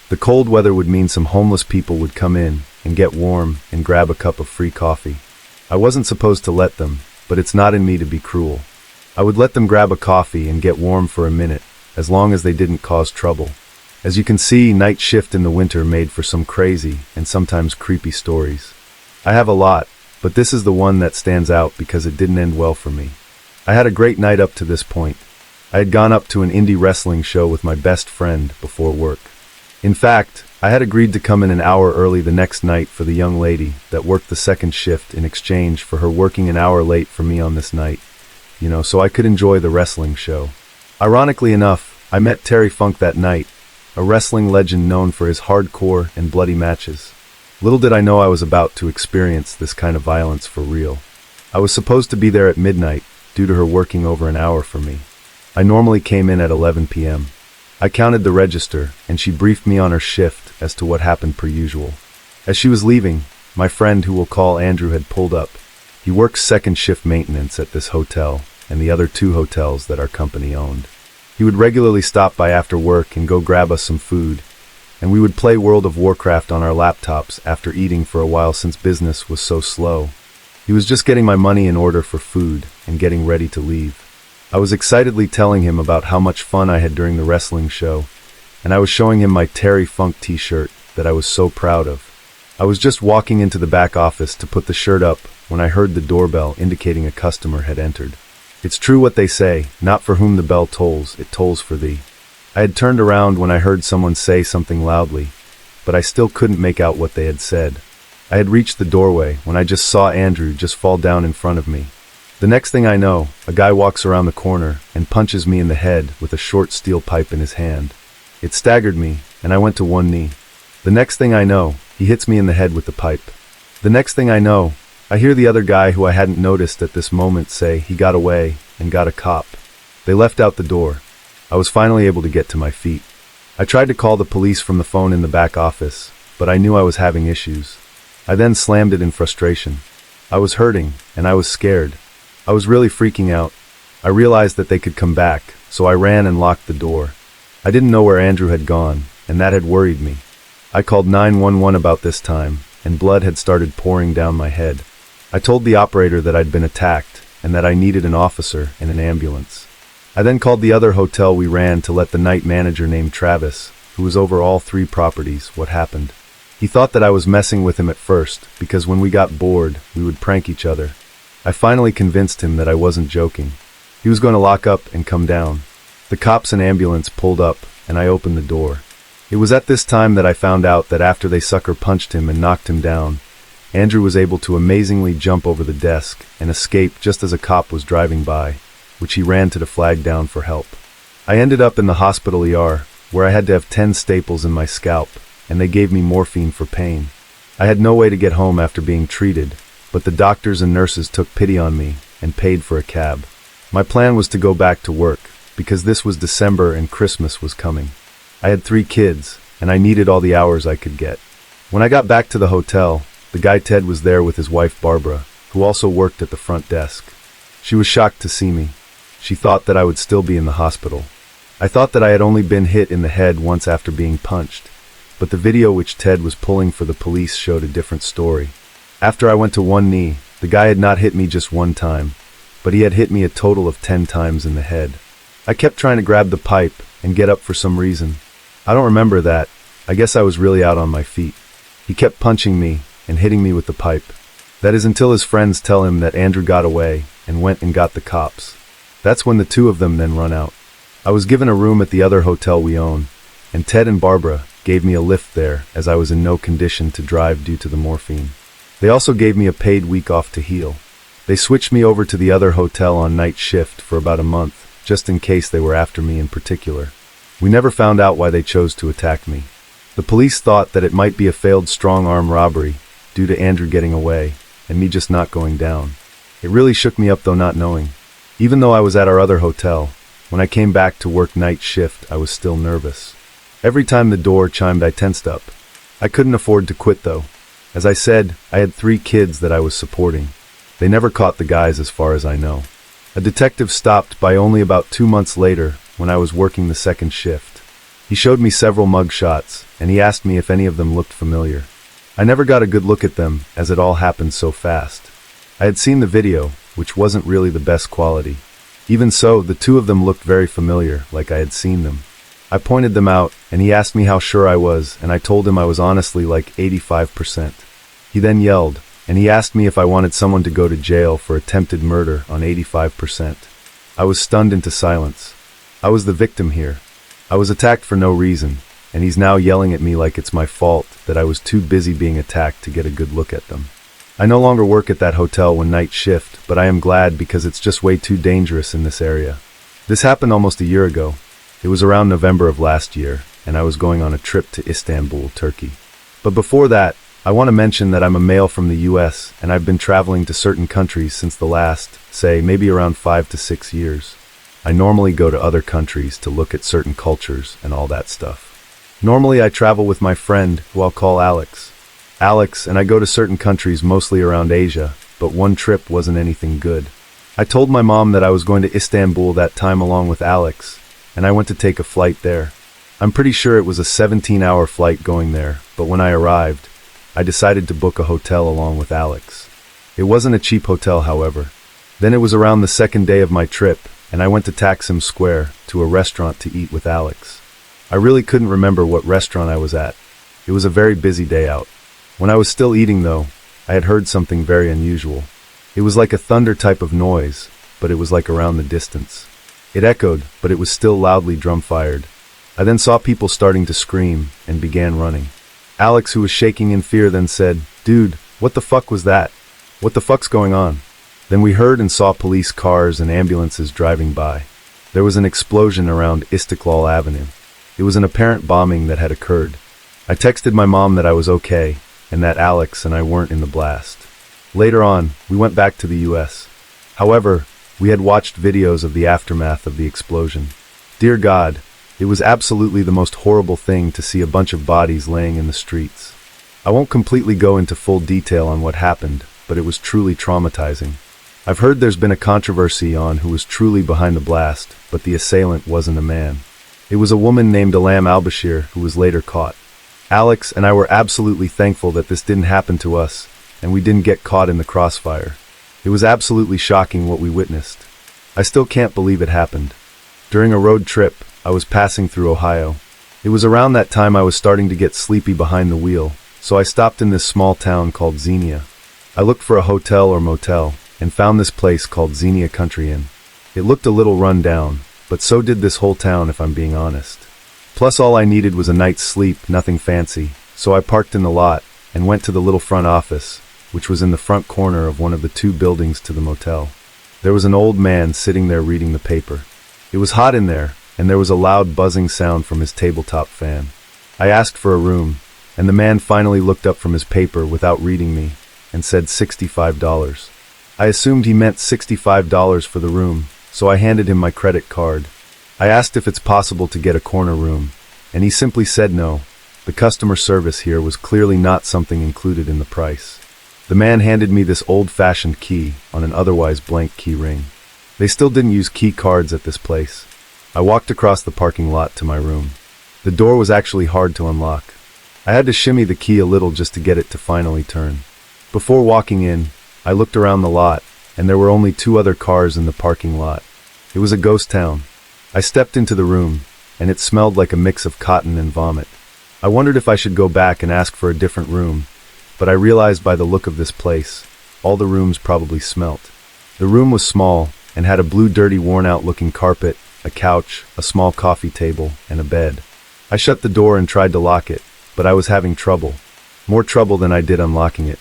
The cold weather would mean some homeless people would come in and get warm and grab a cup of free coffee. I wasn't supposed to let them, but it's not in me to be cruel. I would let them grab a coffee and get warm for a minute, as long as they didn't cause trouble. As you can see, night shift in the winter made for some crazy and sometimes creepy stories. I have a lot, but this is the one that stands out because it didn't end well for me. I had a great night up to this point. I had gone up to an indie wrestling show with my best friend before work. In fact, I had agreed to come in an hour early the next night for the young lady that worked the second shift in exchange for her working an hour late for me on this night, so I could enjoy the wrestling show. Ironically enough, I met Terry Funk that night, a wrestling legend known for his hardcore and bloody matches. Little did I know I was about to experience this kind of violence for real. I was supposed to be there at midnight, due to her working over an hour for me. I normally came in at 11 p.m. I counted the register, and she briefed me on her shift as to what happened per usual. As she was leaving, my friend, who we'll call Andrew, had pulled up. He works second shift maintenance at this hotel and the other 2 hotels that our company owned. He would regularly stop by after work and go grab us some food, and we would play World of Warcraft on our laptops after eating for a while since business was so slow. He was just getting my money in order for food and getting ready to leave. I was excitedly telling him about how much fun I had during the wrestling show, and I was showing him my Terry Funk t-shirt that I was so proud of. I was just walking into the back office to put the shirt up when I heard the doorbell indicating a customer had entered. It's true what they say, not for whom the bell tolls, it tolls for thee. I had turned around when I heard someone say something loudly, but I still couldn't make out what they had said. I had reached the doorway when I just saw Andrew just fall down in front of me. The next thing I know, a guy walks around the corner and punches me in the head with a short steel pipe in his hand. It staggered me, and I went to one knee. The next thing I know, he hits me in the head with the pipe. The next thing I know, I hear the other guy who I hadn't noticed at this moment say he got away and got a cop. They left out the door. I was finally able to get to my feet. I tried to call the police from the phone in the back office, but I knew I was having issues. I then slammed it in frustration. I was hurting, and I was scared. I was really freaking out. I realized that they could come back, so I ran and locked the door. I didn't know where Andrew had gone, and that had worried me. I called 911 about this time, and blood had started pouring down my head. I told the operator that I'd been attacked, and that I needed an officer and an ambulance. I then called the other hotel we ran to let the night manager named Travis, who was over all 3 properties, what happened. He thought that I was messing with him at first, because when we got bored, we would prank each other. I finally convinced him that I wasn't joking. He was going to lock up and come down. The cops and ambulance pulled up, and I opened the door. It was at this time that I found out that after they sucker punched him and knocked him down, Andrew was able to amazingly jump over the desk and escape just as a cop was driving by, which he ran to the flag down for help. I ended up in the hospital ER, where I had to have 10 staples in my scalp, and they gave me morphine for pain. I had no way to get home after being treated, but the doctors and nurses took pity on me and paid for a cab. My plan was to go back to work, because this was December and Christmas was coming. I had 3 kids, and I needed all the hours I could get. When I got back to the hotel, the guy Ted was there with his wife Barbara, who also worked at the front desk. She was shocked to see me. She thought that I would still be in the hospital. I thought that I had only been hit in the head once after being punched, but the video which Ted was pulling for the police showed a different story. After I went to one knee, the guy had not hit me just one time, but he had hit me a total of 10 times in the head. I kept trying to grab the pipe and get up for some reason. I don't remember that. I guess I was really out on my feet. He kept punching me and hitting me with the pipe. That is until his friends tell him that Andrew got away and went and got the cops. That's when the 2 of them then run out. I was given a room at the other hotel we own, and Ted and Barbara gave me a lift there as I was in no condition to drive due to the morphine. They also gave me a paid week off to heal. They switched me over to the other hotel on night shift for about a month, just in case they were after me in particular. We never found out why they chose to attack me. The police thought that it might be a failed strong-arm robbery due to Andrew getting away and me just not going down. It really shook me up though not knowing. Even though I was at our other hotel, when I came back to work night shift I was still nervous. Every time the door chimed I tensed up. I couldn't afford to quit though. As I said, I had 3 kids that I was supporting. They never caught the guys as far as I know. A detective stopped by only about 2 months later when I was working the second shift. He showed me several mug shots, and he asked me if any of them looked familiar. I never got a good look at them, as it all happened so fast. I had seen the video, which wasn't really the best quality. Even so, the 2 of them looked very familiar, like I had seen them. I pointed them out, and he asked me how sure I was, and I told him I was honestly like 85%. He then yelled, and he asked me if I wanted someone to go to jail for attempted murder on 85%. I was stunned into silence. I was the victim here. I was attacked for no reason, and he's now yelling at me like it's my fault that I was too busy being attacked to get a good look at them. I no longer work at that hotel when night shift, but I am glad because it's just way too dangerous in this area. This happened almost a year ago. It was around November of last year, and I was going on a trip to Istanbul, Turkey. But before that, I want to mention that I'm a male from the US, and I've been traveling to certain countries since the last, say, maybe around 5 to 6 years. I normally go to other countries to look at certain cultures and all that stuff. Normally I travel with my friend, who I'll call Alex. Alex and I go to certain countries mostly around Asia, but one trip wasn't anything good. I told my mom that I was going to Istanbul that time along with Alex, and I went to take a flight there. I'm pretty sure it was a 17-hour flight going there, but when I arrived, I decided to book a hotel along with Alex. It wasn't a cheap hotel, however. Then it was around the second day of my trip, and I went to Taksim Square to a restaurant to eat with Alex. I really couldn't remember what restaurant I was at. It was a very busy day out. When I was still eating, though, I had heard something very unusual. It was like a thunder type of noise, but it was like around the distance. It echoed, but it was still loudly drum-fired. I then saw people starting to scream and began running. Alex, who was shaking in fear, then said, "Dude, what the fuck was that? What the fuck's going on?" Then we heard and saw police cars and ambulances driving by. There was an explosion around Istiklal Avenue. It was an apparent bombing that had occurred. I texted my mom that I was okay, and that Alex and I weren't in the blast. Later on, we went back to the US. However, we had watched videos of the aftermath of the explosion. Dear God, it was absolutely the most horrible thing to see a bunch of bodies laying in the streets. I won't completely go into full detail on what happened, but it was truly traumatizing. I've heard there's been a controversy on who was truly behind the blast, but the assailant wasn't a man. It was a woman named Alam al-Bashir who was later caught. Alex and I were absolutely thankful that this didn't happen to us, and we didn't get caught in the crossfire. It was absolutely shocking what we witnessed. I still can't believe it happened. During a road trip, I was passing through Ohio. It was around that time I was starting to get sleepy behind the wheel, so I stopped in this small town called Xenia. I looked for a hotel or motel, and found this place called Xenia Country Inn. It looked a little run down, but so did this whole town if I'm being honest. Plus all I needed was a night's sleep, nothing fancy, so I parked in the lot and went to the little front office, which was in the front corner of one of the two buildings to the motel. There was an old man sitting there reading the paper. It was hot in there, and there was a loud buzzing sound from his tabletop fan. I asked for a room, and the man finally looked up from his paper without reading me and said $65. I assumed he meant $65 for the room, so I handed him my credit card. I asked if it's possible to get a corner room, and he simply said no. The customer service here was clearly not something included in the price. The man handed me this old-fashioned key on an otherwise blank key ring. They still didn't use key cards at this place. I walked across the parking lot to my room. The door was actually hard to unlock. I had to shimmy the key a little just to get it to finally turn. Before walking in, I looked around the lot, and there were only 2 other cars in the parking lot. It was a ghost town. I stepped into the room, and it smelled like a mix of cotton and vomit. I wondered if I should go back and ask for a different room, but I realized by the look of this place, all the rooms probably smelt. The room was small, and had a blue dirty worn-out looking carpet, a couch, a small coffee table, and a bed. I shut the door and tried to lock it, but I was having trouble. More trouble than I did unlocking it.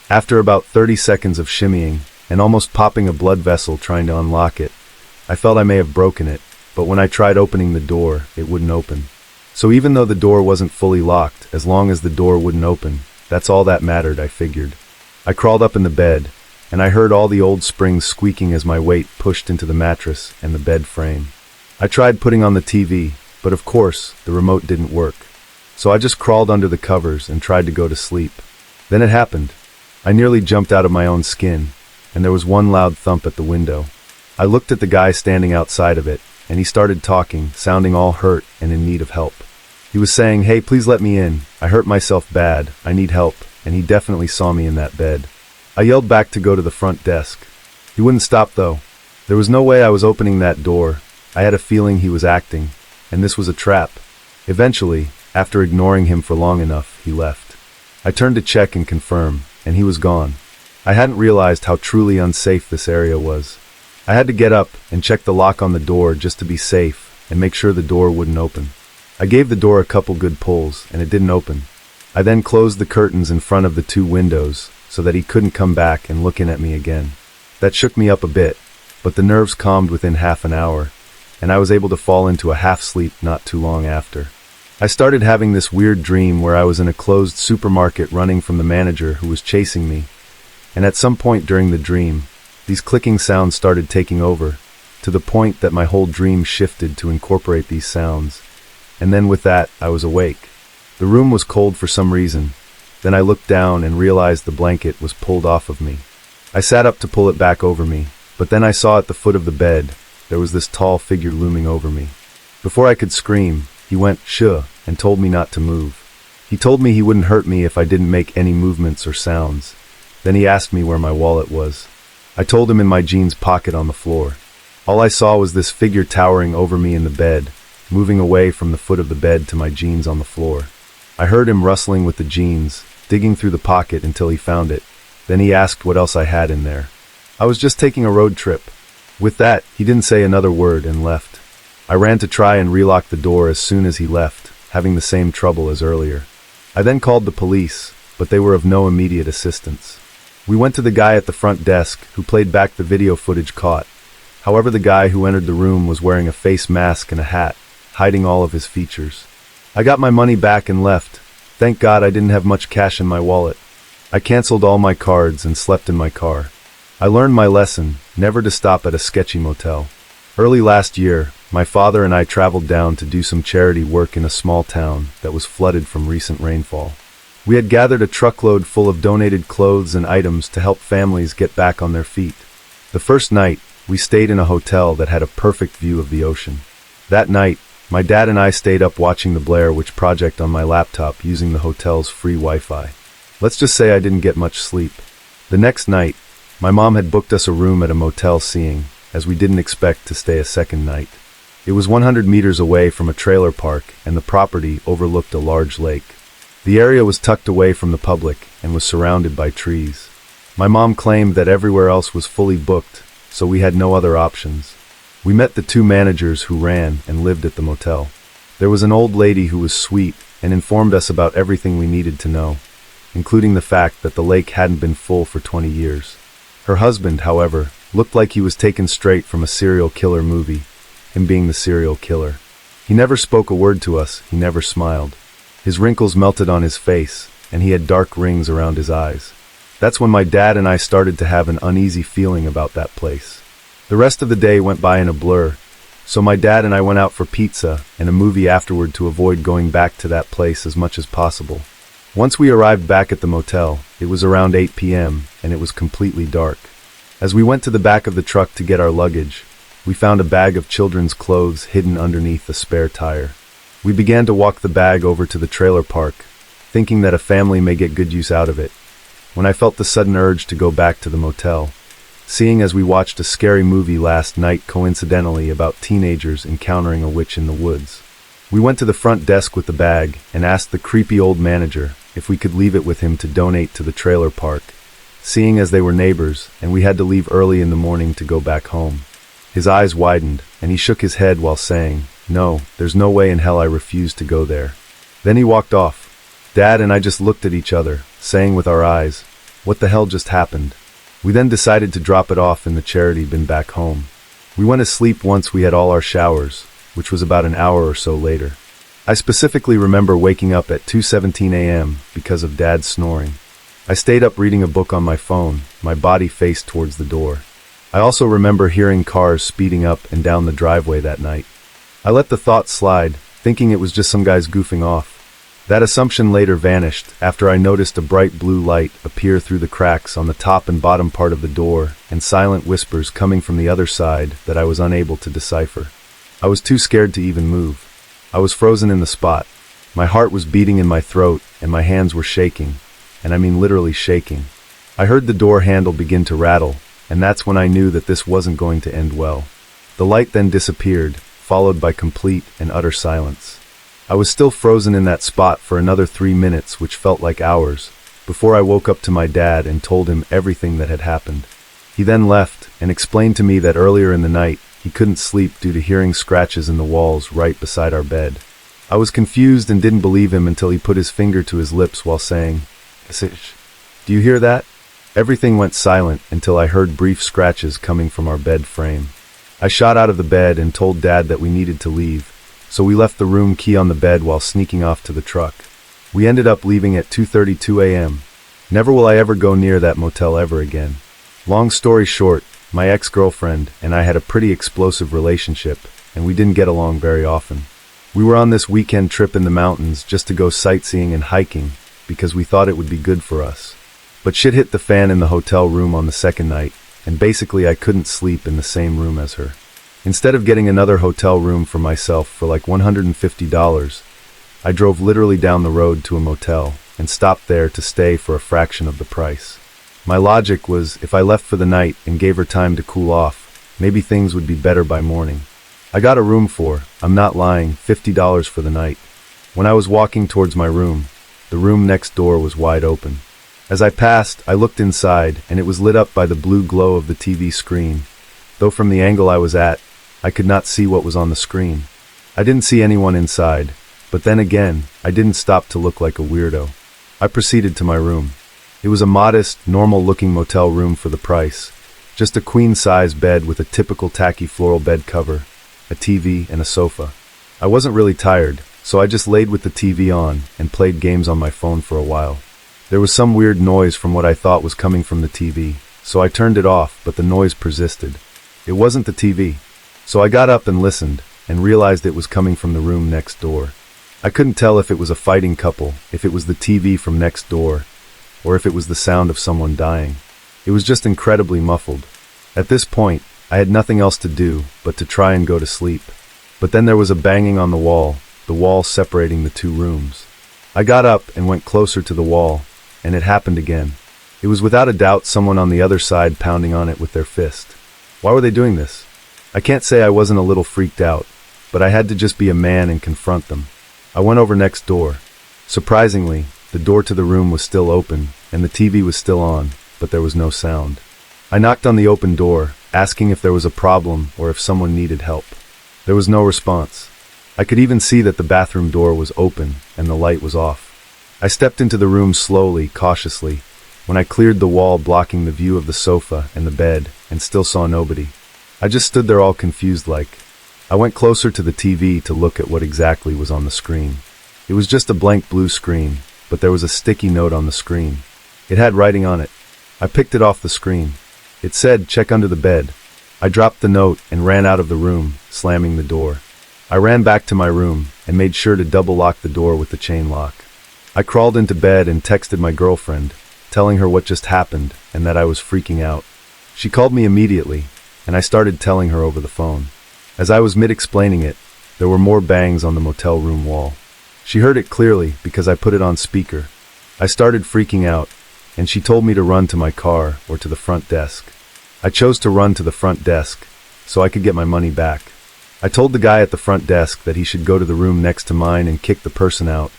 After about 30 seconds of shimmying, and almost popping a blood vessel trying to unlock it, I felt I may have broken it, but when I tried opening the door, it wouldn't open. So even though the door wasn't fully locked, as long as the door wouldn't open, that's all that mattered, I figured. I crawled up in the bed, and I heard all the old springs squeaking as my weight pushed into the mattress and the bed frame. I tried putting on the TV, but of course, the remote didn't work. So I just crawled under the covers and tried to go to sleep. Then it happened. I nearly jumped out of my own skin, and there was one loud thump at the window. I looked at the guy standing outside of it, and he started talking, sounding all hurt and in need of help. He was saying, "Hey, please let me in. I hurt myself bad. I need help," and he definitely saw me in that bed. I yelled back to go to the front desk. He wouldn't stop, though. There was no way I was opening that door. I had a feeling he was acting, and this was a trap. Eventually, after ignoring him for long enough, he left. I turned to check and confirm, and he was gone. I hadn't realized how truly unsafe this area was. I had to get up and check the lock on the door just to be safe and make sure the door wouldn't open. I gave the door a couple good pulls, and it didn't open. I then closed the curtains in front of the 2 windows so that he couldn't come back and look in at me again. That shook me up a bit, but the nerves calmed within half an hour, and I was able to fall into a half-sleep not too long after. I started having this weird dream where I was in a closed supermarket running from the manager who was chasing me, and at some point during the dream, these clicking sounds started taking over, to the point that my whole dream shifted to incorporate these sounds, and then with that, I was awake. The room was cold for some reason. Then I looked down and realized the blanket was pulled off of me. I sat up to pull it back over me, but then I saw at the foot of the bed, there was this tall figure looming over me. Before I could scream, he went, "Shh," and told me not to move. He told me he wouldn't hurt me if I didn't make any movements or sounds. Then he asked me where my wallet was. I told him in my jeans pocket on the floor. All I saw was this figure towering over me in the bed, moving away from the foot of the bed to my jeans on the floor. I heard him rustling with the jeans, digging through the pocket until he found it. Then he asked what else I had in there. I was just taking a road trip. With that, he didn't say another word and left. I ran to try and relock the door as soon as he left, having the same trouble as earlier. I then called the police, but they were of no immediate assistance. We went to the guy at the front desk, who played back the video footage caught. However, the guy who entered the room was wearing a face mask and a hat, hiding all of his features. I got my money back and left. Thank God I didn't have much cash in my wallet. I canceled all my cards and slept in my car. I learned my lesson, never to stop at a sketchy motel. Early last year, my father and I traveled down to do some charity work in a small town that was flooded from recent rainfall. We had gathered a truckload full of donated clothes and items to help families get back on their feet. The first night, we stayed in a hotel that had a perfect view of the ocean. That night, my dad and I stayed up watching the Blair Witch Project on my laptop using the hotel's free Wi-Fi. Let's just say I didn't get much sleep. The next night, my mom had booked us a room at a motel Seeing, as we didn't expect to stay a second night. It was 100 meters away from a trailer park, and the property overlooked a large lake. The area was tucked away from the public and was surrounded by trees. My mom claimed that everywhere else was fully booked, so we had no other options. We met the two managers who ran and lived at the motel. There was an old lady who was sweet and informed us about everything we needed to know, including the fact that the lake hadn't been full for 20 years. Her husband, however, looked like he was taken straight from a serial killer movie, him being the serial killer. He never spoke a word to us, he never smiled. His wrinkles melted on his face, and he had dark rings around his eyes. That's when my dad and I started to have an uneasy feeling about that place. The rest of the day went by in a blur, so my dad and I went out for pizza and a movie afterward to avoid going back to that place as much as possible. Once we arrived back at the motel, it was around 8 p.m., and it was completely dark. As we went to the back of the truck to get our luggage, we found a bag of children's clothes hidden underneath a spare tire. We began to walk the bag over to the trailer park, thinking that a family may get good use out of it, when I felt the sudden urge to go back to the motel, seeing as we watched a scary movie last night coincidentally about teenagers encountering a witch in the woods. We went to the front desk with the bag and asked the creepy old manager if we could leave it with him to donate to the trailer park, seeing as they were neighbors and we had to leave early in the morning to go back home. His eyes widened, and he shook his head while saying, "No, there's no way in hell I refuse to go there." Then he walked off. Dad and I just looked at each other, saying with our eyes, "What the hell just happened?" We then decided to drop it off in the charity bin back home. We went to sleep once we had all our showers, which was about an hour or so later. I specifically remember waking up at 2:17 a.m. because of Dad's snoring. I stayed up reading a book on my phone, my body faced towards the door. I also remember hearing cars speeding up and down the driveway that night. I let the thought slide, thinking it was just some guys goofing off. That assumption later vanished after I noticed a bright blue light appear through the cracks on the top and bottom part of the door and silent whispers coming from the other side that I was unable to decipher. I was too scared to even move. I was frozen in the spot. My heart was beating in my throat and my hands were shaking, and I mean literally shaking. I heard the door handle begin to rattle, and that's when I knew that this wasn't going to end well. The light then disappeared, followed by complete and utter silence. I was still frozen in that spot for another 3 minutes, which felt like hours, before I woke up to my dad and told him everything that had happened. He then left and explained to me that earlier in the night, he couldn't sleep due to hearing scratches in the walls right beside our bed. I was confused and didn't believe him until he put his finger to his lips while saying, "Do you hear that?" Everything went silent until I heard brief scratches coming from our bed frame. I shot out of the bed and told Dad that we needed to leave, so we left the room key on the bed while sneaking off to the truck. We ended up leaving at 2:32 a.m. Never will I ever go near that motel ever again. Long story short, my ex-girlfriend and I had a pretty explosive relationship, and we didn't get along very often. We were on this weekend trip in the mountains just to go sightseeing and hiking because we thought it would be good for us. But shit hit the fan in the hotel room on the second night, and basically I couldn't sleep in the same room as her. Instead of getting another hotel room for myself for like $150, I drove literally down the road to a motel and stopped there to stay for a fraction of the price. My logic was if I left for the night and gave her time to cool off, maybe things would be better by morning. I got a room for, I'm not lying, $50 for the night. When I was walking towards my room, The room next door was wide open. As I passed, I looked inside, and it was lit up by the blue glow of the TV screen. Though from the angle I was at, I could not see what was on the screen. I didn't see anyone inside, but then again, I didn't stop to look like a weirdo. I proceeded to my room. It was a modest, normal-looking motel room for the price. Just a queen-size bed with a typical tacky floral bed cover, a TV, and a sofa. I wasn't really tired, so I just laid with the TV on and played games on my phone for a while. There was some weird noise from what I thought was coming from the TV, so I turned it off, but the noise persisted. It wasn't the TV. So I got up and listened, and realized it was coming from the room next door. I couldn't tell if it was a fighting couple, if it was the TV from next door, or if it was the sound of someone dying. It was just incredibly muffled. At this point, I had nothing else to do but to try and go to sleep. But then there was a banging on the wall separating the two rooms. I got up and went closer to the wall, and it happened again. It was without a doubt someone on the other side pounding on it with their fist. Why were they doing this? I can't say I wasn't a little freaked out, but I had to just be a man and confront them. I went over next door. Surprisingly, the door to the room was still open, and the TV was still on, but there was no sound. I knocked on the open door, asking if there was a problem or if someone needed help. There was no response. I could even see that the bathroom door was open and the light was off. I stepped into the room slowly, cautiously, when I cleared the wall blocking the view of the sofa and the bed, and still saw nobody. I just stood there all confused like. I went closer to the TV to look at what exactly was on the screen. It was just a blank blue screen, but there was a sticky note on the screen. It had writing on it. I picked it off the screen. It said, "Check under the bed." I dropped the note and ran out of the room, slamming the door. I ran back to my room and made sure to double lock the door with the chain lock. I crawled into bed and texted my girlfriend, telling her what just happened and that I was freaking out. She called me immediately, and I started telling her over the phone. As I was mid-explaining it, there were more bangs on the motel room wall. She heard it clearly because I put it on speaker. I started freaking out, and she told me to run to my car or to the front desk. I chose to run to the front desk, so I could get my money back. I told the guy at the front desk that he should go to the room next to mine and kick the person out,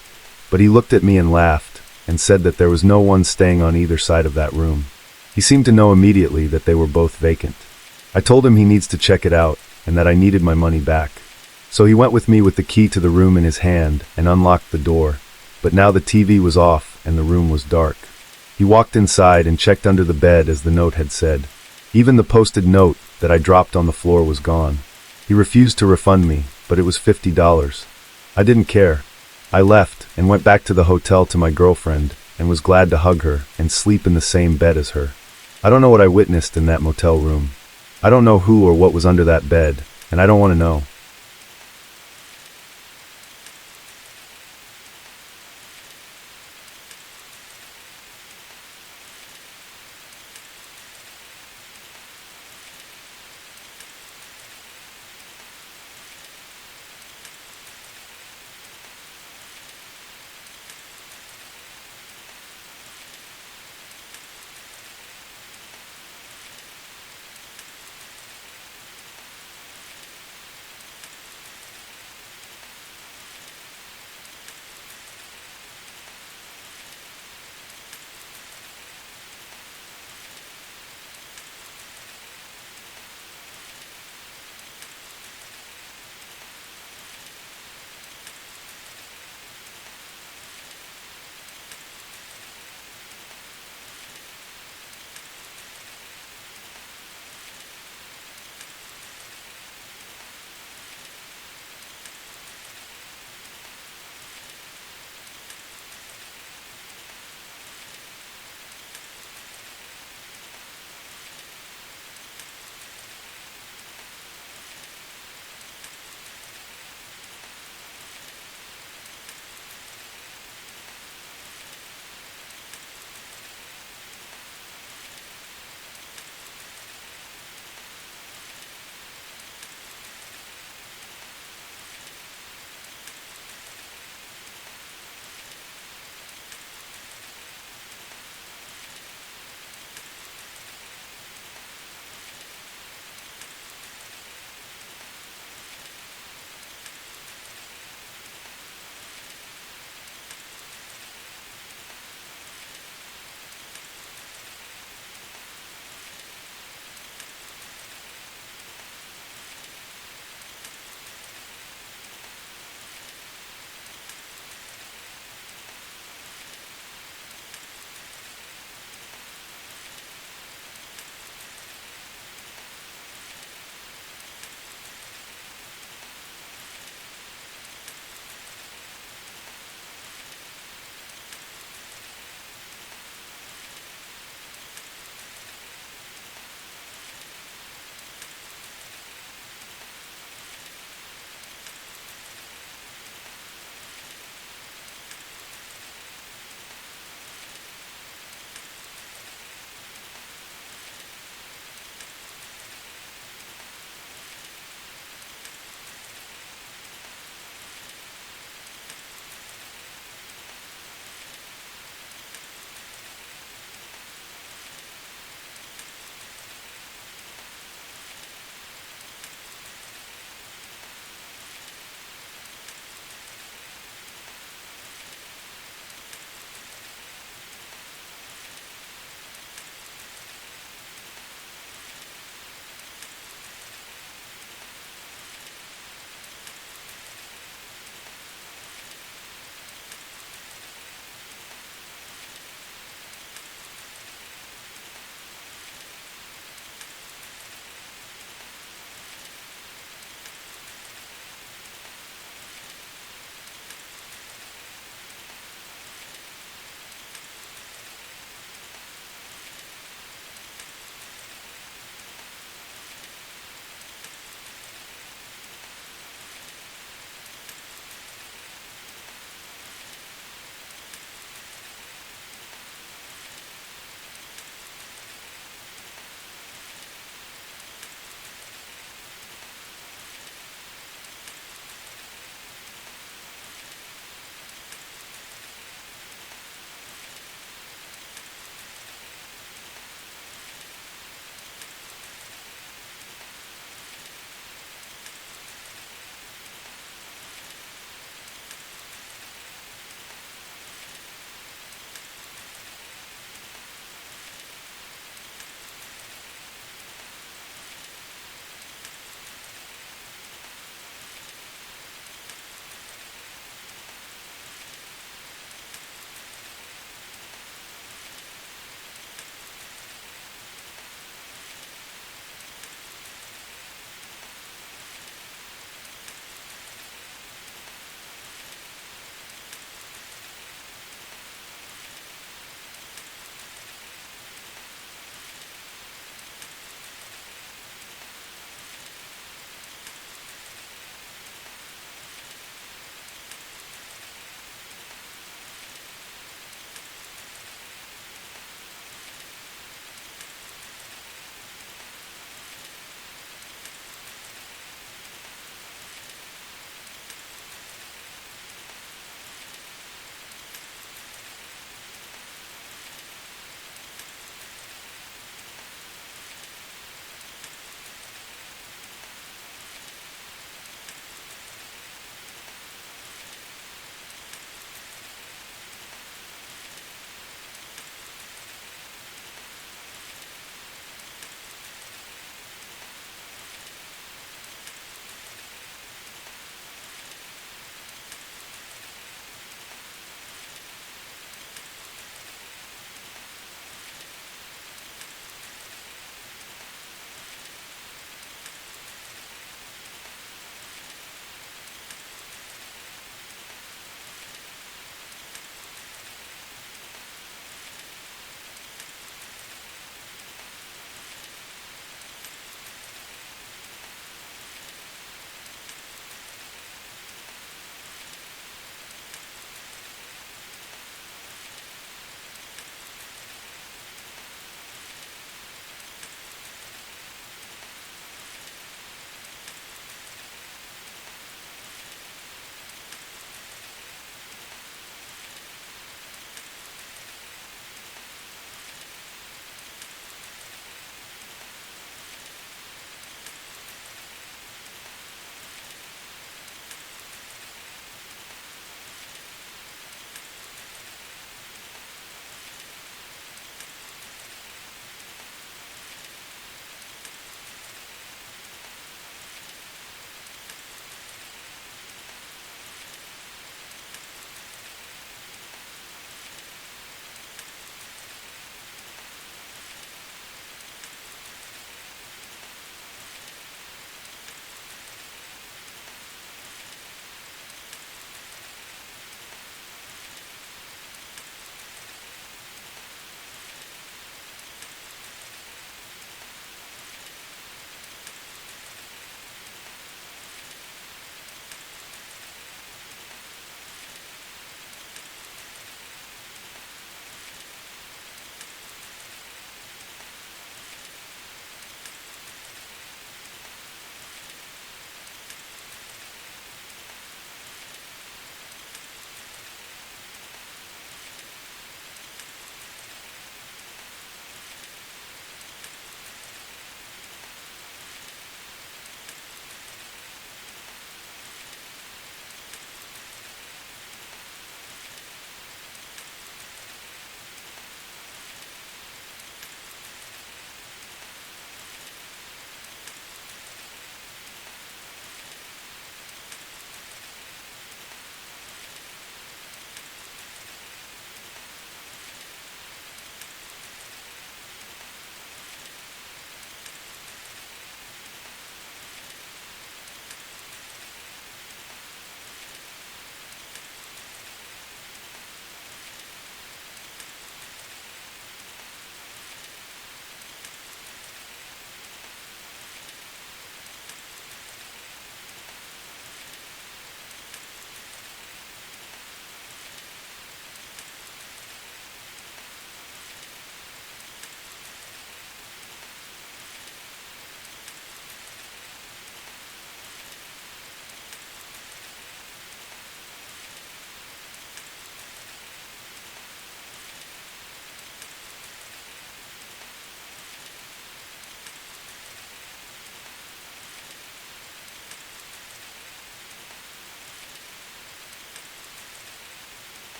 but he looked at me and laughed, and said that there was no one staying on either side of that room. He seemed to know immediately that they were both vacant. I told him he needs to check it out, and that I needed my money back. So he went with me with the key to the room in his hand and unlocked the door, but now the TV was off and the room was dark. He walked inside and checked under the bed as the note had said. Even the posted note that I dropped on the floor was gone. He refused to refund me, but it was $50. I didn't care. I left and went back to the hotel to my girlfriend and was glad to hug her and sleep in the same bed as her. I don't know what I witnessed in that motel room. I don't know who or what was under that bed, and I don't want to know.